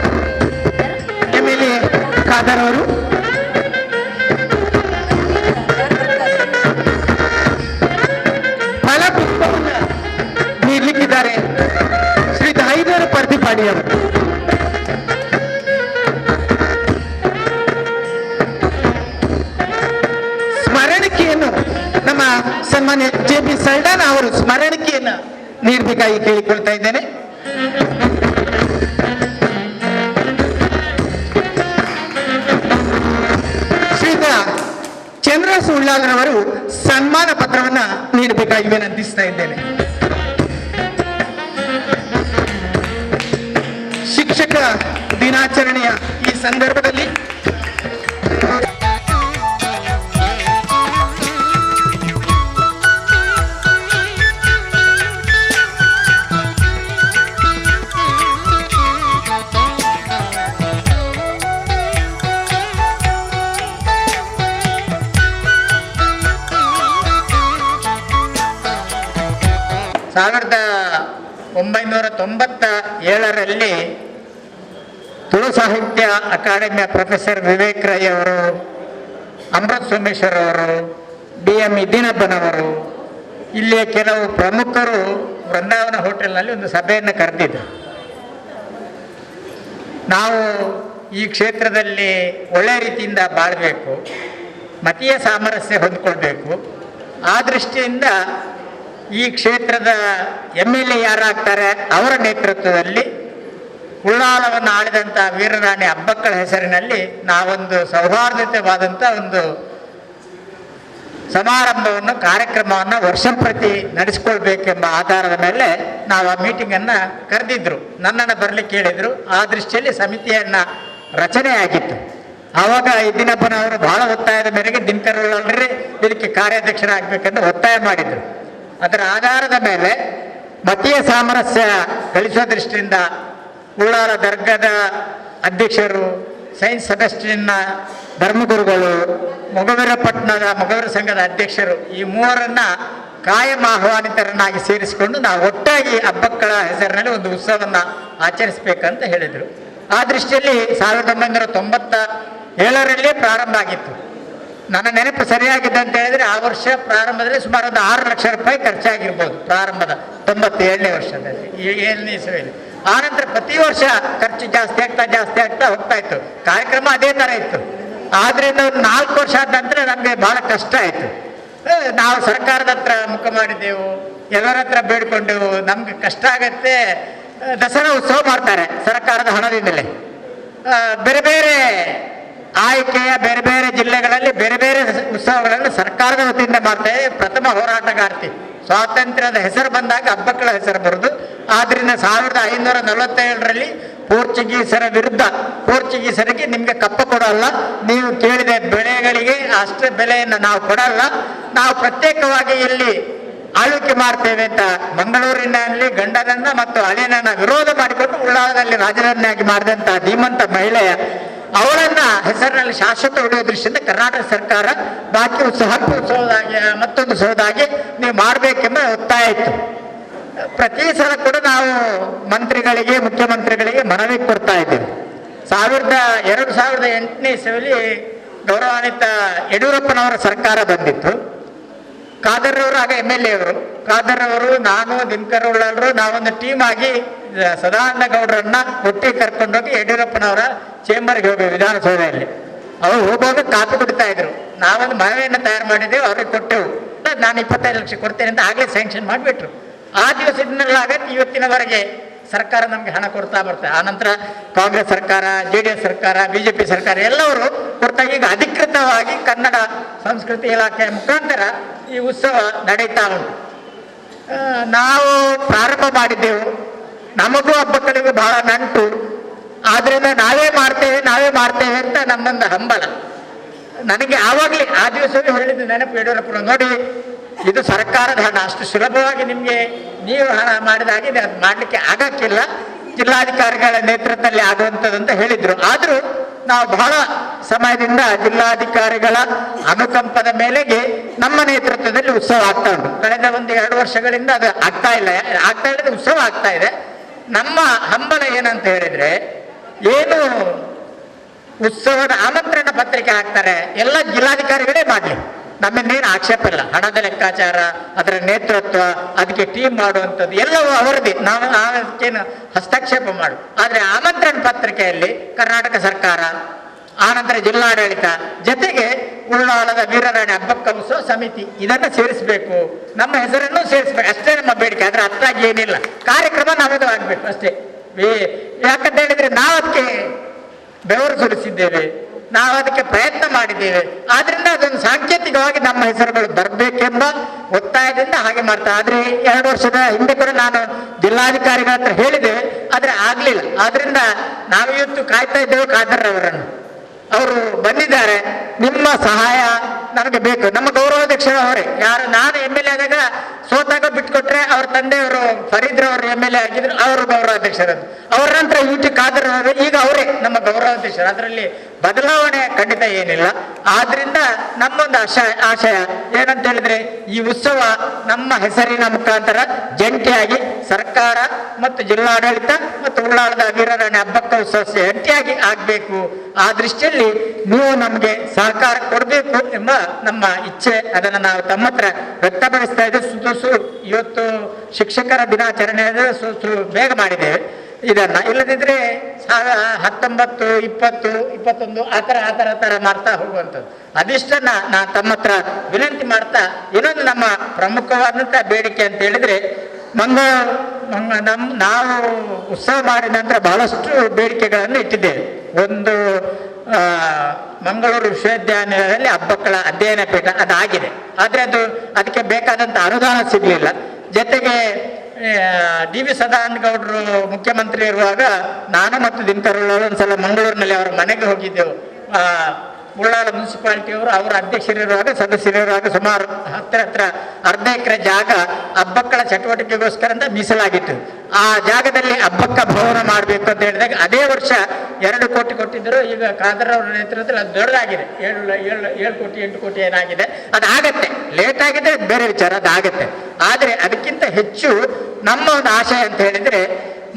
MLA ಖಾದರ್ ಅವರು ಸನ್ಮಾನ್ಯ JP ಸಲ್ಡಾನ್ ಅವರು ಸ್ಮರಣಿಕೆಯನ್ನು ನೀಡಬೇಕಾಗಿ ಕೇಳಿಕೊಳ್ತಾ ಇದ್ದೇನೆ. ಶ್ರೀಯುತ ಚಂದ್ರಸ್ ಉಳ್ಳಾಲರವರು ಸನ್ಮಾನ ಪತ್ರವನ್ನ ನೀಡಬೇಕಾಗಿ ವಿನಂತಿಸ್ತಾ ಇದ್ದೇನೆ. ಶಿಕ್ಷಕ ದಿನಾಚರಣೆಯ ಈ ಸಂದರ್ಭದಲ್ಲಿ ಸಾವಿರದ 1997ರಲ್ಲಿ ತುಳು ಸಾಹಿತ್ಯ ಅಕಾಡೆಮಿಯ ಪ್ರೊಫೆಸರ್ ವಿವೇಕ್ ರೈ ಅವರು, ಅಮೃತ್ ಸೋಮೇಶ್ವರ್ ಅವರು, BM ಇದ್ದಿನಪ್ಪನವರು, ಇಲ್ಲಿಯ ಕೆಲವು ಪ್ರಮುಖರು ವೃಂದಾವನ ಹೋಟೆಲ್ನಲ್ಲಿ ಒಂದು ಸಭೆಯನ್ನು ಕರೆದಿದ್ದರು. ನಾವು ಈ ಕ್ಷೇತ್ರದಲ್ಲಿ ಒಳ್ಳೆಯ ರೀತಿಯಿಂದ ಬಾಳಬೇಕು, ಮತೀಯ ಸಾಮರಸ್ಯ ಹೊಂದ್ಕೊಳ್ಬೇಕು. ಆ ದೃಷ್ಟಿಯಿಂದ ಈ ಕ್ಷೇತ್ರದ MLA ಯಾರಾಗ್ತಾರೆ ಅವರ ನೇತೃತ್ವದಲ್ಲಿ ಉಳ್ಳಾಲವನ್ನು ಆಳಿದಂಥ ವೀರರಾಣಿ ಅಬ್ಬಕ್ಕಳ ಹೆಸರಿನಲ್ಲಿ ನಾವೊಂದು ಸೌಹಾರ್ದತೆವಾದಂಥ ಒಂದು ಸಮಾರಂಭವನ್ನು, ಕಾರ್ಯಕ್ರಮವನ್ನು ವರ್ಷಂಪ್ರತಿ ನಡೆಸ್ಕೊಳ್ಬೇಕೆಂಬ ಆಧಾರದ ಮೇಲೆ ನಾವು ಆ ಮೀಟಿಂಗನ್ನು ಕರೆದಿದ್ರು. ನನ್ನನ್ನು ಬರಲಿಕ್ಕೆ ಹೇಳಿದರು. ಆ ದೃಷ್ಟಿಯಲ್ಲಿ ಸಮಿತಿಯನ್ನು ರಚನೆ ಆಗಿತ್ತು. ಆವಾಗ ಇದ್ದಿನಪ್ಪನವರು ಬಹಳ ಒತ್ತಾಯದ ಮೇರೆಗೆ ದಿನಕರ್ ಉಳ್ಳಾಲರೇ ಇದಕ್ಕೆ ಕಾರ್ಯಾಧ್ಯಕ್ಷರಾಗಬೇಕೆಂದು ಒತ್ತಾಯ ಮಾಡಿದರು. ಅದರ ಆಧಾರದ ಮೇಲೆ ಮತೀಯ ಸಾಮರಸ್ಯ ಗಳಿಸುವ ದೃಷ್ಟಿಯಿಂದ ಉಳ್ಳಾಲ ದರ್ಗದ ಅಧ್ಯಕ್ಷರು, ಸೈನ್ಸ್ ಸೆಬೆಸ್ಟಿನ್ನ ಧರ್ಮಗುರುಗಳು, ಮೊಗವೀರಪಟ್ಟಣದ ಮೊಗವೀರ ಸಂಘದ ಅಧ್ಯಕ್ಷರು, ಈ ಮೂವರನ್ನ ಕಾಯಂ ಆಹ್ವಾನಿತರನ್ನಾಗಿ ಸೇರಿಸಿಕೊಂಡು ನಾವು ಒಟ್ಟಾಗಿ ಅಬ್ಬಕ್ಕಳ ಹೆಸರಿನಲ್ಲಿ ಒಂದು ಉತ್ಸವವನ್ನು ಆಚರಿಸಬೇಕಂತ ಹೇಳಿದರು. ಆ ದೃಷ್ಟಿಯಲ್ಲಿ 1997ರಲ್ಲಿ ಪ್ರಾರಂಭ ಆಗಿತ್ತು. ನನ್ನ ನೆನಪು ಸರಿಯಾಗಿದೆ ಅಂತ ಹೇಳಿದ್ರೆ ಆ ವರ್ಷ ಪ್ರಾರಂಭದಲ್ಲಿ ಸುಮಾರು ಒಂದು 6 ಲಕ್ಷ ರೂಪಾಯಿ ಖರ್ಚಾಗಿರ್ಬೋದು. ಪ್ರಾರಂಭದ 97ನೇ ವರ್ಷದಲ್ಲಿ, 7ನೇ ಇಸವಿಯಲ್ಲಿ. ಆನಂತರ ಪ್ರತಿ ವರ್ಷ ಖರ್ಚು ಜಾಸ್ತಿ ಆಗ್ತಾ ಹೋಗ್ತಾ ಇತ್ತು. ಕಾರ್ಯಕ್ರಮ ಅದೇ ಥರ ಇತ್ತು. ಆದ್ರಿಂದ ಒಂದು 4 ವರ್ಷ ಆದ ನಂತರ ನಮಗೆ ಬಹಳ ಕಷ್ಟ ಆಯಿತು. ನಾವು ಸರ್ಕಾರದ ಹತ್ರ ಮುಖ ಮಾಡಿದ್ದೆವು, ಎಲ್ಲರ ಹತ್ರ ಬೇಡ್ಕೊಂಡೆವು, ನಮ್ಗೆ ಕಷ್ಟ ಆಗತ್ತೆ. ದಸರಾ ಉತ್ಸವ ಮಾಡ್ತಾರೆ ಸರ್ಕಾರದ ಹಣದಿಂದಲೇ. ಬೇರೆ ಬೇರೆ ಆಯ್ಕೆಯ ಬೇರೆ ಬೇರೆ ಜಿಲ್ಲೆಗಳಲ್ಲಿ ಬೇರೆ ಬೇರೆ ಉತ್ಸವಗಳನ್ನು ಸರ್ಕಾರದ ವತಿಯಿಂದ ಮಾಡ್ತಾರೆ. ಪ್ರಥಮ ಹೋರಾಟಗಾರ್ತಿ, ಸ್ವಾತಂತ್ರ್ಯದ ಹೆಸರು ಬಂದಾಗ ಅಬ್ಬಕ್ಕಳ ಹೆಸರು ಬರುದು. ಆದ್ರಿಂದ 1547ರಲ್ಲಿ ಪೋರ್ಚುಗೀಸರ ವಿರುದ್ಧ, ಪೋರ್ಚುಗೀಸರಿಗೆ ನಿಮಗೆ ಕಪ್ಪ ಕೊಡಲ್ಲ, ನೀವು ಕೇಳಿದ ಬೆಳೆಗಳಿಗೆ ಅಷ್ಟೇ ಬೆಲೆಯನ್ನು ನಾವು ಕೊಡಲ್ಲ, ನಾವು ಪ್ರತ್ಯೇಕವಾಗಿ ಇಲ್ಲಿ ಆಳ್ವಿಕೆ ಮಾಡ್ತೇವೆ ಅಂತ ಮಂಗಳೂರಿನಲ್ಲಿ ಗಂಡನನ್ನ ಮತ್ತು ಅಳಿಯನನ್ನ ವಿರೋಧ ಮಾಡಿಕೊಂಡು ಉಳ್ಳಾಲದಲ್ಲಿ ರಾಜಧಾನಿಯಾಗಿ ಮಾಡಿದಂಥ ಧೀಮಂತ ಮಹಿಳೆ, ಅವಳನ್ನ ಹೆಸರಿನಲ್ಲಿ ಶಾಶ್ವತ ಉಳಿಯುವ ದೃಷ್ಟಿಯಿಂದ ಕರ್ನಾಟಕ ಸರ್ಕಾರ ಬಾಕಿ ಹಕ್ಕು ಉತ್ಸವದಾಗಿ ಮತ್ತೊಂದು ಉತ್ಸವದಾಗಿ ನೀವು ಮಾಡಬೇಕೆಂಬ ಒತ್ತಾಯ ಇತ್ತು. ಪ್ರತಿ ಸಲ ಕೂಡ ನಾವು ಮಂತ್ರಿಗಳಿಗೆ, ಮುಖ್ಯಮಂತ್ರಿಗಳಿಗೆ ಮನವಿ ಕೊಡ್ತಾ ಇದ್ದೇವೆ. 2008ನೇ ಇಸವಿಯಲ್ಲಿ ಗೌರವಾನ್ವಿತ ಯಡಿಯೂರಪ್ಪನವರ ಸರ್ಕಾರ ಬಂದಿತ್ತು. ಖಾದರ್ ಅವರು ಆಗ MLA ಅವರು, ಖಾದರ್ ಅವರು, ನಾನು, ದಿನಕರ್ ಉಳ್ಳಾಲರು, ನಾವೊಂದು ಟೀಮ್ ಆಗಿ ಸದಾನಂದ ಗೌಡರನ್ನ ಒಟ್ಟಿಗೆ ಕರ್ಕೊಂಡೋಗಿ ಯಡಿಯೂರಪ್ಪನವರ ಚೇಂಬರ್ಗೆ ಹೋಗಿ ವಿಧಾನಸೌಧದಲ್ಲಿ ಅವರು ಹೋಗುವಾಗ ಕಾಪಿ ಕುಡಿತಾ ಇದ್ರು. ನಾವೊಂದು ಮನವಿಯನ್ನು ತಯಾರು ಮಾಡಿದ್ದೆವು, ಅವ್ರಿಗೆ ಕೊಟ್ಟೆವು. ನಾನು 25 ಲಕ್ಷ ಕೊಡ್ತೇನೆ ಅಂತ ಆಗಲೇ ಸ್ಯಾಂಕ್ಷನ್ ಮಾಡಿಬಿಟ್ರು. ಆ ದಿವಸದಿಂದಲಾಗತ್ತೆ ಇವತ್ತಿನವರೆಗೆ ಸರ್ಕಾರ ನಮಗೆ ಹಣ ಕೊಡ್ತಾ ಬರ್ತಾರೆ. ಆನಂತರ ಕಾಂಗ್ರೆಸ್ ಸರ್ಕಾರ, JDS ಸರ್ಕಾರ, BJP ಸರ್ಕಾರ ಎಲ್ಲವರು ಕೊಡ್ತಾ ಈಗ ಅಧಿಕೃತವಾಗಿ ಕನ್ನಡ ಸಂಸ್ಕೃತಿ ಇಲಾಖೆಯ ಮುಖಾಂತರ ಈ ಉತ್ಸವ ನಡೀತಾ ಉಂಟು. ನಾವು ಪ್ರಾರಂಭ ಮಾಡಿದ್ದೆವು. ನಮಗೂ ಹಬ್ಬಗಳಿಗೂ ಬಹಳ ನಂಟು. ಆದ್ರಿಂದ ನಾವೇ ಮಾಡ್ತೇವೆ ಅಂತ ನಮ್ಮೊಂದು ಹಂಬಲ. ನನಗೆ ಆವಾಗಲೇ ಆ ದಿವಸವೇ ಹೇಳಿದ್ದು ನೆನಪು ಯಡಿಯೂರಪ್ಪನ, ನೋಡಿ ಇದು ಸರ್ಕಾರದ ಹಣ, ಅಷ್ಟು ಸುಲಭವಾಗಿ ನಿಮಗೆ ನೀವು ಹಣ ಮಾಡಿದಾಗೆ ಅದು ಮಾಡಲಿಕ್ಕೆ ಆಗಕ್ಕಿಲ್ಲ, ಜಿಲ್ಲಾಧಿಕಾರಿಗಳ ನೇತೃತ್ವದಲ್ಲಿ ಆಗುವಂಥದ್ದು ಅಂತ ಹೇಳಿದ್ರು. ಆದರೂ ನಾವು ಬಹಳ ಸಮಯದಿಂದ ಜಿಲ್ಲಾಧಿಕಾರಿಗಳ ಅನುಕಂಪದ ಮೇಲೆಗೆ ನಮ್ಮ ನೇತೃತ್ವದಲ್ಲಿ ಉತ್ಸವ ಆಗ್ತಾ ಉಂಟು. ಕಳೆದ 1-2 ವರ್ಷಗಳಿಂದ ಅದು ಆಗ್ತಾ ಇಲ್ಲ, ಉತ್ಸವ ಆಗ್ತಾ ಇದೆ. ನಮ್ಮ ಹಂಬಲ ಏನಂತ ಹೇಳಿದ್ರೆ, ಏನು ಉತ್ಸವದ ಆಮಂತ್ರಣ ಪತ್ರಿಕೆ ಹಾಕ್ತಾರೆ ಎಲ್ಲ ಜಿಲ್ಲಾಧಿಕಾರಿಗಳೇ ಮಾಡಲಿ, ನಮ್ಮಿಂದೇನು ಆಕ್ಷೇಪ ಇಲ್ಲ. ಹಣದ ಲೆಕ್ಕಾಚಾರ, ಅದರ ನೇತೃತ್ವ, ಅದಕ್ಕೆ ಟೀಮ್ ಮಾಡುವಂಥದ್ದು ಎಲ್ಲವೂ ಅವರದೇ, ನಾವು ಅದಕ್ಕೇನು ಹಸ್ತಕ್ಷೇಪ ಮಾಡು. ಆದರೆ ಆಮಂತ್ರಣ ಪತ್ರಿಕೆಯಲ್ಲಿ ಕರ್ನಾಟಕ ಸರ್ಕಾರ, ಆನಂತರ ಜಿಲ್ಲಾಡಳಿತ ಜೊತೆಗೆ ಉಳ್ಳಾಳದ ವೀರರಾಣಿ ಹಬ್ಬಕ್ಕ ಉತ್ಸವ ಸಮಿತಿ ಇದನ್ನು ಸೇರಿಸಬೇಕು, ನಮ್ಮ ಹೆಸರನ್ನು ಸೇರಿಸಬೇಕು ಅಷ್ಟೇ ನಮ್ಮ ಬೇಡಿಕೆ. ಅದರ ಅಷ್ಟಾಗಿ ಏನಿಲ್ಲ, ಕಾರ್ಯಕ್ರಮ ನಮ್ಮದು ಆಗಬೇಕು ಅಷ್ಟೇ. ಯಾಕಂತ ಹೇಳಿದ್ರೆ ನಾವು ಅದಕ್ಕೆ ಬೆವರು ಸುರಿಸಿದ್ದೇವೆ, ನಾವು ಅದಕ್ಕೆ ಪ್ರಯತ್ನ ಮಾಡಿದ್ದೇವೆ. ಆದ್ರಿಂದ ಅದೊಂದು ಸಾಂಕೇತಿಕವಾಗಿ ನಮ್ಮ ಹೆಸರುಗಳು ಬರಬೇಕೆಂಬ ಒತ್ತಾಯದಿಂದ ಹಾಗೆ ಮಾಡ್ತಾ. ಆದ್ರೆ 2 ವರ್ಷದ ಹಿಂದೆ ಕೂಡ ನಾನು ಜಿಲ್ಲಾಧಿಕಾರಿಗಳ ಹತ್ರ ಹೇಳಿದ್ದೇವೆ, ಆದ್ರೆ ಆಗ್ಲಿಲ್ಲ. ಆದ್ರಿಂದ ನಾವು ಇವತ್ತು ಕಾಯ್ತಾ ಇದ್ದೇವೆ ಖಾದರ್ ಅವರನ್ನು. ಅವರು ಬಂದಿದ್ದಾರೆ, ನಿಮ್ಮ ಸಹಾಯ ನಮಗೆ ಬೇಕು. ನಮ್ಮ ಗೌರವಾಧ್ಯಕ್ಷರು ಅವರೇ, ಯಾರು ನಾನು MLA ಆದಾಗ ಸೋತಾಗ ಬಿಟ್ಕೊಟ್ರೆ ಅವ್ರ ತಂದೆಯವರು ಫರೀದ್ರ ಅವರು MLA ಆಗಿದ್ರು, ಅವರು ಗೌರವಾಧ್ಯಕ್ಷರದ್ದು. ಅವರ ನಂತರ UT ಖಾದರ್ ಅವರು, ಈಗ ಅವರೇ ನಮ್ಮ ಗೌರವಾಧ್ಯಕ್ಷರು. ಅದರಲ್ಲಿ ಬದಲಾವಣೆ ಖಂಡಿತ ಏನಿಲ್ಲ. ಆದ್ರಿಂದ ನಮ್ಮೊಂದು ಆಶಯ ಏನಂತ ಹೇಳಿದ್ರೆ, ಈ ಉತ್ಸವ ನಮ್ಮ ಹೆಸರಿನ ಮುಖಾಂತರ ಜಂಟಿಯಾಗಿ ಸರ್ಕಾರ ಮತ್ತು ಜಿಲ್ಲಾಡಳಿತ ಮತ್ತು ಉಳ್ಳಾಳದ ವೀರರಾಣಿ ಹಬ್ಬಕ್ಕ ಉತ್ಸವ ಜಂಟಿಯಾಗಿ ಆಗ್ಬೇಕು. ಆ ದೃಷ್ಟಿಯಲ್ಲಿ ನೀವು ನಮಗೆ ಸಹಕಾರ ಕೊಡಬೇಕು ಎಂಬ ನಮ್ಮ ಇಚ್ಛೆ. ಅದನ್ನು ನಾವು ತಮ್ಮ ಹತ್ರ ವ್ಯಕ್ತಪಡಿಸ್ತಾ ಇದ್ದೇವೆ. ಇವತ್ತು ಶಿಕ್ಷಕರ ದಿನಾಚರಣೆ ಬೇಗ ಮಾಡಿದ್ದೇವೆ ಇದನ್ನ. ಇಲ್ಲದಿದ್ರೆ 19, 20, 21 ಆ ತರ ಮಾಡ್ತಾ ಹೋಗುವಂಥದ್ದು. ಅದಿಷ್ಟನ್ನ ನಾನು ತಮ್ಮ ಹತ್ರ ವಿನಂತಿ ಮಾಡ್ತಾ, ಇನ್ನೊಂದು ನಮ್ಮ ಪ್ರಮುಖವಾದಂಥ ಬೇಡಿಕೆ ಅಂತ ಹೇಳಿದ್ರೆ, ನಾವು ಉತ್ಸವ ಮಾಡಿದ ನಂತರ ಬಹಳಷ್ಟು ಬೇಡಿಕೆಗಳನ್ನು ಇಟ್ಟಿದ್ದೇವೆ. ಒಂದು ಮಂಗಳೂರು ವಿಶ್ವವಿದ್ಯಾನಿಲಯದಲ್ಲಿ ಹಬ್ಬಕ್ಕಳ ಅಧ್ಯಯನ ಪೀಠ ಅದಾಗಿದೆ, ಆದರೆ ಅದಕ್ಕೆ ಬೇಕಾದಂಥ ಅನುದಾನ ಸಿಗಲಿಲ್ಲ. ಜೊತೆಗೆ DV ಸದಾನಂದ ಗೌಡರು ಮುಖ್ಯಮಂತ್ರಿ ಇರುವಾಗ ನಾನು ಮತ್ತು ದಿನಕರೊಳವರು ಒಂದ್ಸಲ ಮಂಗಳೂರಿನಲ್ಲಿ ಅವರ ಮನೆಗೆ ಹೋಗಿದ್ದೆವು. ಉಳ್ಳಾಳ ಮುನ್ಸಿಪಾಲಿಟಿಯವರು ಅವರ ಅಧ್ಯಕ್ಷರಿರುವಾಗ, ಸದಸ್ಯರಿರುವಾಗ ಸುಮಾರು ಹತ್ರ ಅರ್ಧ ಎಕರೆ ಜಾಗ ಹಬ್ಬಕ್ಕಳ ಚಟುವಟಿಕೆಗೋಸ್ಕರ ಅಂತ ಮೀಸಲಾಗಿತ್ತು. ಆ ಜಾಗದಲ್ಲಿ ಹಬ್ಬಕ್ಕ ಭವನ ಮಾಡಬೇಕು ಅಂತ ಹೇಳಿದಾಗ ಅದೇ ವರ್ಷ 2 ಕೋಟಿ ಕೊಟ್ಟಿದ್ದರು. ಈಗ ಖಾದರ್ ಅವರ ನೇತೃತ್ವದಲ್ಲಿ ಅದು ದೊಡ್ಡದಾಗಿದೆ, 7 ಕೋಟಿ 8 ಕೋಟಿ ಏನಾಗಿದೆ. ಅದಾಗತ್ತೆ, ಲೇಟ್ ಆಗಿದೆ ಬೇರೆ ವಿಚಾರ, ಅದಾಗತ್ತೆ. ಆದರೆ ಅದಕ್ಕಿಂತ ಹೆಚ್ಚು ನಮ್ಮ ಒಂದು ಆಶಯ ಅಂತ ಹೇಳಿದ್ರೆ,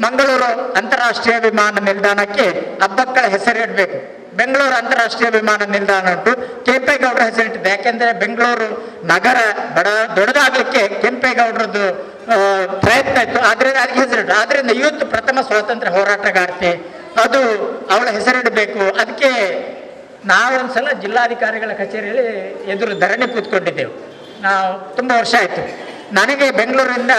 ಮಂಗಳೂರು ಅಂತಾರಾಷ್ಟ್ರೀಯ ವಿಮಾನ ನಿಲ್ದಾಣಕ್ಕೆ ಹಬ್ಬಕ್ಕಳ ಹೆಸರಿಡಬೇಕು. ಬೆಂಗಳೂರು ಅಂತಾರಾಷ್ಟ್ರೀಯ ವಿಮಾನ ನಿಲ್ದಾಣ ಉಂಟು, ಕೆಂಪೇಗೌಡರ ಹೆಸರಿಟ್ಟಿದೆ. ಯಾಕೆಂದ್ರೆ ಬೆಂಗಳೂರು ನಗರ ದೊಡ್ಡದಾಗಲಿಕ್ಕೆ ಕೆಂಪೇಗೌಡರದ್ದು ಪ್ರಯತ್ನ ಇತ್ತು, ಆದ್ರಿಂದ ಅದಕ್ಕೆ ಹೆಸರಿಟ್ಟು. ಆದ್ರಿಂದ ಇವತ್ತು ಪ್ರಥಮ ಸ್ವಾತಂತ್ರ್ಯ ಹೋರಾಟಗಾರ್ತಿ, ಅದು ಅವಳ ಹೆಸರಿಡಬೇಕು. ಅದಕ್ಕೆ ನಾವೊಂದ್ಸಲ ಜಿಲ್ಲಾಧಿಕಾರಿಗಳ ಕಚೇರಿಯಲ್ಲಿ ಎದುರು ಧರಣಿ ಕೂತ್ಕೊಂಡಿದ್ದೆವು. ನಾವು ತುಂಬ ವರ್ಷ ಆಯಿತು. ನನಗೆ ಬೆಂಗಳೂರಿಂದ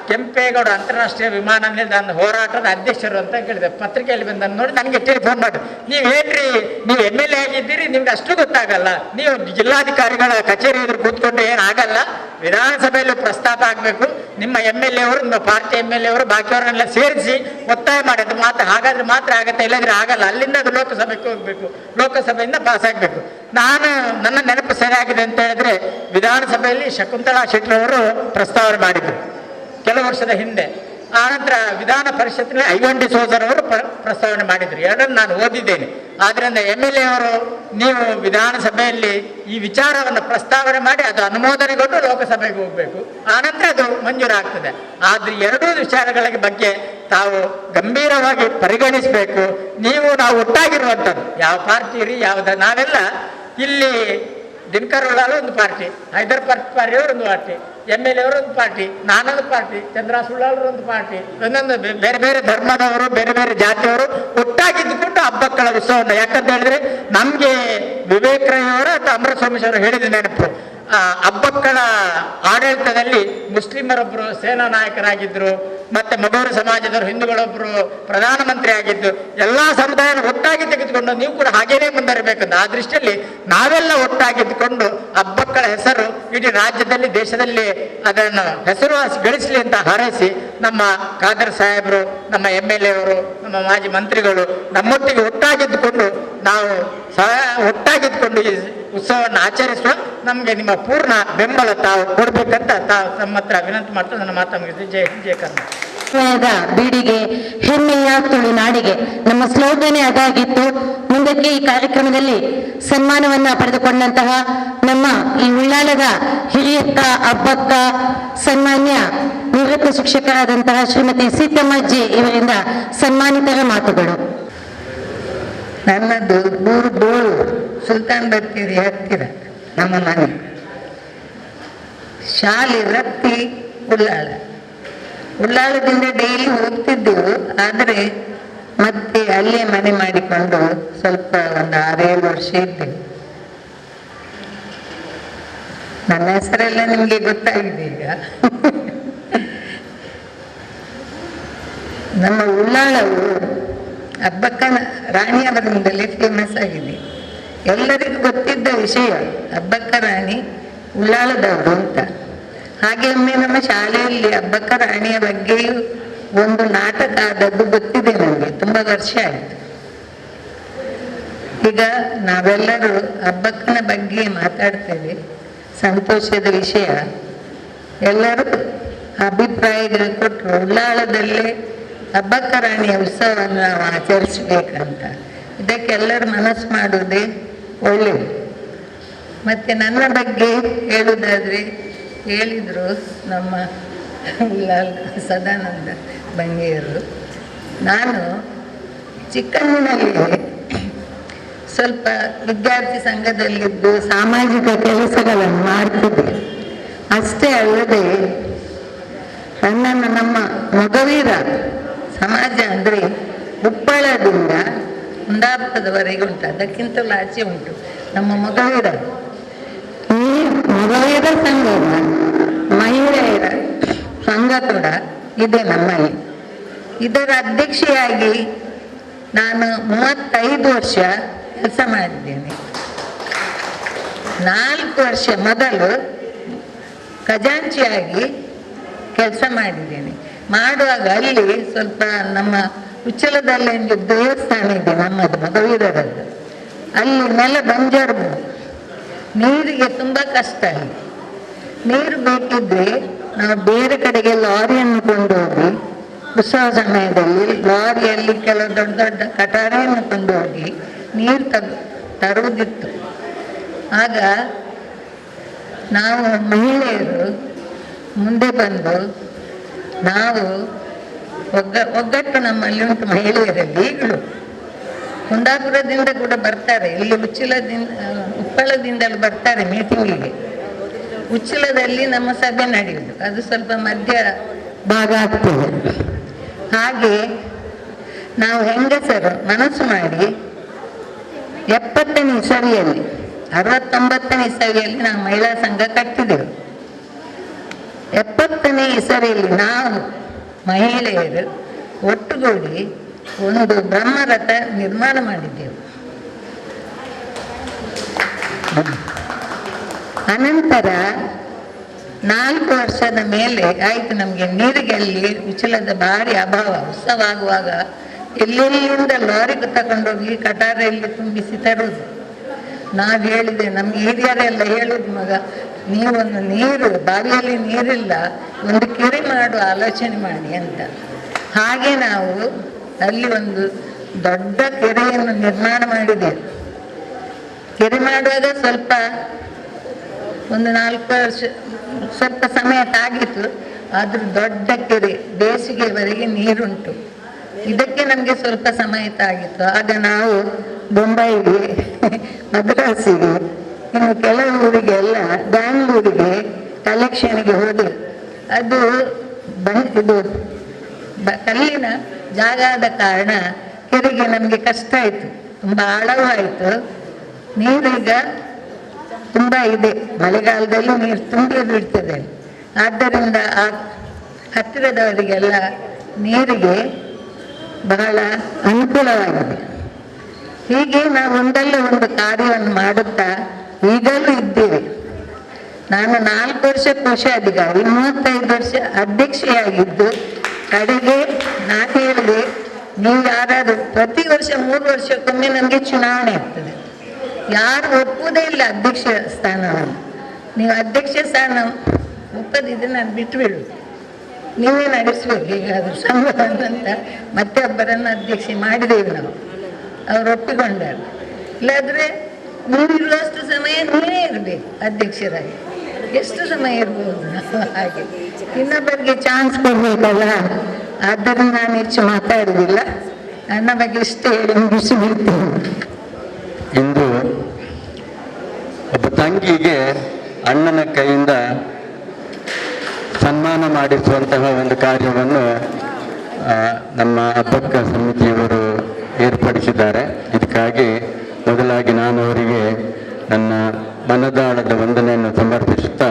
ಕೆಂಪೇಗೌಡ ಅಂತಾರಾಷ್ಟ್ರೀಯ ವಿಮಾನ ನಿಲ್ದಾಣ ಹೋರಾಟದ ಅಧ್ಯಕ್ಷರು ಅಂತ ಕೇಳಿದೆ. ಪತ್ರಿಕೆಯಲ್ಲಿ ಬಂದನ್ನು ನೋಡಿ ನನಗೆ ಟೆಲಿಫೋನ್ ಮಾಡಿ, ನೀವು ಹೇಳ್ರಿ, ನೀವು MLA ಆಗಿದ್ದೀರಿ, ನಿಮ್ಗೆ ಅಷ್ಟು ಗೊತ್ತಾಗಲ್ಲ, ನೀವು ಜಿಲ್ಲಾಧಿಕಾರಿಗಳ ಕಚೇರಿ ಎದುರು ಕೂತ್ಕೊಂಡು ಏನಾಗಲ್ಲ, ವಿಧಾನಸಭೆಯಲ್ಲಿ ಪ್ರಸ್ತಾಪ ಆಗಬೇಕು, ನಿಮ್ಮ MLA ಅವರು, ನಿಮ್ಮ ಪಾರ್ಟಿ MLA ಅವರು ಬಾಕಿಯವರನ್ನೆಲ್ಲ ಸೇರಿಸಿ ಒತ್ತಾಯ ಮಾಡೋದು ಮಾತ್ರ, ಹಾಗಾದ್ರೆ ಮಾತ್ರ ಆಗತ್ತೆ, ಇಲ್ಲದ್ರೆ ಆಗಲ್ಲ. ಅಲ್ಲಿಂದ ಅದು ಲೋಕಸಭೆಗೆ ಹೋಗ್ಬೇಕು, ಲೋಕಸಭೆಯಿಂದ ಪಾಸ್ ಆಗಬೇಕು. ನನ್ನ ನೆನಪು ಸರಿಯಾಗಿದೆ ಅಂತ ಹೇಳಿದ್ರೆ, ವಿಧಾನಸಭೆಯಲ್ಲಿ ಶಕುಂತಲಾ ಶೆಟ್ಟಿ ಅವರು ಪ್ರಸ್ತಾವನೆ ಮಾಡಿದ್ರು ಕೆಲವು ವರ್ಷದ ಹಿಂದೆ. ಆನಂತರ ವಿಧಾನ ಪರಿಷತ್ತಿನಲ್ಲಿ ಐವನ್ ಸೋದರ್ ಅವರು ಪ್ರಸ್ತಾವನೆ ಮಾಡಿದ್ರು. ಎರಡನ್ನು ನಾನು ಓದಿದ್ದೇನೆ. ಆದ್ರಿಂದ MLA ಅವರು, ನೀವು ವಿಧಾನಸಭೆಯಲ್ಲಿ ಈ ವಿಚಾರವನ್ನು ಪ್ರಸ್ತಾವನೆ ಮಾಡಿ ಅದು ಅನುಮೋದನೆಗೊಂಡು ಲೋಕಸಭೆಗೆ ಹೋಗಬೇಕು, ಆನಂತರ ಅದು ಮಂಜೂರಾಗ್ತದೆ. ಆದ್ರೆ ಎರಡೂ ವಿಚಾರಗಳ ಬಗ್ಗೆ ತಾವು ಗಂಭೀರವಾಗಿ ಪರಿಗಣಿಸಬೇಕು. ನಾವು ಒಟ್ಟಾಗಿರುವಂಥದ್ದು, ಯಾವ ಪಾರ್ಟಿ ಇರಿ ಯಾವ್ದು, ನಾವೆಲ್ಲ ಇಲ್ಲಿ ದಿನಕರ್ ಉಳ್ಳಾಲ ಒಂದು ಪಾರ್ಟಿ, ಹೈದರ್ ಪಾರ್ಟಿ ಅವರು ಒಂದು ಪಾರ್ಟಿ, MLA ಅವರು ಒಂದು ಪಾರ್ಟಿ, ನಾನೊಂದು ಪಾರ್ಟಿ, ಚಂದ್ರಾಸ್ ಉಳ್ಳಾಳರು ಒಂದು ಪಾರ್ಟಿ, ಒಂದೊಂದು ಬೇರೆ ಬೇರೆ ಧರ್ಮದವರು, ಬೇರೆ ಬೇರೆ ಜಾತಿಯವರು ಒಟ್ಟಾಗಿದ್ದುಕೊಂಡು ಹಬ್ಬಕ್ಕಳ ಉತ್ಸವವನ್ನು. ಯಾಕಂತ ಹೇಳಿದ್ರೆ ನಮ್ಗೆ ವಿವೇಕ್ ರೈ ಅವರು ಅಥವಾ ಅಮರಸ್ವಾಮೀಶ್ ಅವರು ಹೇಳಿದ ನೆನಪು, ಹಬ್ಬಕ್ಕಳ ಆಡಳಿತದಲ್ಲಿ ಮುಸ್ಲಿಮರೊಬ್ಬರು ಸೇನಾ ನಾಯಕರಾಗಿದ್ರು, ಮತ್ತೆ ಮಗೌರ ಸಮಾಜದವರು ಹಿಂದೂಗಳೊಬ್ಬರು ಪ್ರಧಾನಮಂತ್ರಿ ಆಗಿದ್ದು, ಎಲ್ಲಾ ಸಮುದಾಯನ ಒಟ್ಟಾಗಿ ತೆಗೆದುಕೊಂಡು ನೀವು ಕೂಡ ಹಾಗೇನೇ ಮುಂದರಿಬೇಕಂತ. ಆ ದೃಷ್ಟಿಯಲ್ಲಿ ನಾವೆಲ್ಲ ಒಟ್ಟಾಗಿದ್ದುಕೊಂಡು ಹಬ್ಬಕ್ಕಳ ಹೆಸರು ಇಡೀ ರಾಜ್ಯದಲ್ಲಿ, ದೇಶದಲ್ಲಿ ಅದನ್ನು ಹೆಸರುವಾಸಿ ಗಳಿಸಲಿ ಅಂತ ಹಾರೈಸಿ, ನಮ್ಮ ಖಾದರ್ ಸಾಹೇಬರು, ನಮ್ಮ MLA ಅವರು, ನಮ್ಮ ಮಾಜಿ ಮಂತ್ರಿಗಳು ನಮ್ಮೊಟ್ಟಿಗೆ ಒಟ್ಟಾಗಿದ್ದುಕೊಂಡು ನಾವು ಒಟ್ಟಾಗಿದ್ದುಕೊಂಡು ಈ ಉತ್ಸವವನ್ನು ಆಚರಿಸುವ ನಮಗೆ ನಿಮ್ಮ ಪೂರ್ಣ ಬೆಂಬಲ ತಾವು ಕೊಡ್ಬೇಕಂತ ತಮ್ಮ ಹತ್ರ ವಿನಂತಿ ಮಾಡ್ತಾ ನನ್ನ ಮಾತು ಮುಗಿಸಿ. ಜೈ ಹಿಂದ್, ಜೈ ಕರ್ನಾಟಕ. ಬೀಡಿಗೆ ಹೆಮ್ಮೆಯ ತುಳುನಾಡಿಗೆ ನಮ್ಮ ಸ್ಲೋಗನೇ ಅದಾಗಿತ್ತು. ಮುಂದಕ್ಕೆ ಈ ಕಾರ್ಯಕ್ರಮದಲ್ಲಿ ಸನ್ಮಾನವನ್ನ ಪಡೆದುಕೊಂಡಂತಹ ನಮ್ಮ ಈ ಉಳ್ಳಾಲದ ಹಿರಿಯಕ್ಕ ಹಬ್ಬಕ್ಕ ಸನ್ಮಾನ್ಯ ನಿವೃತ್ತ ಶಿಕ್ಷಕರಾದಂತಹ ಶ್ರೀಮತಿ ಸೀತಮ್ಮಜ್ಜಿ ಇವರಿಂದ ಸನ್ಮಾನಿತರ ಮಾತುಗಳು. ನನ್ನದು ಬೋಳು ಸುಲ್ತಾನ್ ಬತ್ತೇರಿ ಹತ್ತಿರ ನಮ್ಮ ಮನೆ. ಶಾಲೆ ರತ್ತಿ ಉಳ್ಳಾಳದಿಂದ ಡೈಲಿ ಹೋಗ್ತಿದ್ದೆವು. ಆದರೆ ಮತ್ತೆ ಅಲ್ಲೇ ಮನೆ ಮಾಡಿಕೊಂಡು ಸ್ವಲ್ಪ ಒಂದು 6-7 ವರ್ಷ ಇದ್ದೇವೆ. ನನ್ನ ಹೆಸರೆಲ್ಲ ನಿಮ್ಗೆ ಗೊತ್ತಾಗಿದೆ ಈಗ. ನಮ್ಮ ಉಳ್ಳಾಳವು ಅಬ್ಬಕ್ಕನ ರಾಣಿಯವರಿಂದಲೇ ಫೇಮಸ್ ಆಗಿದೆ. ಎಲ್ಲರಿಗೂ ಗೊತ್ತಿದ್ದ ವಿಷಯ, ಅಬ್ಬಕ್ಕ ರಾಣಿ ಉಳ್ಳಾಳದವರು ಅಂತ. ಹಾಗೆ ಒಮ್ಮೆ ನಮ್ಮ ಶಾಲೆಯಲ್ಲಿ ಅಬ್ಬಕ್ಕ ರಾಣಿಯ ಬಗ್ಗೆಯೂ ಒಂದು ನಾಟಕ ಆದದ್ದು ಗೊತ್ತಿದೆ ನನಗೆ, ತುಂಬ ವರ್ಷ ಆಯಿತು. ಈಗ ನಾವೆಲ್ಲರೂ ಅಬ್ಬಕ್ಕನ ಬಗ್ಗೆ ಮಾತಾಡ್ತೇವೆ, ಸಂತೋಷದ ವಿಷಯ. ಎಲ್ಲರೂ ಅಭಿಪ್ರಾಯಗಳು ಕೊಟ್ಟರು, ಉಳ್ಳಾಳದಲ್ಲೇ ಅಬ್ಬಕ್ಕ ರಾಣಿಯ ಉತ್ಸವವನ್ನು ನಾವು ಆಚರಿಸಬೇಕಂತ. ಇದಕ್ಕೆಲ್ಲರೂ ಮನಸ್ಸು ಮಾಡುವುದೇ ಒಳ್ಳೆಯದು. ಮತ್ತು ನನ್ನ ಬಗ್ಗೆ ಹೇಳುವುದಾದರೆ ಹೇಳಿದರು ನಮ್ಮ ಸದಾನಂದ ಬಂಗೇರು. ನಾನು ಚಿಕ್ಕಂದಿನಲ್ಲಿ ಸ್ವಲ್ಪ ವಿದ್ಯಾರ್ಥಿ ಸಂಘದಲ್ಲಿದ್ದು ಸಾಮಾಜಿಕ ಕೆಲಸಗಳನ್ನು ಮಾಡ್ತಿದ್ದೆ. ಅಷ್ಟೇ ಅಲ್ಲದೆ ನನ್ನನ್ನು ನಮ್ಮ ಮೊಗವೀರ ಸಮಾಜ ಅಂದರೆ ಉಪ್ಪಳದಿಂದ ಕುಂದಾಪುರದವರೆಗೆ ಉಂಟು, ಅದಕ್ಕಿಂತಲೂ ಆಚೆ ಉಂಟು ನಮ್ಮ ಮೊಗವೀರ. ಈ ಮೊಗವೀರ ಸಂಘದ ಮಹಿಳೆಯರ ಸಂಘ ಕೂಡ ಇದೆ ನಮ್ಮಲ್ಲಿ. ಇದರ ಅಧ್ಯಕ್ಷೆಯಾಗಿ ನಾನು 35 ವರ್ಷ ಕೆಲಸ ಮಾಡಿದ್ದೇನೆ. 4 ವರ್ಷ ಮೊದಲು ಖಜಾಂಚಿಯಾಗಿ ಕೆಲಸ ಮಾಡಿದ್ದೇನೆ. ಮಾಡುವಾಗ ಅಲ್ಲಿ ಸ್ವಲ್ಪ ನಮ್ಮ ಉಚ್ಚಲದಲ್ಲಿ ಒಂದು ದೇವಸ್ಥಾನ ಇದೆ ನಮ್ಮದು ಮೊಗವೀರರದ್ದು. ಅಲ್ಲಿ ನೆಲ ಬಂಜರು, ನೀರಿಗೆ ತುಂಬ ಕಷ್ಟ. ಅಲ್ಲಿ ನೀರು ಬೇಕಿದ್ರೆ ನಾವು ಬೇರೆ ಕಡೆಗೆ ಲಾರಿಯನ್ನು ಕೊಂಡೋಗಿ, ಉತ್ಸವ ಸಮಯದಲ್ಲಿ ಲಾರಿಯಲ್ಲಿ ಕೆಲವು ದೊಡ್ಡ ದೊಡ್ಡ ಕಟಾರೆಯನ್ನು ಕೊಂಡೋಗಿ ನೀರು ತರುವುದಿತ್ತು. ಆಗ ನಾವು ಮಹಿಳೆಯರು ಮುಂದೆ ಬಂದು, ನಾವು ಒಗ್ಗಟ್ಟು ನಮ್ಮಲ್ಲಿ ಉಂಟು ಮಹಿಳೆಯರಲ್ಲಿ. ಈಗಲೂ ಕುಂದಾಪುರದಿಂದ ಕೂಡ ಬರ್ತಾರೆ, ಇಲ್ಲಿ ಉಪ್ಪಳದಿಂದಲೂ ಬರ್ತಾರೆ ಮೀಟಿಂಗಿಗೆ. ಉಚ್ಚಲದಲ್ಲಿ ನಮ್ಮ ಸಭೆ ನಡೆಯುವುದು, ಅದು ಸ್ವಲ್ಪ ಮಧ್ಯ ಭಾಗ ಆಗ್ತದೆ. ಹಾಗೆ ನಾವು ಹೆಂಗಸರು ಮನಸ್ಸು ಮಾಡಿ 70ನೇ ಇಸವಿಯಲ್ಲಿ 69ನೇ ಇಸವಿಯಲ್ಲಿ ನಾವು ಮಹಿಳಾ ಸಂಘ ಕಟ್ಟಿದೆವು. 70ನೇ ಇಸವಿಯಲ್ಲಿ ನಾವು ಮಹಿಳೆಯರು ಒಟ್ಟುಗೂಡಿ ಒಂದು ಬ್ರಹ್ಮರಥ ನಿರ್ಮಾಣ ಮಾಡಿದ್ದೆವು. ಅನಂತರ 4 ವರ್ಷದ ಮೇಲೆ ಆಯಿತು ನಮಗೆ ನೀರಿಗೆ ಅಲ್ಲಿ ಉಚ್ಚಲದ ಭಾರಿ ಅಭಾವ. ಉತ್ಸವ ಆಗುವಾಗ ಎಲ್ಲೆಲ್ಲಿಂದ ಲಾರಿ ತಗೊಂಡೋಗಿ ಕಟಾರೆಯಲ್ಲಿ ತುಂಬಿಸಿ ತರುವುದು. ನಾವು ಹೇಳಿದೆ, ನಮ್ಗೆ ಹಿರಿಯರೆಲ್ಲ ಹೇಳುದು, ಮಗ ನೀವೊಂದು ನೀರು ಬಾವಿಯಲ್ಲಿ ನೀರಿಲ್ಲ, ಒಂದು ಕೆರೆ ಮಾಡುವ ಆಲೋಚನೆ ಮಾಡಿ ಅಂತ. ಹಾಗೆ ನಾವು ಅಲ್ಲಿ ಒಂದು ದೊಡ್ಡ ಕೆರೆಯನ್ನು ನಿರ್ಮಾಣ ಮಾಡಿದೆವು. ಕೆರೆ ಮಾಡುವಾಗ ಸ್ವಲ್ಪ ಒಂದು 4 ವರ್ಷ ಸ್ವಲ್ಪ ಸಮಯ ತಾಗಿತ್ತು. ಆದರೂ ದೊಡ್ಡ ಕೆರೆ, ಬೇಸಿಗೆವರೆಗೆ ನೀರುಂಟು. ಇದಕ್ಕೆ ನಮಗೆ ಸ್ವಲ್ಪ ಸಮಯ ತಾಗಿತ್ತು. ಆಗ ನಾವು ಬೊಂಬೈಗೆ, ಮದ್ರಾಸಿಗೆ, ಇನ್ನು ಕೆಲವು ಊರಿಗೆ ಎಲ್ಲ ಬ್ಯಾಂಗ್ಳೂರಿಗೆ ಕಲೆಕ್ಷನ್ಗೆ ಹೋದೆವು. ಅದು ಇದು ಕಲ್ಲಿನ ಜಾಗ ಆದ ಕಾರಣ ಕೆರೆಗೆ ನಮಗೆ ಕಷ್ಟ ಆಯಿತು, ತುಂಬ ಆಳವೂ ಆಯಿತು. ನೀರೀಗ ತುಂಬ ಇದೆ, ಮಳೆಗಾಲದಲ್ಲಿ ನೀರು ತುಂಬಿ ಬಿಡ್ತದೆ. ಆದ್ದರಿಂದ ಆ ಹತ್ತಿರದವರಿಗೆಲ್ಲ ನೀರಿಗೆ ಬಹಳ ಅನುಕೂಲವಾಗಿದೆ. ಹೀಗೆ ನಾವು ಒಂದಲ್ಲ ಒಂದು ಕಾರ್ಯವನ್ನು ಮಾಡುತ್ತಾ ಈಗಲೂ ಇದ್ದೇವೆ. ನಾನು 4 ವರ್ಷ ಕೋಶಾಧಿಕಾರಿ, 35 ವರ್ಷ ಅಧ್ಯಕ್ಷೆಯಾಗಿದ್ದು, ಕಡೆಗೆ ನಾನು ಹೇಳಿದೆ, ನೀವು ಯಾರಾದರೂ ಪ್ರತಿ ವರ್ಷ 3 ವರ್ಷಕ್ಕೊಮ್ಮೆ ನಮಗೆ ಚುನಾವಣೆ ಆಗ್ತದೆ. ಯಾರು ಒಪ್ಪುವುದೇ ಇಲ್ಲ ಅಧ್ಯಕ್ಷ ಸ್ಥಾನವನ್ನು. ನೀವು ಅಧ್ಯಕ್ಷ ಸ್ಥಾನ ಒಪ್ಪದಿದ್ರೆ ನಾನು ಬಿಟ್ಟು ಬಿಡುವುದು, ನೀವೇ ನಡೆಸ್ಬೇಕು ಈಗಾದರೂ ಸಂಘವನ್ನು ಅಂತ ಮತ್ತೆ ಒಬ್ಬರನ್ನು ಅಧ್ಯಕ್ಷೆ ಮಾಡಿದ್ದೇವೆ ನಾವು. ಅವರು ಒಪ್ಪಿಕೊಂಡರು. ಇಲ್ಲಾದರೆ ನೀವಿರುವಷ್ಟು ಸಮಯ ನೀವೇ ಇರಬೇಕು ಅಧ್ಯಕ್ಷರಾಗಿ. ಎಷ್ಟು ಸಮಯ ಇರ್ಬೋದು ನಾವು ಹಾಗೆ, ಇನ್ನೊಬ್ಬರಿಗೆ ಚಾನ್ಸ್ ಕೊಡಬೇಕಲ್ಲ. ಆದ್ದರಿಂದ ನಾನು ಹೆಚ್ಚು ಮಾತಾಡುವುದಿಲ್ಲ, ನನ್ನ ಬಗ್ಗೆ ಇಷ್ಟೇ ಹೇಳಿ ಮುಗಿಸಿ ಬಿಡ್ತೇನೆ. ಇಂದು ಒಬ್ಬ ತಂಗಿಗೆ ಅಣ್ಣನ ಕೈಯಿಂದ ಸನ್ಮಾನ ಮಾಡಿಸುವಂತಹ ಒಂದು ಕಾರ್ಯವನ್ನು ನಮ್ಮ ಅಬ್ಬಕ್ಕ ಸಮಿತಿಯವರು ಏರ್ಪಡಿಸಿದ್ದಾರೆ. ಇದಕ್ಕಾಗಿ ಮೊದಲಾಗಿ ನಾನು ಅವರಿಗೆ ನನ್ನ ಮನದಾಳದ ವಂದನೆಯನ್ನು ಸಮರ್ಪಿಸುತ್ತಾ,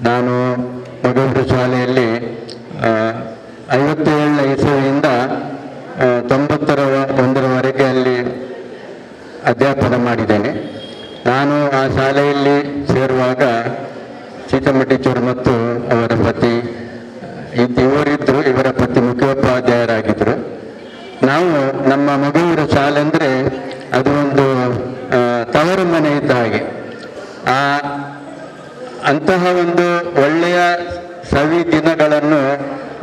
ನಾನು ಮಗವೂರು ಶಾಲೆಯಲ್ಲಿ 57ನೇ ಇಸವಿಯಿಂದ 91ರವರೆಗೆ ಅಲ್ಲಿ ಅಧ್ಯಾಪನ ಮಾಡಿದ್ದೇನೆ. ನಾನು ಆ ಶಾಲೆಯಲ್ಲಿ ಸೇರುವಾಗ ಸೀತಮ್ಮ ಟೀಚರ್ ಮತ್ತು ಅವರ ಪತಿ ಇವರಿದ್ದರು. ಇವರ ಪತಿ ಮುಖ್ಯೋಪಾಧ್ಯಾಯರಾಗಿದ್ದರು. ನಾವು ನಮ್ಮ ಮಗವೂರು ಶಾಲೆ ಅಂದರೆ ಅದು ಒಂದು ತವರು ಮನೆ ಇದ್ದ ಹಾಗೆ. ಅಂತಹ ಒಂದು ಒಳ್ಳೆಯ ಸವಿ ದಿನಗಳನ್ನು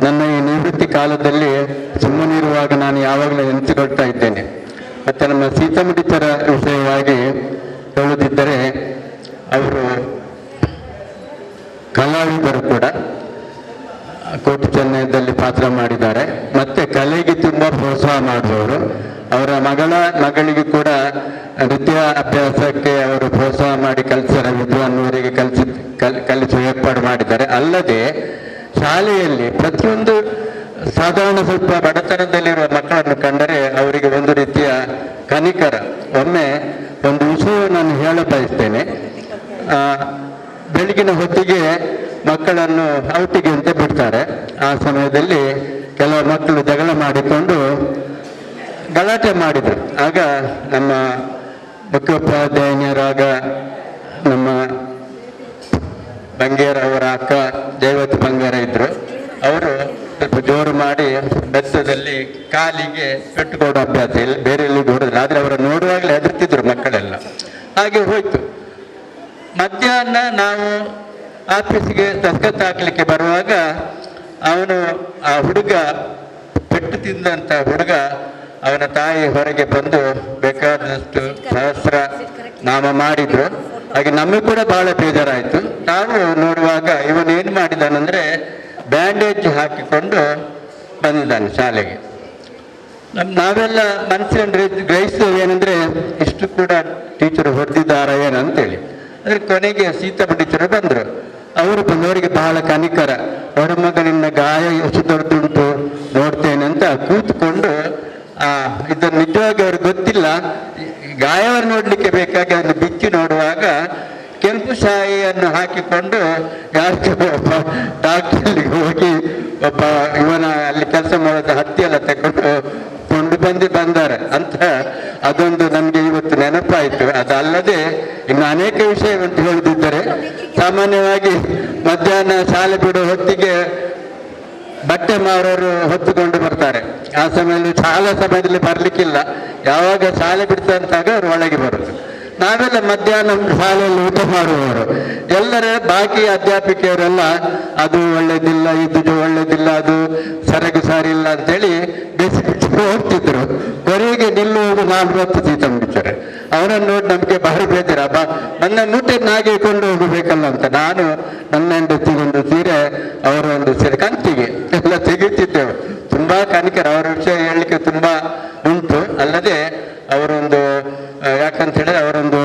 ನನ್ನ ಈ ನಿವೃತ್ತಿ ಕಾಲದಲ್ಲಿ ಸುಮ್ಮನಿರುವಾಗ ನಾನು ಯಾವಾಗಲೂ ನೆನೆಸಿಕೊಳ್ತಾ ಇದ್ದೇನೆ. ಮತ್ತು ನಮ್ಮ ಸೀತಮ್ಮ ಟೀಚರ ವಿಷಯವಾಗಿ ಹೇಳುತ್ತಿದ್ದರೆ, ಅವರು ಕಲಾವಿದರು ಕೂಡ, ಕೋಟಿ ಚೆನ್ನೈದಲ್ಲಿ ಪಾತ್ರ ಮಾಡಿದ್ದಾರೆ. ಮತ್ತು ಕಲೆಗೆ ತುಂಬ ಪ್ರೋತ್ಸಾಹ ಮಾಡುವವರು. ಅವರ ಮಗಳಿಗೆ ಕೂಡ ನೃತ್ಯ ಅಭ್ಯಾಸಕ್ಕೆ ಅವರು ಪ್ರೋತ್ಸಾಹ ಮಾಡಿ ಕಲಿಸರ ವಿದ್ವಾನ್ನವರಿಗೆ ಕಲಿಸುವ ಏರ್ಪಾಡು ಮಾಡಿದ್ದಾರೆ. ಅಲ್ಲದೆ ಶಾಲೆಯಲ್ಲಿ ಪ್ರತಿಯೊಂದು ಸಾಧಾರಣ ಸ್ವಲ್ಪ ಬಡತನದಲ್ಲಿರುವ ಮಕ್ಕಳನ್ನು ಕಂಡರೆ ಅವರಿಗೆ ಒಂದು ರೀತಿಯ ಕನಿಕರ. ಒಮ್ಮೆ ಒಂದು ವಿಷಯ ನಾನು ಹೇಳ ಬಯಸ್ತೇನೆ. ಬೆಳಗಿನ ಹೊತ್ತಿಗೆ ಮಕ್ಕಳನ್ನು ಔಟಿಗೆ ಅಂತ ಬಿಡ್ತಾರೆ. ಆ ಸಮಯದಲ್ಲಿ ಕೆಲವು ಮಕ್ಕಳು ಜಗಳ ಮಾಡಿಕೊಂಡು ಗಲಾಟೆ ಮಾಡಿದರು. ಆಗ ನಮ್ಮ ಮುಖ್ಯೋಪಾಧ್ಯಾಯರಾಗ ನಮ್ಮ ಬಂಗೇರ ಅವರ ಅಕ್ಕ ಜಯವತಿ ಬಂಗೇರ ಇದ್ದರು. ಅವರು ಸ್ವಲ್ಪ ಜೋರು ಮಾಡಿ ಬೆತ್ತದಲ್ಲಿ ಕಾಲಿಗೆ ಪೆಟ್ಟು ಕೊಡೋ ಅಭ್ಯಾಸ ಇಲ್ಲ, ಬೇರೆ ಎಲ್ಲಿ ಹೊಡೆದ್ರು. ಆದರೆ ಅವರು ನೋಡುವಾಗಲೇ ಹೆದರ್ತಿದ್ರು ಮಕ್ಕಳೆಲ್ಲ. ಹಾಗೆ ಹೋಯ್ತು. ಮಧ್ಯಾಹ್ನ ನಾವು ಆಫೀಸಿಗೆ ದಸ್ಕತ್ ಹಾಕ್ಲಿಕ್ಕೆ ಬರುವಾಗ ಅವನು ಆ ಹುಡುಗ ಪೆಟ್ಟು ತಿಂದಂಥ ಹುಡುಗ ಅವನ ತಾಯಿ ಹೊರಗೆ ಬಂದು ಬೇಕಾದಷ್ಟು ಸಹಸ್ರ ನಾಮ ಮಾಡಿದ್ರು. ಹಾಗೆ ನಮಗೆ ಕೂಡ ಬಹಳ ಬೇಜಾರಾಯಿತು. ನಾವು ನೋಡುವಾಗ ಇವನೇನು ಮಾಡಿದಾನಂದರೆ ಬ್ಯಾಂಡೇಜ್ ಹಾಕಿಕೊಂಡು ಬಂದಿದ್ದಾನೆ ಶಾಲೆಗೆ. ನಾವೆಲ್ಲ ಮನಸ್ಸಿನಲ್ಲಿ ಗ್ರಹಿಸ್ತೇವೆ ಏನಂದರೆ ಇಷ್ಟು ಕೂಡ ಟೀಚರು ಹೊಡೆದಿದ್ದಾರ ಏನಂತೇಳಿ. ಅಂದರೆ ಕೊನೆಗೆ ಸೀತಮ್ಮ ಟೀಚರು ಬಂದರು. ಅವರು ಬಂದವರಿಗೆ ಬಹಳ ಕನಿಕರ. ಅವರ ಮಗನಿಂದ ಗಾಯ ಎಷ್ಟು ದೊಡ್ಡದುಂಟು ನೋಡ್ತೇನೆ ಅಂತ ಕೂತ್ಕೊಂಡು ಇದನ್ನು ನಿಜವಾಗಿ ಅವ್ರಿಗೆ ಗೊತ್ತಿಲ್ಲ. ಗಾಯವನ್ನು ನೋಡಲಿಕ್ಕೆ ಬೇಕಾಗಿ ಅದನ್ನು ಬಿಚ್ಚಿ ನೋಡುವಾಗ ಕೆಂಪು ಶಾಯಿಯನ್ನು ಹಾಕಿಕೊಂಡು ಯಾಕೆ ಡಾಕ್ಟರ್ಗೆ ಹೋಗಿ ಒಬ್ಬ ಇವನ ಅಲ್ಲಿ ಕೆಲಸ ಮಾಡೋದು ಹತ್ತಿಯೆಲ್ಲ ತಗೊಂಡು ಬಂದಾರೆ ಅಂತ ಅದೊಂದು ನಮಗೆ ಇವತ್ತು ನೆನಪಾಯಿತು. ಅದಲ್ಲದೆ ಇನ್ನು ಅನೇಕ ವಿಷಯವಂತ ಹೇಳುತ್ತಿದ್ದರೆ, ಸಾಮಾನ್ಯವಾಗಿ ಮಧ್ಯಾಹ್ನ ಶಾಲೆ ಬಿಡೋ ಹೊತ್ತಿಗೆ ಬಟ್ಟೆ ಮಾರೋರು ಹೊತ್ತುಕೊಂಡು ಬರ್ತಾರೆ. ಆ ಸಮಯದಲ್ಲಿ ಶಾಲಾ ಸಮಯದಲ್ಲಿ ಬರಲಿಕ್ಕಿಲ್ಲ. ಯಾವಾಗ ಶಾಲೆ ಬಿಡ್ತಂತಾಗ ಅವರು ಒಳಗೆ ಬರೋದು. ನಾವೆಲ್ಲ ಮಧ್ಯಾಹ್ನ ಶಾಲೆಯಲ್ಲಿ ಊಟ ಮಾಡುವವರು. ಎಲ್ಲರ ಬಾಕಿ ಅಧ್ಯಾಪಿಕೆಯವರೆಲ್ಲ ಅದು ಒಳ್ಳೇದಿಲ್ಲ, ಇದು ಒಳ್ಳೇದಿಲ್ಲ, ಅದು ಸರಿಯಾಗಿ ಸಾರಿ ಇಲ್ಲ ಅಂತೇಳಿ ಬಿಸಿ ಹೋಗ್ತಿದ್ರು. ಕೊನೆಗೆ ನಿಲ್ಲುವುದು 40 ಸೀತಮ್ಮ ಟೀಚರ್. ಅವರನ್ನು ನೋಡಿ ನಮಗೆ ಭಾರಿ ಬೇಜಾರ. ನನ್ನ ಮೂಟೆಯನ್ನು ಹಾಗೆ ಕೊಂಡು ಹೋಗಬೇಕಲ್ಲ ಅಂತ ನಾನು ನನ್ನ ಹೆಂಡತಿಗೊಂದು ಸೀರೆ, ಅವರ ಒಂದು ಸೀರೆ ಕಂತಿಗೆ ಎಲ್ಲ ತೆಗೆಯುತ್ತಿದ್ದೆವು. ತುಂಬಾ ಕನಿಕರ. ಅವರ ವಿಷಯ ಹೇಳಲಿಕ್ಕೆ ತುಂಬಾ ಉಂಟು. ಅಲ್ಲದೆ ಅವರೊಂದು ಯಾಕಂತ ಹೇಳಿದ್ರೆ ಅವರೊಂದು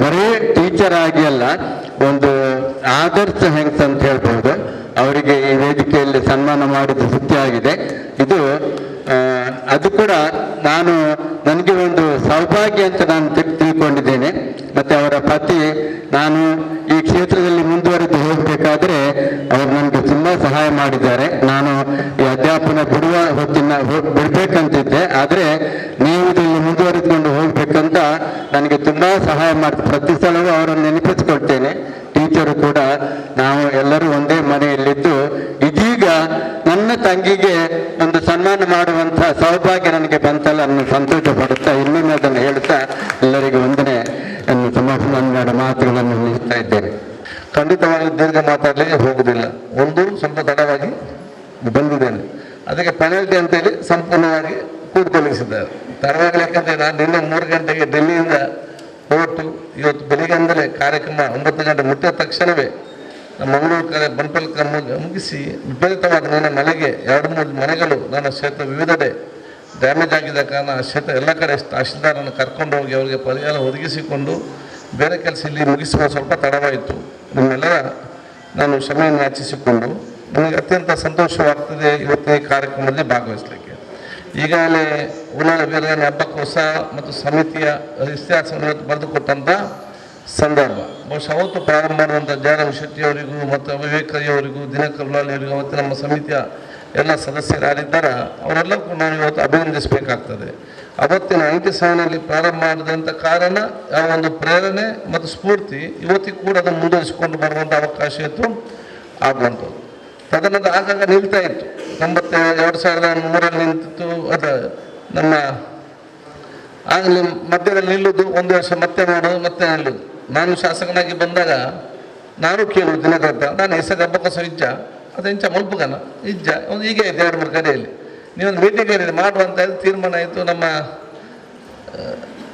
ಬರೀ ಟೀಚರ್ ಆಗಿ ಅಲ್ಲ, ಒಂದು ಆದರ್ಶ ಹೆಂಗ್ಸ್ ಅಂತ ಹೇಳ್ಬೋದು. ಅವರಿಗೆ ಈ ವೇದಿಕೆಯಲ್ಲಿ ಸನ್ಮಾನ ಮಾಡಿದ ಸುದ್ದಿ ಆಗಿದೆ. ಇದು ಅದು ಕೂಡ ನನಗೆ ಒಂದು ಸೌಭಾಗ್ಯ ಅಂತ ನಾನು ತಿಳ್ಕೊಂಡಿದ್ದೇನೆ. ಮತ್ತು ಅವರ ಪತಿ ನಾನು ಈ ಕ್ಷೇತ್ರದಲ್ಲಿ ಮುಂದುವರೆದು ಹೋಗಬೇಕಾದ್ರೆ ಅವರು ನನಗೆ ತುಂಬ ಸಹಾಯ ಮಾಡಿದ್ದಾರೆ. ನಾನು ಈ ಅಧ್ಯಾಪನ ಬಿಡುವ ಹೊತ್ತಿನ ಬಿಡ್ಬೇಕಂತಿದ್ದೆ, ಆದರೆ ನೀವು ಇದರಲ್ಲಿ ಮುಂದುವರೆದುಕೊಂಡು ಹೋಗ್ಬೇಕಂತ ನನಗೆ ತುಂಬ ಸಹಾಯ ಮಾಡ್ತಾರೆ. ಪ್ರತಿ ಸಲವೂ ಅವರನ್ನು ನೆನಪಿಸ್ಕೊಳ್ತೇನೆ. ಟೀಚರು ಕೂಡ ನಾವು ಎಲ್ಲರೂ ಒಂದೇ ಮನೆಯಲ್ಲಿದ್ದು ಇದೀಗ ನನ್ನ ತಂಗಿಗೆ ಒಂದು ಸನ್ಮಾನ ಮಾಡುವಂತಹ ಸೌಭಾಗ್ಯ ನನಗೆ ಬಂತಲ್ಲ ಅನ್ನೋ ಸಂತೋಷ ಪಡುತ್ತಾ ಇನ್ನೊಮ್ಮೆ ಅದನ್ನು ಹೇಳುತ್ತಾ ಎಲ್ಲರಿಗೂ ವಂದನೆ ಸಮರ್ಪಣೆ ಮಾತುಗಳನ್ನು ನಿಲ್ಲಿಸ್ತಾ ಇದ್ದೇನೆ. ಖಂಡಿತವಾಗಿ ದೀರ್ಘ ಮಾತಾಡಲಿಕ್ಕೆ ಹೋಗುವುದಿಲ್ಲ. ಒಂದು ಸ್ವಲ್ಪ ತಡವಾಗಿ ಬಂದಿದ್ದೇನೆ, ಅದಕ್ಕೆ ಪೆನಾಲ್ಟಿ ಅಂತೇಳಿ ಸಂಪೂರ್ಣವಾಗಿ ಕೂತ್ಕೊಳ್ಳಿಸಿದ್ದಾರೆ. ತಡವಾಗಲಿಕ್ಕಂತ ನಾನು ನಿನ್ನೆ 3 ಗಂಟೆಗೆ ಡೆಲ್ಲಿಯಿಂದ ಹೊರಟು ಇವತ್ತು ಬೆಳಿಗ್ಗೆಯಿಂದಲೇ ಕಾರ್ಯಕ್ರಮ 9 ಗಂಟೆ ಮುಟ್ಟಿದ ತಕ್ಷಣವೇ ಮಂಗಳೂರು ಕಡೆ ಬನ್ಪಲ್ ಮುಗಿಸಿ ವಿಪರೀತವಾದ ನನ್ನ ಮನೆಗೆ 2-3 ಮನೆಗಳು ನನ್ನ ಕ್ಷೇತ್ರ ವಿವಿಧೆಡೆ ಡ್ಯಾಮೇಜ್ ಆಗಿದ್ದ ಕಾರಣ ಆ ಕ್ಷೇತ್ರ ಎಲ್ಲ ಕಡೆ ತಹಶೀಲ್ದಾರನ್ನು ಕರ್ಕೊಂಡು ಹೋಗಿ ಅವರಿಗೆ ಪರಿಹಾರ ಒದಗಿಸಿಕೊಂಡು ಬೇರೆ ಕೆಲಸ ಇಲ್ಲಿ ಮುಗಿಸುವ ಸ್ವಲ್ಪ ತಡವಾಯಿತು. ನಿಮ್ಮೆಲ್ಲರ ನಾನು ಕ್ಷಮೆಯನ್ನು ಯಾಚಿಸಿಕೊಂಡು ನನಗೆ ಅತ್ಯಂತ ಸಂತೋಷವಾಗ್ತದೆ ಇವತ್ತಿನ ಈ ಕಾರ್ಯಕ್ರಮದಲ್ಲಿ ಭಾಗವಹಿಸಲಿಕ್ಕೆ. ಈಗಾಗಲೇ ಉಳ್ಳಾಲ ವೀರರಾಣಿ ಹಬ್ಬಕ್ಕೋತ್ಸವ ಮತ್ತು ಸಮಿತಿಯ ಇತಿಹಾಸವನ್ನು ಬರೆದುಕೊಟ್ಟಂಥ ಸಂದರ್ಭ. ಬಹುಶಃ ಅವತ್ತು ಪ್ರಾರಂಭ ಮಾಡುವಂಥ ಜಯರಾಮ್ ಶೆಟ್ಟಿಯವರಿಗೂ ಮತ್ತು ವಿವೇಕಯ್ಯವರಿಗೂ ದಿನಕರ್ ಉಳ್ಳಾಲಿಯವರಿಗೂ ಮತ್ತು ನಮ್ಮ ಸಮಿತಿಯ ಎಲ್ಲ ಸದಸ್ಯರು ಯಾರಿದ್ದಾರ ಅವರೆಲ್ಲಕ್ಕೂ ನಾವು ಇವತ್ತು ಅಭಿನಂದಿಸಬೇಕಾಗ್ತದೆ. ಅವತ್ತಿನ 97ರಲ್ಲಿ ಪ್ರಾರಂಭ ಮಾಡಿದಂಥ ಕಾರಣ ಯಾವ ಒಂದು ಪ್ರೇರಣೆ ಮತ್ತು ಸ್ಫೂರ್ತಿ ಇವತ್ತಿಗೂ ಕೂಡ ಅದನ್ನು ಮುಂದುವರಿಸಿಕೊಂಡು ಬರುವಂಥ ಅವಕಾಶ ಇತ್ತು ಆಗುವಂಥದ್ದು. ತದನಂತರ ಆಗಾಗ ನಿಲ್ತಾ ಇತ್ತು. 2003ರಲ್ಲಿ ನಿಂತಿತ್ತು. ಅದು ನಮ್ಮ ಆಗಲಿ ಮಧ್ಯದಲ್ಲಿ ನಿಲ್ಲುವುದು, ಒಂದು ವರ್ಷ ಮತ್ತೆ ಮಾಡೋದು, ಮತ್ತೆ ನಿಲ್ಲುವುದು. ನಾನು ಶಾಸಕನಾಗಿ ಬಂದಾಗ ನಾನು ಕೇಳುವುದು ದಿನಗತ ನಾನು ಹೆಸರು ಹಬ್ಬಕ್ಕೋಸ್ಕರ ಇಜ್ಜ ಅದು ಇಂಚ ಮುಲ್ಪುಗನ ಇಜ್ಜ ಒಂದು ಹೀಗೆ ಆಯ್ತು 2-3 ಕಡೆಯಲ್ಲಿ ನೀವೊಂದು ಮೀಟಿಂಗ್ ಹೇಳಿರಿ ಮಾಡುವಂತ ತೀರ್ಮಾನ ಆಯಿತು. ನಮ್ಮ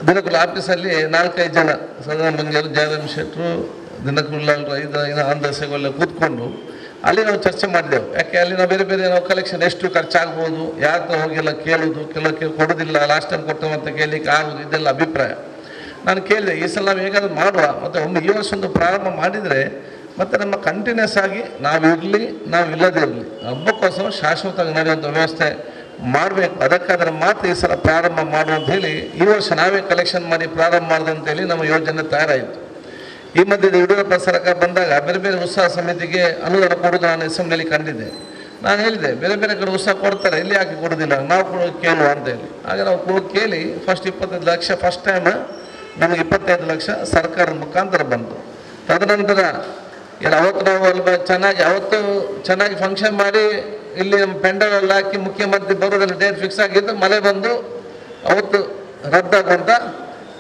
ದಿನಕುಲ ಆಫೀಸಲ್ಲಿ 4-5 ಜನ ಸದಾ ಮಂಗೇರು, ಜಯರಾಮ್ ಶೆಟ್ಟರು, ದಿನಕುಲ್ಲಾಲ್ರು 5 ಆಂಧ್ರಸೆಲ್ಲ ಕೂತ್ಕೊಂಡು ಅಲ್ಲಿ ನಾವು ಚರ್ಚೆ ಮಾಡಿದೆವು. ಯಾಕೆ ಅಲ್ಲಿ ನಾವು ಬೇರೆ ಬೇರೆ ನಾವು ಕಲೆಕ್ಷನ್ ಎಷ್ಟು ಖರ್ಚಾಗ್ಬೋದು, ಯಾರು ಹೋಗಿಲ್ಲ ಕೇಳೋದು, ಕೆಲವು ಕೊಡೋದಿಲ್ಲ, ಲಾಸ್ಟ್ ಟೈಮ್ ಕೊಟ್ಟವಂತ ಕೇಳಲಿಕ್ಕೆ ಆಗೋದು, ಇದೆಲ್ಲ ಅಭಿಪ್ರಾಯ. ನಾನು ಕೇಳಿದೆ ಈ ಸಲ ನಾವು ಹೇಗಾದ್ರೂ ಮಾಡುವ, ಮತ್ತು ಒಮ್ಮೆ ಈ ವರ್ಷ ಒಂದು ಪ್ರಾರಂಭ ಮಾಡಿದರೆ ಮತ್ತು ನಮ್ಮ ಕಂಟಿನ್ಯೂಸ್ ಆಗಿ ನಾವಿರಲಿ ನಾವಿಲ್ಲದೇ ಇರಲಿ ಹಬ್ಬಕ್ಕೋಸ್ಕರ ಶಾಶ್ವತವಾಗಿ ನಡೆಯುವಂಥ ವ್ಯವಸ್ಥೆ ಮಾಡಬೇಕು. ಅದಕ್ಕಾದ್ರೆ ಮಾತ್ರ ಈ ಸಲ ಪ್ರಾರಂಭ ಮಾಡುವಂತ ಹೇಳಿ ಈ ವರ್ಷ ನಾವೇ ಕಲೆಕ್ಷನ್ ಮಾಡಿ ಪ್ರಾರಂಭ ಮಾಡಿದಂತೇಳಿ ನಮ್ಮ ಯೋಜನೆ ತಯಾರಾಯಿತು. ಈ ಮಧ್ಯೆ ಯಡಿಯೂರಪ್ಪ ಸರ್ಕಾರ ಬಂದಾಗ ಬೇರೆ ಬೇರೆ ಉತ್ಸವ ಸಮಿತಿಗೆ ಅನುದಾನ ಕೊಡೋದು ನಾನು ಅಸೆಂಬ್ಲಿಯಲ್ಲಿ ಕಂಡಿದ್ದೆ. ನಾನು ಹೇಳಿದೆ ಬೇರೆ ಬೇರೆ ಕಡೆ ಉತ್ಸವ ಕೊಡ್ತಾರೆ, ಇಲ್ಲಿ ಯಾಕೆ ಕೊಡೋದಿಲ್ಲ, ನಾವು ಕೂಡ ಕೇಳುವ ಅಂತೇಳಿ. ಹಾಗೆ ನಾವು ಕೂಡ ಕೇಳಿ ಫಸ್ಟ್ 25 ಲಕ್ಷ ಫಸ್ಟ್ ಟೈಮ್ ನಮಗೆ 25 ಲಕ್ಷ ಸರ್ಕಾರದ ಮುಖಾಂತರ ಬಂತು. ತದನಂತರ ಇಲ್ಲ ಅವತ್ತು ನಾವು ಅಲ್ಲಿ ಚೆನ್ನಾಗಿ ಫಂಕ್ಷನ್ ಮಾಡಿ ಇಲ್ಲಿ ನಮ್ಮ ಪೆಂಡಲ್ ಎಲ್ಲ ಹಾಕಿ ಮುಖ್ಯಮಂತ್ರಿ ಬರೋದ್ರಲ್ಲಿ ಡೇಟ್ ಫಿಕ್ಸ್ ಆಗಿದ್ದು, ಮಳೆ ಬಂದು ಅವತ್ತು ರದ್ದಾಗುವಂಥ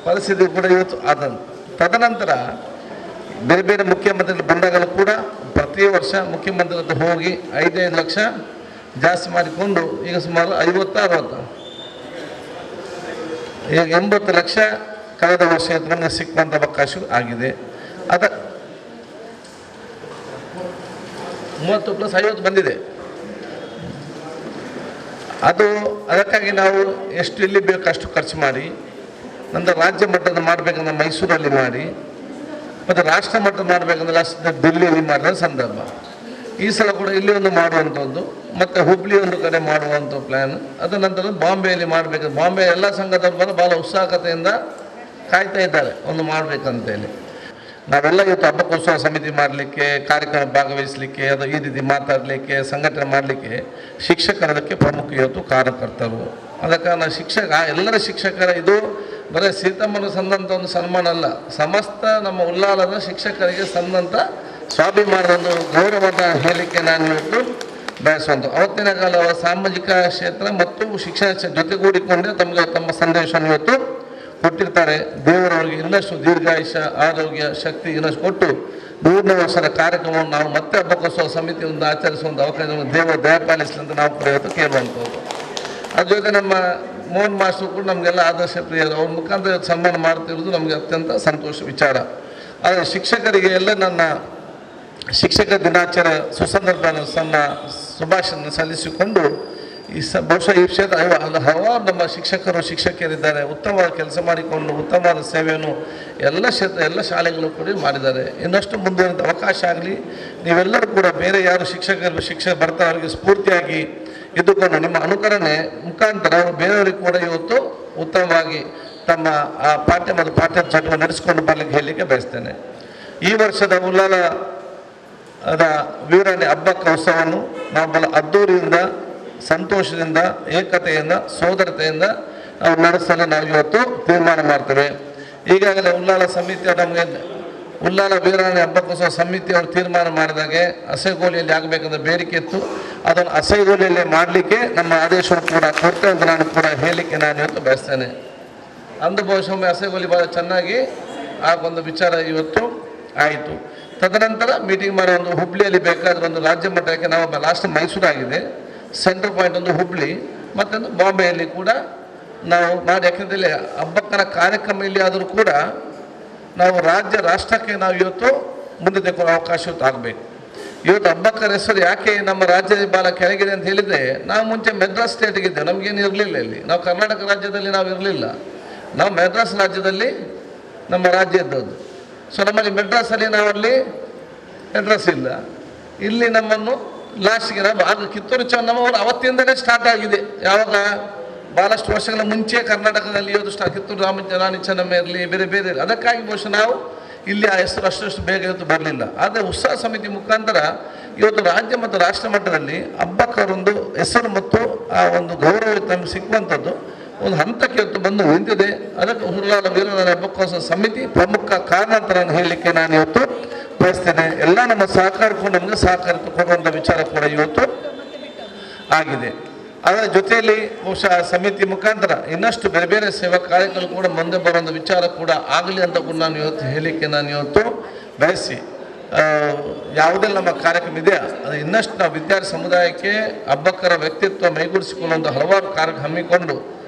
ಪರಿಸ್ಥಿತಿ ಕೂಡ ಇವತ್ತು ಆದಂತು. ತದನಂತರ ಬೇರೆ ಬೇರೆ ಮುಖ್ಯಮಂತ್ರಿಗಳು ಬಂದಾಗಲೂ ಕೂಡ ಪ್ರತಿ ವರ್ಷ ಮುಖ್ಯಮಂತ್ರಿ ಹತ್ರ ಹೋಗಿ 5-5 ಲಕ್ಷ ಜಾಸ್ತಿ ಮಾಡಿಕೊಂಡು ಈಗ ಸುಮಾರು 50-60 ಈಗ 80 ಲಕ್ಷ ಕಳೆದ ವರ್ಷ ನಮಗೆ ಸಿಕ್ಕುವಂಥ ಅವಕಾಶ ಆಗಿದೆ. 30+50 ಬಂದಿದೆ. ಅದಕ್ಕಾಗಿ ನಾವು ಎಷ್ಟು ಇಲ್ಲಿ ಬೇಕು ಅಷ್ಟು ಖರ್ಚು ಮಾಡಿ ನಂತರ ರಾಜ್ಯ ಮಟ್ಟದ ಮಾಡಬೇಕಂದ್ರೆ ಮೈಸೂರಲ್ಲಿ ಮಾಡಿ ಮತ್ತು ರಾಷ್ಟ್ರ ಮಟ್ಟದ ಮಾಡಬೇಕಂದ್ರೆ ದಿಲ್ಲಿಯಲ್ಲಿ ಮಾಡಿದ ಸಂದರ್ಭ. ಈ ಸಲ ಕೂಡ ಇಲ್ಲಿ ಒಂದು ಮಾಡುವಂಥದ್ದು ಮತ್ತು ಹುಬ್ಳಿ ಒಂದು ಕಡೆ ಮಾಡುವಂಥ ಪ್ಲ್ಯಾನ್. ಅದ ನಂತರ ಬಾಂಬೆಯಲ್ಲಿ ಮಾಡಬೇಕು. ಬಾಂಬೆ ಎಲ್ಲ ಸಂಘದವರು ಬಂದು ಭಾಳ ಉತ್ಸಾಹಕತೆಯಿಂದ ಕಾಯ್ತಾ ಇದ್ದಾರೆ ಒಂದು ಮಾಡಬೇಕಂತೇಳಿ. ನಾವೆಲ್ಲ ಇವತ್ತು ಹಬ್ಬಕ್ಕೋತ್ಸವ ಸಮಿತಿ ಮಾಡಲಿಕ್ಕೆ, ಕಾರ್ಯಕ್ರಮ ಭಾಗವಹಿಸಲಿಕ್ಕೆ, ಅದು ಈ ರೀತಿ ಮಾತಾಡಲಿಕ್ಕೆ, ಸಂಘಟನೆ ಮಾಡಲಿಕ್ಕೆ ಶಿಕ್ಷಕರದಕ್ಕೆ ಪ್ರಮುಖ ಇವತ್ತು ಕಾರ್ಯಕರ್ತರು. ಅದಕ್ಕೆ ನಾನು ಎಲ್ಲರ ಶಿಕ್ಷಕರ ಇದು ಬರೀ ಸೀತಮ್ಮನ ಸಂದಂಥ ಒಂದು ಸನ್ಮಾನ ಅಲ್ಲ, ಸಮಸ್ತ ನಮ್ಮ ಉಳ್ಳಾಲದ ಶಿಕ್ಷಕರಿಗೆ ಸಂದಂಥ ಸ್ವಾಭಿಮಾನದ ಒಂದು ಗೌರವದ ಹೇಳಿಕೆ ನಾನು ಇವತ್ತು ಬಯಸುವಂಥ. ಅವತ್ತಿನ ಕಾಲ ಅವರ ಸಾಮಾಜಿಕ ಕ್ಷೇತ್ರ ಮತ್ತು ಶಿಕ್ಷಣ ಜೊತೆಗೂಡಿಕೊಂಡೇ ತಮ್ಮ ಸಂದೇಶವನ್ನು ಇವತ್ತು ಕೊಟ್ಟಿರ್ತಾರೆ. ದೇವರವರಿಗೆ ಇನ್ನಷ್ಟು ದೀರ್ಘಾಯುಷ್ಯ, ಆರೋಗ್ಯ, ಶಕ್ತಿ ಇನ್ನಷ್ಟು ಕೊಟ್ಟು 100ನೇ ವರ್ಷದ ಕಾರ್ಯಕ್ರಮವನ್ನು ನಾವು ಮತ್ತೆ ಹಬ್ಬಕ್ಕೋತ್ಸವ ಸಮಿತಿ ಒಂದು ಆಚರಿಸುವಂಥ ಅವಕಾಶವನ್ನು ದೇವರು ದಯಪಾಲಿಸಲಿ ಅಂತ ನಾವು ಕೂಡ ಇವತ್ತು ಕೇಳುವಂಥದ್ದು. ಅದ್ರ ಜೊತೆ ನಮ್ಮ ಮೋಹನ್ ಮಾಸ್ಟರ್ ಕೂಡ ನಮಗೆಲ್ಲ ಆದರ್ಶ ಪ್ರಿಯರು, ಅವ್ರ ಮುಖಾಂತರ ಸನ್ಮಾನ ಮಾಡ್ತಿರೋದು ನಮಗೆ ಅತ್ಯಂತ ಸಂತೋಷ ವಿಚಾರ. ಆದರೆ ಶಿಕ್ಷಕರಿಗೆ ಎಲ್ಲ ನನ್ನ ಶಿಕ್ಷಕ ದಿನಾಚರಣೆ ಸುಸಂದರ್ಭ ಸಣ್ಣ ಶುಭಾಶಯ ಸಲ್ಲಿಸಿಕೊಂಡು ಬಹುಶಃ ಈ ಕ್ಷೇತ್ರ ಹಲವಾರು ನಮ್ಮ ಶಿಕ್ಷಕರು ಶಿಕ್ಷಕಿಯರಿದ್ದಾರೆ, ಉತ್ತಮವಾದ ಕೆಲಸ ಮಾಡಿಕೊಂಡು ಉತ್ತಮವಾದ ಸೇವೆಯನ್ನು ಎಲ್ಲ ಶಾಲೆಗಳು ಕೂಡ ಮಾಡಿದ್ದಾರೆ. ಇನ್ನಷ್ಟು ಮುಂದುವರಿದ ಅವಕಾಶ ಆಗಲಿ. ನೀವೆಲ್ಲರೂ ಕೂಡ ಬೇರೆ ಯಾರು ಶಿಕ್ಷಕ ಬರ್ತಾರೆ ಅವರಿಗೆ ಸ್ಫೂರ್ತಿಯಾಗಿ ಇದ್ದುಕೊಂಡು ನಿಮ್ಮ ಅನುಕರಣೆ ಮುಖಾಂತರ ಬೇರೆಯವರಿಗೆ ಕೂಡ ಇವತ್ತು ಉತ್ತಮವಾಗಿ ತಮ್ಮ ಆ ಪಾಠ್ಯ ಚಟುವಟಿಕೆ ನಡೆಸಿಕೊಂಡು ಬರಲಿಕ್ಕೆ ಹೇಳಲಿಕ್ಕೆ ಬಯಸ್ತೇನೆ. ಈ ವರ್ಷದ ಉಳ್ಳಾಲದ ವೀರರಾಣಿ ಹಬ್ಬಕ್ಕೋತ್ಸವವನ್ನು ನಾವು ಬಹಳ ಅದ್ದೂರಿಯಿಂದ, ಸಂತೋಷದಿಂದ, ಏಕತೆಯಿಂದ, ಸೋದರತೆಯಿಂದ ನಾವು ನಡೆಸಲು ನಾವು ಇವತ್ತು ತೀರ್ಮಾನ ಮಾಡ್ತೇವೆ. ಈಗಾಗಲೇ ಉಳ್ಳಾಲ ಸಮಿತಿ ನಮಗೆ ಉಳ್ಳಾಲ ವೀರರಾಣಿ ಹಬ್ಬಕ್ಕೋತ್ಸವ ಸಮಿತಿಯವರು ತೀರ್ಮಾನ ಮಾಡಿದಾಗೆ ಅಸೆಗೋಲಿಯಲ್ಲಿ ಆಗಬೇಕಂದ್ರೆ ಬೇಡಿಕೆ ಇತ್ತು. ಅದನ್ನು ಅಸೆಗೋಲಿಯಲ್ಲೇ ಮಾಡಲಿಕ್ಕೆ ನಮ್ಮ ಆದೇಶವನ್ನು ಕೂಡ ಕೊಡ್ತೇವೆ ಅಂತ ನಾನು ಕೂಡ ಹೇಳಲಿಕ್ಕೆ ನಾನು ಇವತ್ತು ಬಯಸ್ತೇನೆ. ಅಂದು ಬಹುಶಃ ಅಸೆಗೋಲಿ ಭಾಳ ಚೆನ್ನಾಗಿ ಆ ಒಂದು ವಿಚಾರ ಇವತ್ತು ಆಯಿತು. ತದನಂತರ ಮೀಟಿಂಗ್ ಮಾಡೋ ಒಂದು ಹುಬ್ಳಿಯಲ್ಲಿ ಬೇಕಾದ್ರೆ ಒಂದು ರಾಜ್ಯ ಮಟ್ಟಕ್ಕೆ ನಾವು ಲಾಸ್ಟ್ ಮೈಸೂರಾಗಿದೆ, ಸೆಂಟ್ರಲ್ ಪಾಯಿಂಟ್ ಒಂದು ಹುಬ್ಳಿ, ಮತ್ತೊಂದು ಬಾಂಬೆಯಲ್ಲಿ ಕೂಡ ನಾವು ಮಾಡಿ. ಯಾಕೆಂದರೆ ಹಬ್ಬಕ್ಕನ ಕಾರ್ಯಕ್ರಮ ಇಲ್ಲಿ ಆದರೂ ಕೂಡ ನಾವು ರಾಷ್ಟ್ರಕ್ಕೆ ನಾವು ಇವತ್ತು ಮುಂದೆ ತೆಗೆದುಕೊಳ್ಳೋ ಅವಕಾಶ ಆಗಬೇಕು. ಇವತ್ತು ಹಬ್ಬಕ್ಕರ ಹೆಸರು ಯಾಕೆ ನಮ್ಮ ರಾಜ್ಯದ ಭಾಳ ಕೆಳಗಿದೆ ಅಂತ ಹೇಳಿದರೆ, ನಾವು ಮುಂಚೆ ಮೆಡ್ರಾಸ್ ಸ್ಟೇಟಿಗಿದ್ದೇವೆ, ನಮಗೇನು ಇರಲಿಲ್ಲ ಇಲ್ಲಿ. ನಾವು ಕರ್ನಾಟಕ ರಾಜ್ಯದಲ್ಲಿ ನಾವು ಇರಲಿಲ್ಲ, ನಾವು ಮೆಡ್ರಾಸ್ ರಾಜ್ಯದಲ್ಲಿ ನಮ್ಮ ರಾಜ್ಯ ಇದ್ದದ್ದು. ಸೊ ನಮ್ಮಲ್ಲಿ ಮೆಡ್ರಾಸಲ್ಲಿ ನಾವಲ್ಲಿ ಅಡ್ರೆಸ್ ಇಲ್ಲ. ಇಲ್ಲಿ ನಮ್ಮನ್ನು ಲಾಸ್ಟ್ಗೆ ಆಗ ಕಿತ್ತೂರು ಚೆನ್ನಮ್ಮ ಅವತ್ತಿಂದಲೇ ಸ್ಟಾರ್ಟ್ ಆಗಿದೆ. ಯಾವಾಗ ಭಾಳಷ್ಟು ವರ್ಷಗಳ ಮುಂಚೆ ಕರ್ನಾಟಕದಲ್ಲಿ ಇವತ್ತು ಕಿತ್ತೂರು ರಾಣಿ ಚೆನ್ನಮ್ಮ ಇರಲಿ, ಬೇರೆ ಬೇರೆ ಇರಲಿ, ಅದಕ್ಕಾಗಿ ಬಹುಶಃ ನಾವು ಇಲ್ಲಿ ಆ ಹೆಸರು ಅಷ್ಟು ಬೇಗ ಇವತ್ತು ಬರಲಿಲ್ಲ. ಆದರೆ ಉತ್ಸವ ಸಮಿತಿ ಮುಖಾಂತರ ಇವತ್ತು ರಾಜ್ಯ ಮತ್ತು ರಾಷ್ಟ್ರ ಮಟ್ಟದಲ್ಲಿ ಅಬ್ಬಕ್ಕವರೊಂದು ಹೆಸರು ಮತ್ತು ಆ ಒಂದು ಗೌರವ ನಮಗೆ ಸಿಕ್ಕುವಂಥದ್ದು ಒಂದು ಹಂತಕ್ಕೆ ಇವತ್ತು ಬಂದು ನಿಂತಿದೆ. ಅದಕ್ಕೆ ಉಳ್ಳಾಲ ವೀರರಾಣಿ ಹಬ್ಬಕ್ಕೋತ್ಸವ ಸಮಿತಿ ಪ್ರಮುಖ ಕಾರಣ ಅಂತ ನಾನು ಹೇಳಲಿಕ್ಕೆ ನಾನು ಇವತ್ತು ಬಯಸ್ತೇನೆ. ಎಲ್ಲ ನಮ್ಮ ಸಹಕಾರಕ್ಕೂ ನಮಗೆ ಸಹಕಾರ ಕೊಡುವಂಥ ವಿಚಾರ ಕೂಡ ಇವತ್ತು ಆಗಿದೆ. ಅದರ ಜೊತೆಯಲ್ಲಿ ಬಹುಶಃ ಸಮಿತಿ ಮುಖಾಂತರ ಇನ್ನಷ್ಟು ಬೇರೆ ಬೇರೆ ಸೇವಾ ಕಾರ್ಯಗಳು ಕೂಡ ಮುಂದೆ ಬರುವಂಥ ವಿಚಾರ ಕೂಡ ಆಗಲಿ ಅಂತ ಕೂಡ ನಾನು ಇವತ್ತು ಹೇಳಲಿಕ್ಕೆ ನಾನು ಇವತ್ತು ಬಯಸಿ, ಯಾವುದೆಲ್ಲ ನಮ್ಮ ಕಾರ್ಯಕ್ರಮ ಇದೆಯಾ ಅದು ಇನ್ನಷ್ಟು ನಾವು ವಿದ್ಯಾರ್ಥಿ ಸಮುದಾಯಕ್ಕೆ ಅಬ್ಬಕ್ಕರ ವ್ಯಕ್ತಿತ್ವ ಮೈಗೂಡಿಸಿಕೊಳ್ಳುವಂಥ ಹಲವಾರು ಕಾರ್ಯಕ್ರಮ ಹಮ್ಮಿಕೊಂಡು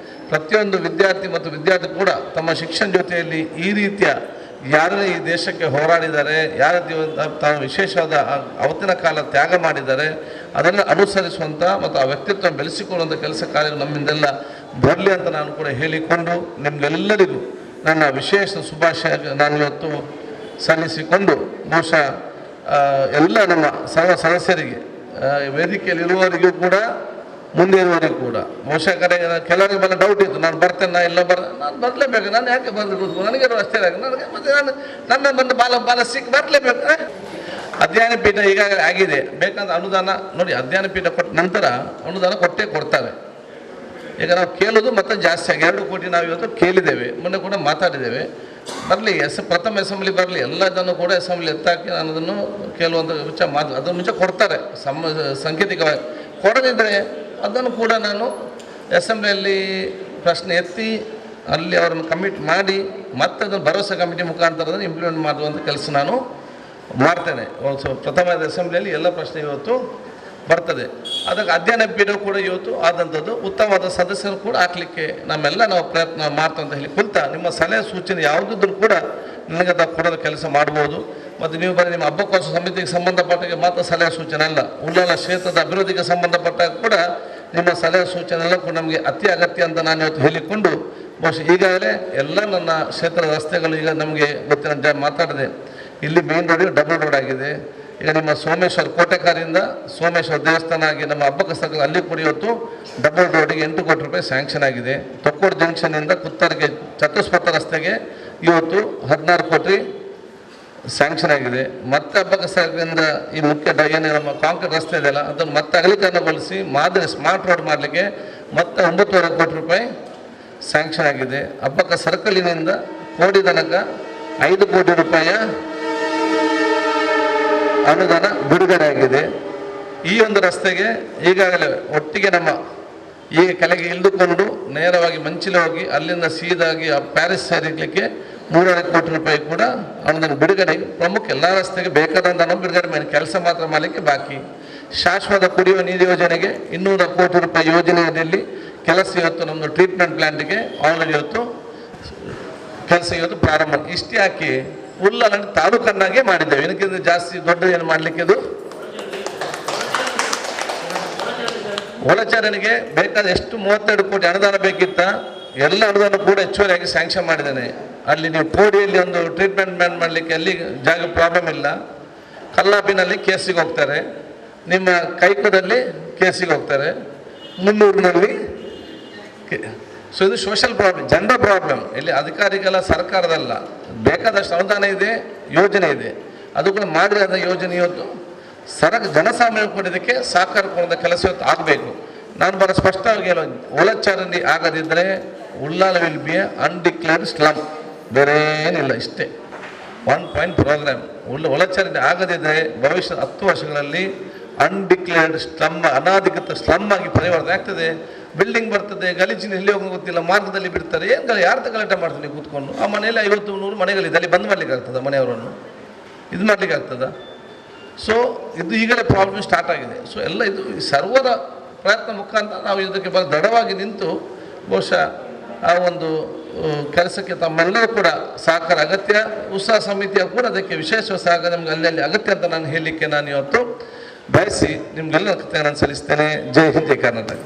ಪ್ರತಿಯೊಂದು ವಿದ್ಯಾರ್ಥಿ ಮತ್ತು ವಿದ್ಯಾರ್ಥಿ ಕೂಡ ತಮ್ಮ ಶಿಕ್ಷಣ ಜೊತೆಯಲ್ಲಿ ಈ ರೀತಿಯ ಯಾರೇ ಈ ದೇಶಕ್ಕೆ ಹೋರಾಡಿದ್ದಾರೆ, ಯಾರ ತಾವು ವಿಶೇಷವಾದ ಅವತ್ತಿನ ಕಾಲ ತ್ಯಾಗ ಮಾಡಿದ್ದಾರೆ, ಅದನ್ನು ಅನುಸರಿಸುವಂಥ ಮತ್ತು ಆ ವ್ಯಕ್ತಿತ್ವ ಬೆಳೆಸಿಕೊಳ್ಳುವಂಥ ಕೆಲಸ ಕಾರ್ಯ ನಮ್ಮಿಂದೆಲ್ಲ ಬರಲಿ ಅಂತ ನಾನು ಕೂಡ ಹೇಳಿಕೊಂಡು ನಿಮಗೆಲ್ಲರಿಗೂ ನನ್ನ ವಿಶೇಷ ಶುಭಾಶಯ ನಾನು ಇವತ್ತು ಸಲ್ಲಿಸಿಕೊಂಡು ಬಹುಶಃ ಎಲ್ಲ ನಮ್ಮ ಸರ್ವ ಸದಸ್ಯರಿಗೆ ವೇದಿಕೆಯಲ್ಲಿರುವವರಿಗೂ ಕೂಡ ಮುಂದೆ ಇರುವವರಿಗೂ ಕೂಡ ಬಹುಶಃ ಕೆಲವರಿಗೆ ಬಲ್ಲ ಡೌಟ್ ಇತ್ತು, ನಾನು ಬರ್ತೇನೆ ನಾನು ಬರಲೇಬೇಕು, ನಾನು ಯಾಕೆ ಬರಬೇಕು, ನನಗೆ ಅಷ್ಟೇ ನನಗೆ ಮತ್ತೆ ನನ್ನ ಬಂದು ಬಾಲ ಸಿಕ್ಕಿ ಬರಲೇಬೇಕು. ಅಧ್ಯಯನ ಪೀಠ ಈಗಾಗಲೇ ಆಗಿದೆ, ಬೇಕಂತ ಅನುದಾನ ನೋಡಿ, ಅಧ್ಯಯನ ಪೀಠ ಕೊಟ್ಟ ನಂತರ ಅನುದಾನ ಕೊಡ್ತಾರೆ. ಈಗ ನಾವು ಕೇಳೋದು ಮತ್ತೆ ಜಾಸ್ತಿ ಆಗಿ 2 ಕೋಟಿ ನಾವು ಇವತ್ತು ಕೇಳಿದ್ದೇವೆ, ಮೊನ್ನೆ ಕೂಡ ಮಾತಾಡಿದ್ದೇವೆ. ಬರಲಿ ಪ್ರಥಮ ಅಸೆಂಬ್ಲಿ ಬರಲಿ, ಎಲ್ಲದನ್ನು ಕೂಡ ಅಸೆಂಬ್ಲಿ ಎತ್ತಾಕಿ ನಾನು ಅದನ್ನು ಕೇಳುವಂಥ ವಿಚಾರ ಅದನ್ನು ಮುಂಚೆ ಕೊಡ್ತಾರೆ ಸಾಂಕೇತಿಕವಾಗಿ. ಕೊಡದಿದ್ದರೆ ಅದನ್ನು ಕೂಡ ನಾನು ಅಸೆಂಬ್ಲಿಯಲ್ಲಿ ಪ್ರಶ್ನೆ ಎತ್ತಿ ಅಲ್ಲಿ ಅವರನ್ನು ಕಮಿಟ್ ಮಾಡಿ ಮತ್ತೆ ಅದನ್ನು ಭರವಸೆ ಕಮಿಟಿ ಮುಖಾಂತರ ಅದನ್ನು ಇಂಪ್ಲಿಮೆಂಟ್ ಮಾಡುವಂಥ ಕೆಲಸ ನಾನು ಮಾಡ್ತೇನೆ. ಪ್ರಥಮ ಅಸೆಂಬ್ಲಿಯಲ್ಲಿ ಎಲ್ಲ ಪ್ರಶ್ನೆ ಇವತ್ತು ಬರ್ತದೆ. ಅದಕ್ಕೆ ಅಧ್ಯಯನ ಪೀಠ ಕೂಡ ಇವತ್ತು ಆದಂಥದ್ದು ಉತ್ತಮವಾದ ಸದಸ್ಯರು ಕೂಡ ಹಾಕಲಿಕ್ಕೆ ನಾವು ಪ್ರಯತ್ನ ಮಾಡ್ತಾ ಅಂತ ಹೇಳಿ ನಿಮ್ಮ ಸಲಹೆ ಸೂಚನೆ ಯಾವುದಿದ್ರೂ ಕೂಡ ನನಗೆ ಕೊಡೋದು ಕೆಲಸ ಮಾಡ್ಬೋದು. ಮತ್ತು ನೀವು ಬರೀ ನಿಮ್ಮ ಹಬ್ಬಕ್ಕೋತ್ಸವ ಸಮಿತಿಗೆ ಸಂಬಂಧಪಟ್ಟಾಗ ಮಾತ್ರ ಸಲಹೆ ಸೂಚನೆ ಅಲ್ಲ, ಉಳ್ಳಾಲ ಕ್ಷೇತ್ರದ ಅಭಿವೃದ್ಧಿಗೆ ಸಂಬಂಧಪಟ್ಟಾಗ ಕೂಡ ನಿಮ್ಮ ಸಲಹೆ ಸೂಚನೆ ಎಲ್ಲ ಕೂಡ ನಮಗೆ ಅತಿ ಅಗತ್ಯ ಅಂತ ನಾನು ಇವತ್ತು ಹೇಳಿಕೊಂಡು ಬಹುಶಃ ಈಗಾಗಲೇ ಎಲ್ಲ ನನ್ನ ಕ್ಷೇತ್ರದ ರಸ್ತೆಗಳು ಈಗ ನಮಗೆ ಗೊತ್ತಿನ ಮಾತಾಡಿದೆ. ಇಲ್ಲಿ ಮೇನ್ ರೋಡಿಗೆ ಡಬಲ್ ರೋಡ್ ಆಗಿದೆ. ಈಗ ನಿಮ್ಮ ಸೋಮೇಶ್ವರ ಕೋಟೆಕಾರಿಂದ ಸೋಮೇಶ್ವರ ದೇವಸ್ಥಾನ ಆಗಿ ನಮ್ಮ ಹಬ್ಬಕ ಸ್ಥಳ ಅಲ್ಲಿ ಕೂಡ ಇವತ್ತು ಡಬಲ್ ರೋಡಿಗೆ 8 ಕೋಟಿ ರೂಪಾಯಿ ಸ್ಯಾಂಕ್ಷನ್ ಆಗಿದೆ. ತೊಕ್ಕೋಡು ಜಂಕ್ಷನ್ನಿಂದ ಕುತ್ತರ್ಗೆ ಚತುಷ್ಪಥ ರಸ್ತೆಗೆ ಇವತ್ತು 16 ಕೋಟಿ ಸ್ಯಾಂಕ್ಷನ್ ಆಗಿದೆ. ಮತ್ತೆ ಹಬ್ಬಕ ಸ್ಥಳದಿಂದ ಈ ಮುಖ್ಯ ಏನು ನಮ್ಮ ಕಾಂಕ್ರೀಟ್ ರಸ್ತೆ ಇದೆಯಲ್ಲ ಅದನ್ನು ಮತ್ತೆ ಅಗಲೀಕರಣಗೊಳಿಸಿ ಮಾದರಿ ಸ್ಮಾರ್ಟ್ ರೋಡ್ ಮಾಡಲಿಕ್ಕೆ ಮತ್ತೆ 9.5 ಕೋಟಿ ರೂಪಾಯಿ ಸ್ಯಾಂಕ್ಷನ್ ಆಗಿದೆ. ಹಬ್ಬಕ ಸರ್ಕಲಿನಿಂದ ಕೋಡಿ ತನಕ 5 ಕೋಟಿ ರೂಪಾಯಿಯ ಅನುದಾನ ಬಿಡುಗಡೆ ಆಗಿದೆ. ಈ ಒಂದು ರಸ್ತೆಗೆ ಈಗಾಗಲೇ ಒಟ್ಟಿಗೆ ನಮ್ಮ ಈಗ ಕೆಳಗೆ ಇಳಿದುಕೊಂಡು ನೇರವಾಗಿ ಮಂಚಿಲ ಹೋಗಿ ಅಲ್ಲಿಂದ ಸೀದಾಗಿ ಪ್ಯಾರಿಸ್ ಸೇರಿಸಲಿಕ್ಕೆ 3.5 ಕೋಟಿ ರೂಪಾಯಿ ಕೂಡ ಅನುದಾನ ಬಿಡುಗಡೆ. ಪ್ರಮುಖ ಎಲ್ಲ ರಸ್ತೆಗೆ ಬೇಕಾದಂಥ ಬಿಡುಗಡೆ ಮಾಡಿ ಕೆಲಸ ಮಾತ್ರ ಮಾಡಲಿಕ್ಕೆ ಬಾಕಿ. ಶಾಶ್ವತ ಕುಡಿಯುವ ನೀರು ಯೋಜನೆಗೆ 200 ಕೋಟಿ ರೂಪಾಯಿ ಯೋಜನೆಯಲ್ಲಿ ಕೆಲಸ ಇವತ್ತು ನಮ್ಮದು ಟ್ರೀಟ್ಮೆಂಟ್ ಪ್ಲಾಂಟ್ಗೆ ಆಲ್ರೆಡಿ ಇವತ್ತು ಕೆಲಸ ಇವತ್ತು ಪ್ರಾರಂಭ. ಇಷ್ಟೇ ಹಾಕಿ ಉಳ್ಳಾಲ ತಾಲೂಕನ್ನಾಗೆ ಮಾಡಿದ್ದೇವೆ. ಇದಕ್ಕಿಂತ ಜಾಸ್ತಿ ದೊಡ್ಡ ಏನು ಮಾಡಲಿಕ್ಕೆ ಇದು ಒಳಚರಣೆಗೆ ಬೇಕಾದ ಎಷ್ಟು 32 ಕೋಟಿ ಅನುದಾನ ಬೇಕಿತ್ತ ಎಲ್ಲ ಅನುದಾನ ಕೂಡ ಹೆಚ್ಚುವರಿಯಾಗಿ ಸ್ಯಾಂಕ್ಷನ್ ಮಾಡಿದ್ದೇನೆ. ಅಲ್ಲಿ ನೀವು ಕೋಡಿಯಲ್ಲಿ ಒಂದು ಟ್ರೀಟ್ಮೆಂಟ್ ಪ್ಲಾಂಟ್ ಮಾಡಲಿಕ್ಕೆ ಅಲ್ಲಿ ಜಾಗ ಪ್ರಾಬ್ಲಮ್ ಇಲ್ಲ. ಕಲ್ಲಾಪಿನಲ್ಲಿ ಕೇಸಿಗೆ ಹೋಗ್ತಾರೆ, ನಿಮ್ಮ ಕೈಕದಲ್ಲಿ ಕೇಸಿಗೆ ಹೋಗ್ತಾರೆ, ಮುನ್ನೂರಿನಲ್ಲಿ. ಸೊ ಇದು ಸೋಷಿಯಲ್ ಪ್ರಾಬ್ಲಮ್, ಜನರ ಪ್ರಾಬ್ಲಮ್. ಇಲ್ಲಿ ಅಧಿಕಾರಿಗಳ ಸರ್ಕಾರದಲ್ಲ, ಬೇಕಾದಷ್ಟು ಅನುದಾನ ಇದೆ, ಯೋಜನೆ ಇದೆ, ಅದು ಕೂಡ ಮಾಡಿದ ಯೋಜನೆ ಇವತ್ತು ಜನಸಾಮಾನ್ಯ ಕೊಡೋದಕ್ಕೆ ಸಹಕಾರ ಕೊಡೋದ ಕೆಲಸ ಇವತ್ತು ಆಗಬೇಕು. ನಾನು ಬಹಳ ಸ್ಪಷ್ಟವಾಗಿ ಹೇಳೋದು, ಒಳಚರಂಡಿ ಆಗದಿದ್ದರೆ Ullal will be undeclared slum, ಬೇರೆ ಏನಿಲ್ಲ, ಇಷ್ಟೇ 1 ಪಾಯಿಂಟ್ ಪ್ರೋಗ್ರಾಮ್. ಒಳಚರಂಡಿ ಆಗದಿದ್ದರೆ ಭವಿಷ್ಯದ 10 ವರ್ಷಗಳಲ್ಲಿ ಅನ್ಡಿಕ್ಲೇರ್ಡ್ ಸ್ಲಮ್, ಅನಾಧಿಕೃತ ಸ್ಲಮ್ ಆಗಿ ಪರಿವರ್ತನೆ ಆಗ್ತದೆ. ಬಿಲ್ಡಿಂಗ್ ಬರ್ತದೆ, ಗಲೀಜಿನ ಎಲ್ಲಿ ಹೋಗೋ ಗೊತ್ತಿಲ್ಲ, ಮಾರ್ಗದಲ್ಲಿ ಬಿಡ್ತಾರೆ. ಏನು ಯಾರ್ದು ಗಲಾಟೆ ಮಾಡ್ತೀನಿ ಕೂತ್ಕೊಂಡು? ಆ ಮನೆಯಲ್ಲಿ 50-100 ಮನೆಗಳಿದೆ, ಅಲ್ಲಿ ಬಂದ್ ಮಾಡ್ಲಿಕ್ಕೆ ಆಗ್ತದ? ಮನೆಯವರನ್ನು ಇದು ಮಾಡ್ಲಿಕ್ಕೆ ಆಗ್ತದ? ಸೊ ಇದು ಈಗಲೇ ಪ್ರಾಬ್ಲಮ್ ಸ್ಟಾರ್ಟ್ ಆಗಿದೆ. ಸೊ ಎಲ್ಲ ಇದು ಸರ್ವರ ಪ್ರಯತ್ನ ಮುಖಾಂತರ ನಾವು ಇದಕ್ಕೆ ದೃಢವಾಗಿ ನಿಂತು ಬಹುಶಃ ಆ ಒಂದು ಕೆಲಸಕ್ಕೆ ತಮ್ಮೆಲ್ಲರೂ ಕೂಡ ಸಹಕಾರ ಅಗತ್ಯ. ಉತ್ಸವ ಸಮಿತಿಯ ಕೂಡ ಅದಕ್ಕೆ ವಿಶೇಷ ಸಹಕಾರ ನಮ್ಗೆ ಅಲ್ಲಿ ಅಗತ್ಯ ಅಂತ ನಾನು ಹೇಳಲಿಕ್ಕೆ ನಾನು ಇವತ್ತು ಬಯಸಿ ನಿಮಗೆಲ್ಲ ನಾನು ಸಲ್ಲಿಸ್ತೇನೆ. ಜೈ ಹಿಂದ್, ಜೈ ಕರ್ನಾಟಕ.